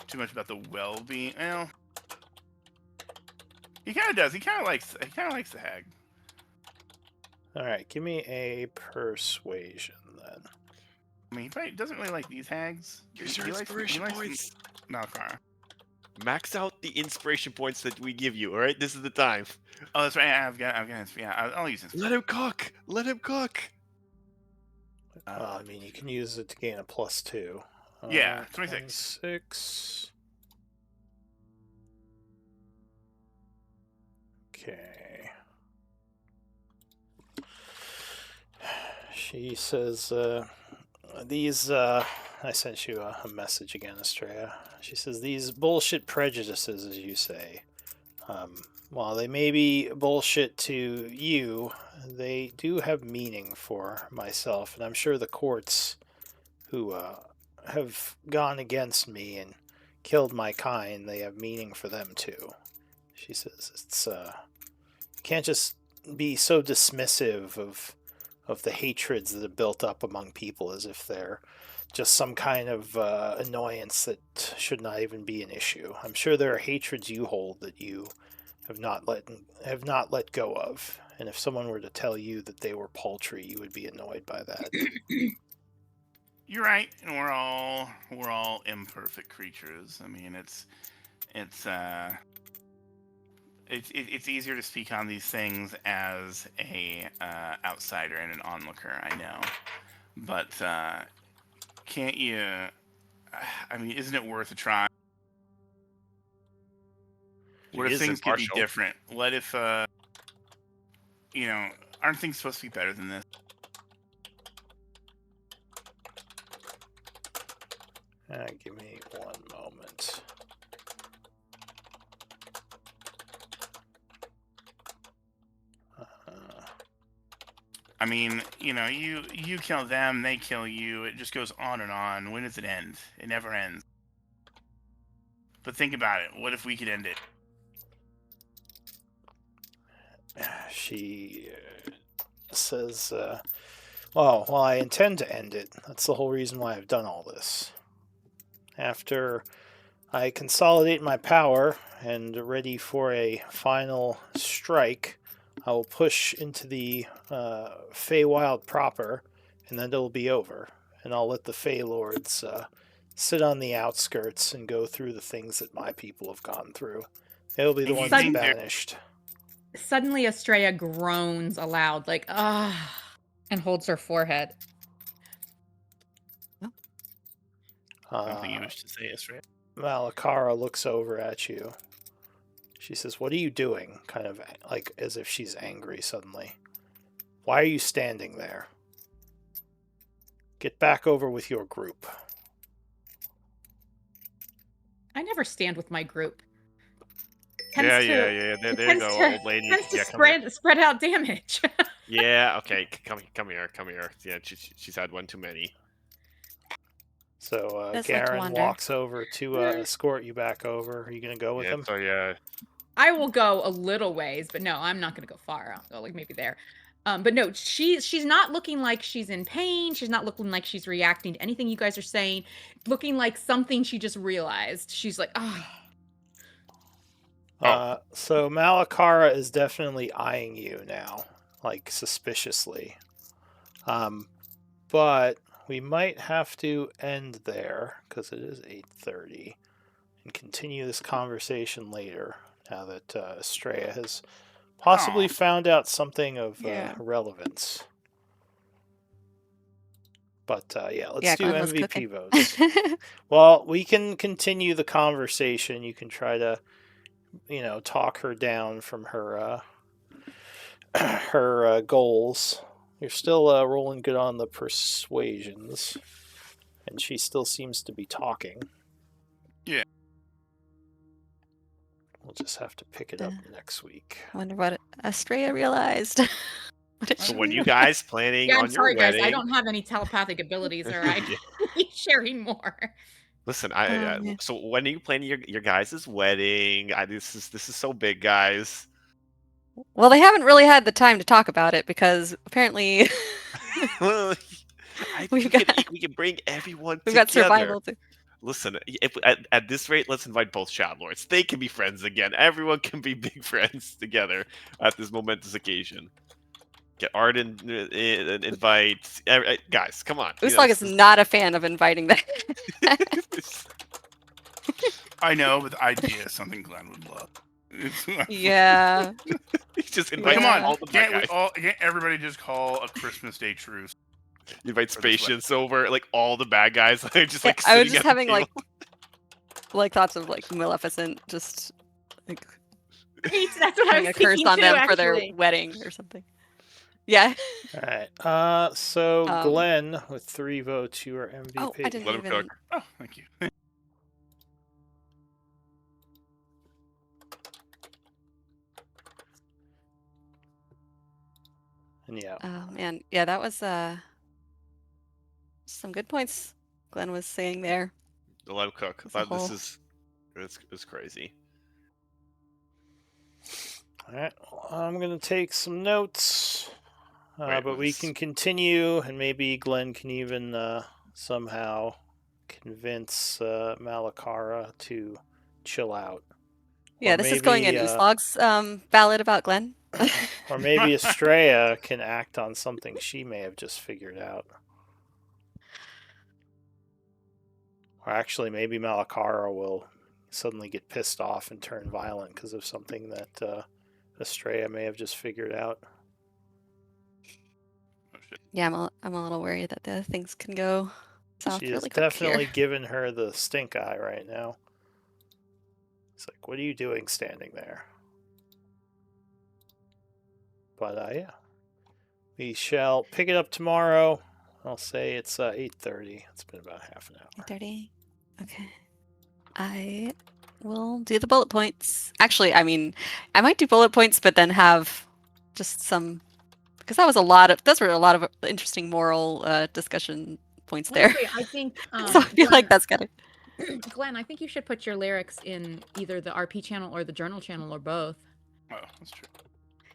too much about the well-being. Well, he kind of does. He kind of likes the hag. All right, give me a persuasion then. I mean, he probably doesn't really like these hags. Use your inspiration points. Malkar. Max out the inspiration points that we give you. All right, this is the time. Oh, that's right. I've got. Yeah, I'll use this. Let him cook. Let him cook. I mean, you can use it to gain a +2. Yeah, 26. 26. Okay. She says, I sent you a message again, Estrella. She says, these bullshit prejudices, as you say, while they may be bullshit to you, they do have meaning for myself, and I'm sure the courts who have gone against me and killed my kind, they have meaning for them too. She says, it's you can't just be so dismissive of the hatreds that have built up among people as if they're just some kind of annoyance that should not even be an issue. I'm sure there are hatreds you hold that you have not let go of, and if someone were to tell you that they were paltry, you would be annoyed by that. You're right, and we're all imperfect creatures. I mean, it's easier to speak on these things as a outsider and an onlooker. I know, but can't you? I mean, isn't it worth a try? What if things could be different? What if, aren't things supposed to be better than this? Give me one moment. I mean, you kill them, they kill you. It just goes on and on. When does it end? It never ends. But think about it. What if we could end it? She says, well, I intend to end it. That's the whole reason why I've done all this. After I consolidate my power and ready for a final strike, I will push into the Feywild proper, and then it'll be over. And I'll let the Feylords sit on the outskirts and go through the things that my people have gone through. They'll be the ones banished. Suddenly, Estrella groans aloud, like, ah, and holds her forehead. Something you wish to say, Estrella? Malakara looks over at you. She says, what are you doing? Kind of like as if she's angry suddenly. Why are you standing there? Get back over with your group. I never stand with my group. Yeah. There you go, old lady. Tends to spread out damage. Yeah. Okay. Come here. Yeah. She's had one too many. So Does like to Garen wander. walks over to escort you back over. Are you gonna go with him? So yeah. I will go a little ways, but no, I'm not gonna go far. I'll go like maybe there. But no, she's not looking like she's in pain. She's not looking like she's reacting to anything you guys are saying. Looking like something she just realized. She's like, oh. So Malakara is definitely eyeing you now, like suspiciously. But we might have to end there because it is 8:30, and continue this conversation later. Now that Estrella has possibly found out something of relevance. But let's do Glenn was MVP cooking. votes. Well, we can continue the conversation. You can try to, talk her down from her her goals. You're still rolling good on the persuasions, and she still seems to be talking. Yeah. We'll just have to pick it up next week. I wonder what Estrella realized. So when you guys planning Yeah, on I'm sorry, your wedding? guys. I don't have any telepathic abilities, or I'd be sharing more. Listen, so when are you planning your guys' wedding? This is so big, guys. Well, they haven't really had the time to talk about it because apparently Well, we can bring everyone we've together. got survival too. Listen, if at this rate, let's invite both Shadowlords. They can be friends again. Everyone can be big friends together at this momentous occasion. Get Arden, invite guys. Come on. Uslag is not a fan of inviting them. I know, but the idea is something Glenn would love. Yeah. Just invite Come on, all the bad guys. Can't everybody just call a Christmas Day truce? You invite Spatians over, like all the bad guys. Just like I was just sitting at having the like thoughts of like Maleficent, just like That's what I putting was a curse thinking on too, them for their actually. wedding or something. Yeah. All right. So Glenn with 3 votes, you are MVP. Oh, I didn't Let him even. cook. Oh, thank you. And yeah. Oh man, yeah, that was some good points Glenn was saying there. Let him cook. This is crazy. All right. I'm gonna take some notes, but we can continue, and maybe Glenn can even somehow convince Malakara to chill out. Yeah, this is going in Uslog's ballad about Glenn. Or maybe Estrella can act on something she may have just figured out. Or actually, maybe Malakara will suddenly get pissed off and turn violent because of something that Estrella may have just figured out. Yeah, I'm a little worried that the things can go south She is really quick definitely here. giving her the stink eye right now. It's like, what are you doing standing there? But yeah, we shall pick it up tomorrow. I'll say it's 8:30. It's been about half an hour. 8:30. Okay. I will do the bullet points. Actually, I mean, I might do bullet points, but then have just some, because those were a lot of interesting moral discussion points there. Honestly, I think. So I feel like that's gotta. Glenn, I think you should put your lyrics in either the RP channel or the journal channel or both. Oh, that's true.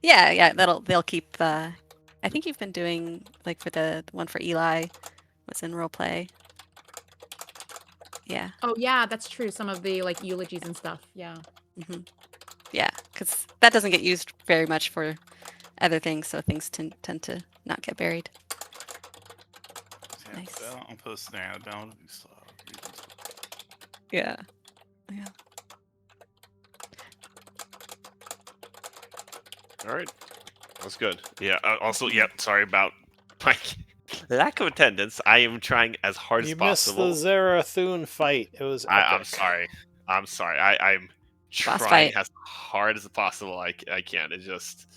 Yeah, they'll keep. I think you've been doing like for the one for Eli was in roleplay. Yeah. Oh yeah, that's true. Some of the like eulogies and stuff. Yeah. Mm-hmm. Yeah, because that doesn't get used very much for other things, so things tend to not get buried. Yeah, Nice. I'll post there. Yeah. Yeah. All right. That's good. Yeah. Also, sorry about my lack of attendance. I am trying as hard as possible. You missed the Zerathun fight. It was epic. I'm sorry. I'm trying as hard as possible. I can. It's just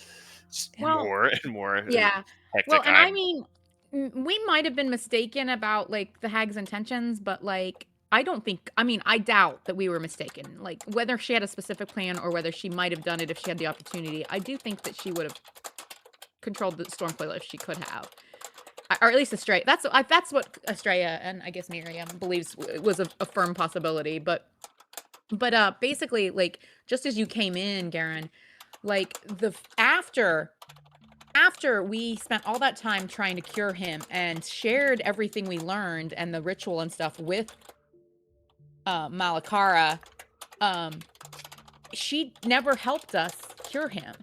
more and more. Yeah. Hectic. Well, and I mean, we might have been mistaken about like the hag's intentions, but like I doubt that we were mistaken. Like whether she had a specific plan or whether she might have done it if she had the opportunity. I do think that she would have controlled the storm coil if she could have. Or at least Estrella. That's what Estrella and I guess Miriam believes was a firm possibility. But basically, like, just as you came in, Garen, like after we spent all that time trying to cure him and shared everything we learned and the ritual and stuff with Malakara, she never helped us cure him.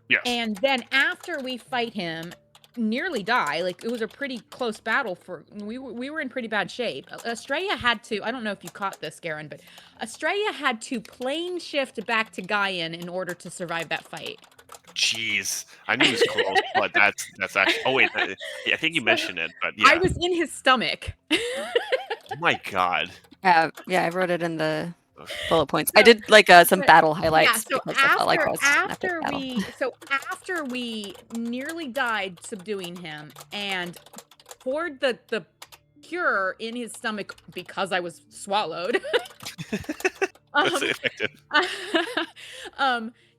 Yes. And then after we fight him, nearly die, like it was a pretty close battle we were in pretty bad shape. Estrella had to, I don't know if you caught this, Garen, but Estrella had to plane shift back to Gaian in order to survive that fight. Jeez, I knew it was close, but that's actually. Oh wait, I think you mentioned it, but yeah. I was in his stomach. Oh my god. Yeah, I wrote it in the bullet points. I did like some battle highlights because I felt like I was an epic battle. After we nearly died subduing him and poured the cure in his stomach because I was swallowed. That's effective.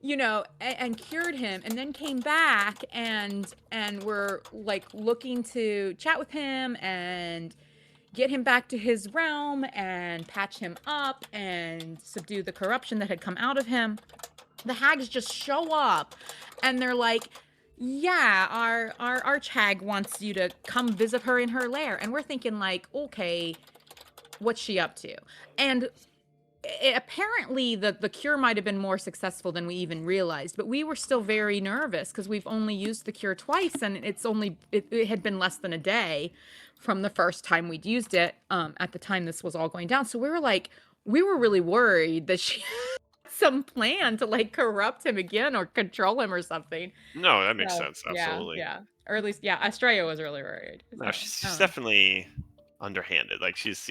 You know, and cured him, and then came back and were like looking to chat with him and get him back to his realm and patch him up and subdue the corruption that had come out of him. The hags just show up and they're like, yeah, our archhag wants you to come visit her in her lair. And we're thinking like, okay, what's she up to? And apparently the cure might have been more successful than we even realized, but we were still very nervous because we've only used the cure twice and it had been less than a day from the first time we'd used it at the time this was all going down. So we were really worried that she had some plan to like corrupt him again or control him or something. No, that makes sense. Absolutely. Yeah. Or at least, yeah, Estrella was really worried. No, she's definitely underhanded. Like she's,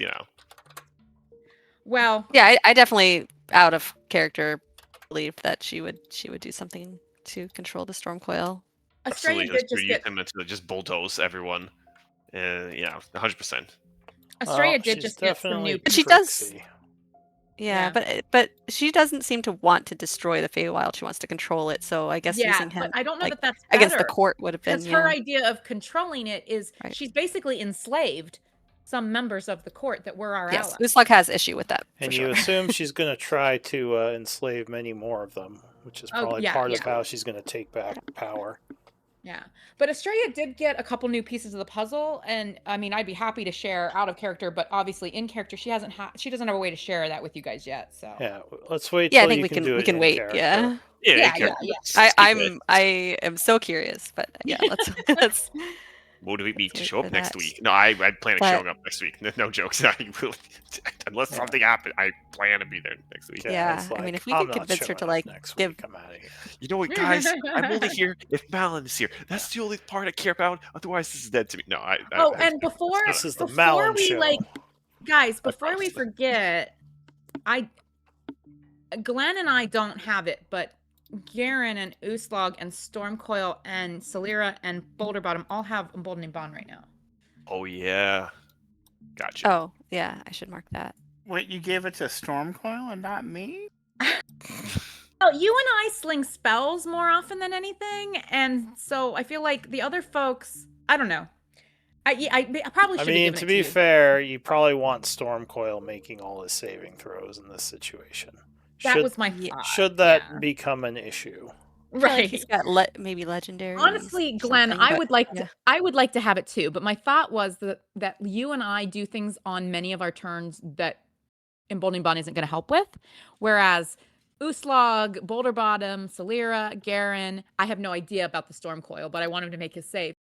Well, yeah, I definitely out of character believe that she would do something to control the storm coil. Estrella did just get him to just bulldoze everyone. 100%. Estrella did just get some new. But she does. Yeah, but she doesn't seem to want to destroy the Feywild. She wants to control it. So I guess using him, but I don't know like, that's better, against the court would have been. Because her idea of controlling it is she's basically enslaved some members of the court that were our allies. Uslag has issue with that. And you assume she's going to try to enslave many more of them, which is probably part of how she's going to take back power. Yeah, but Estrella did get a couple new pieces of the puzzle, and I mean, I'd be happy to share out of character, but obviously in character, she doesn't have a way to share that with you guys yet. So yeah, let's wait. Yeah, I think we can wait. Yeah. I am so curious, but yeah, let's motivate me to show up next week. No, I plan on showing up next week. No jokes. Unless something happens, I plan to be there next week. Yeah, I mean, if we could convince her to like give. I'm out of here. You know what, guys? I'm only here if Malin is here. That's the only part I care about. Otherwise, this is dead to me. No, and before this is the Malin show. Guys, before we forget, Glenn and I don't have it, but Garen and Uslag and Stormcoil and Salira and Boulderbottom all have Emboldening Bond right now. Oh, yeah. Gotcha. Oh, yeah. I should mark that. Wait, you gave it to Stormcoil and not me? Well, you and I sling spells more often than anything, and so I feel like the other folks, I don't know. I probably should have given it to you. To be fair, you probably want Stormcoil making all his saving throws in this situation. That was my thought. Should that become an issue? Right. He's got maybe legendary. Honestly, Glenn, I would like to have it too, but my thought was that you and I do things on many of our turns that Emboldening Bond isn't going to help with, whereas Uslag, Boulderbottom, Salira, Garen, I have no idea about the Stormcoil, but I want him to make his save.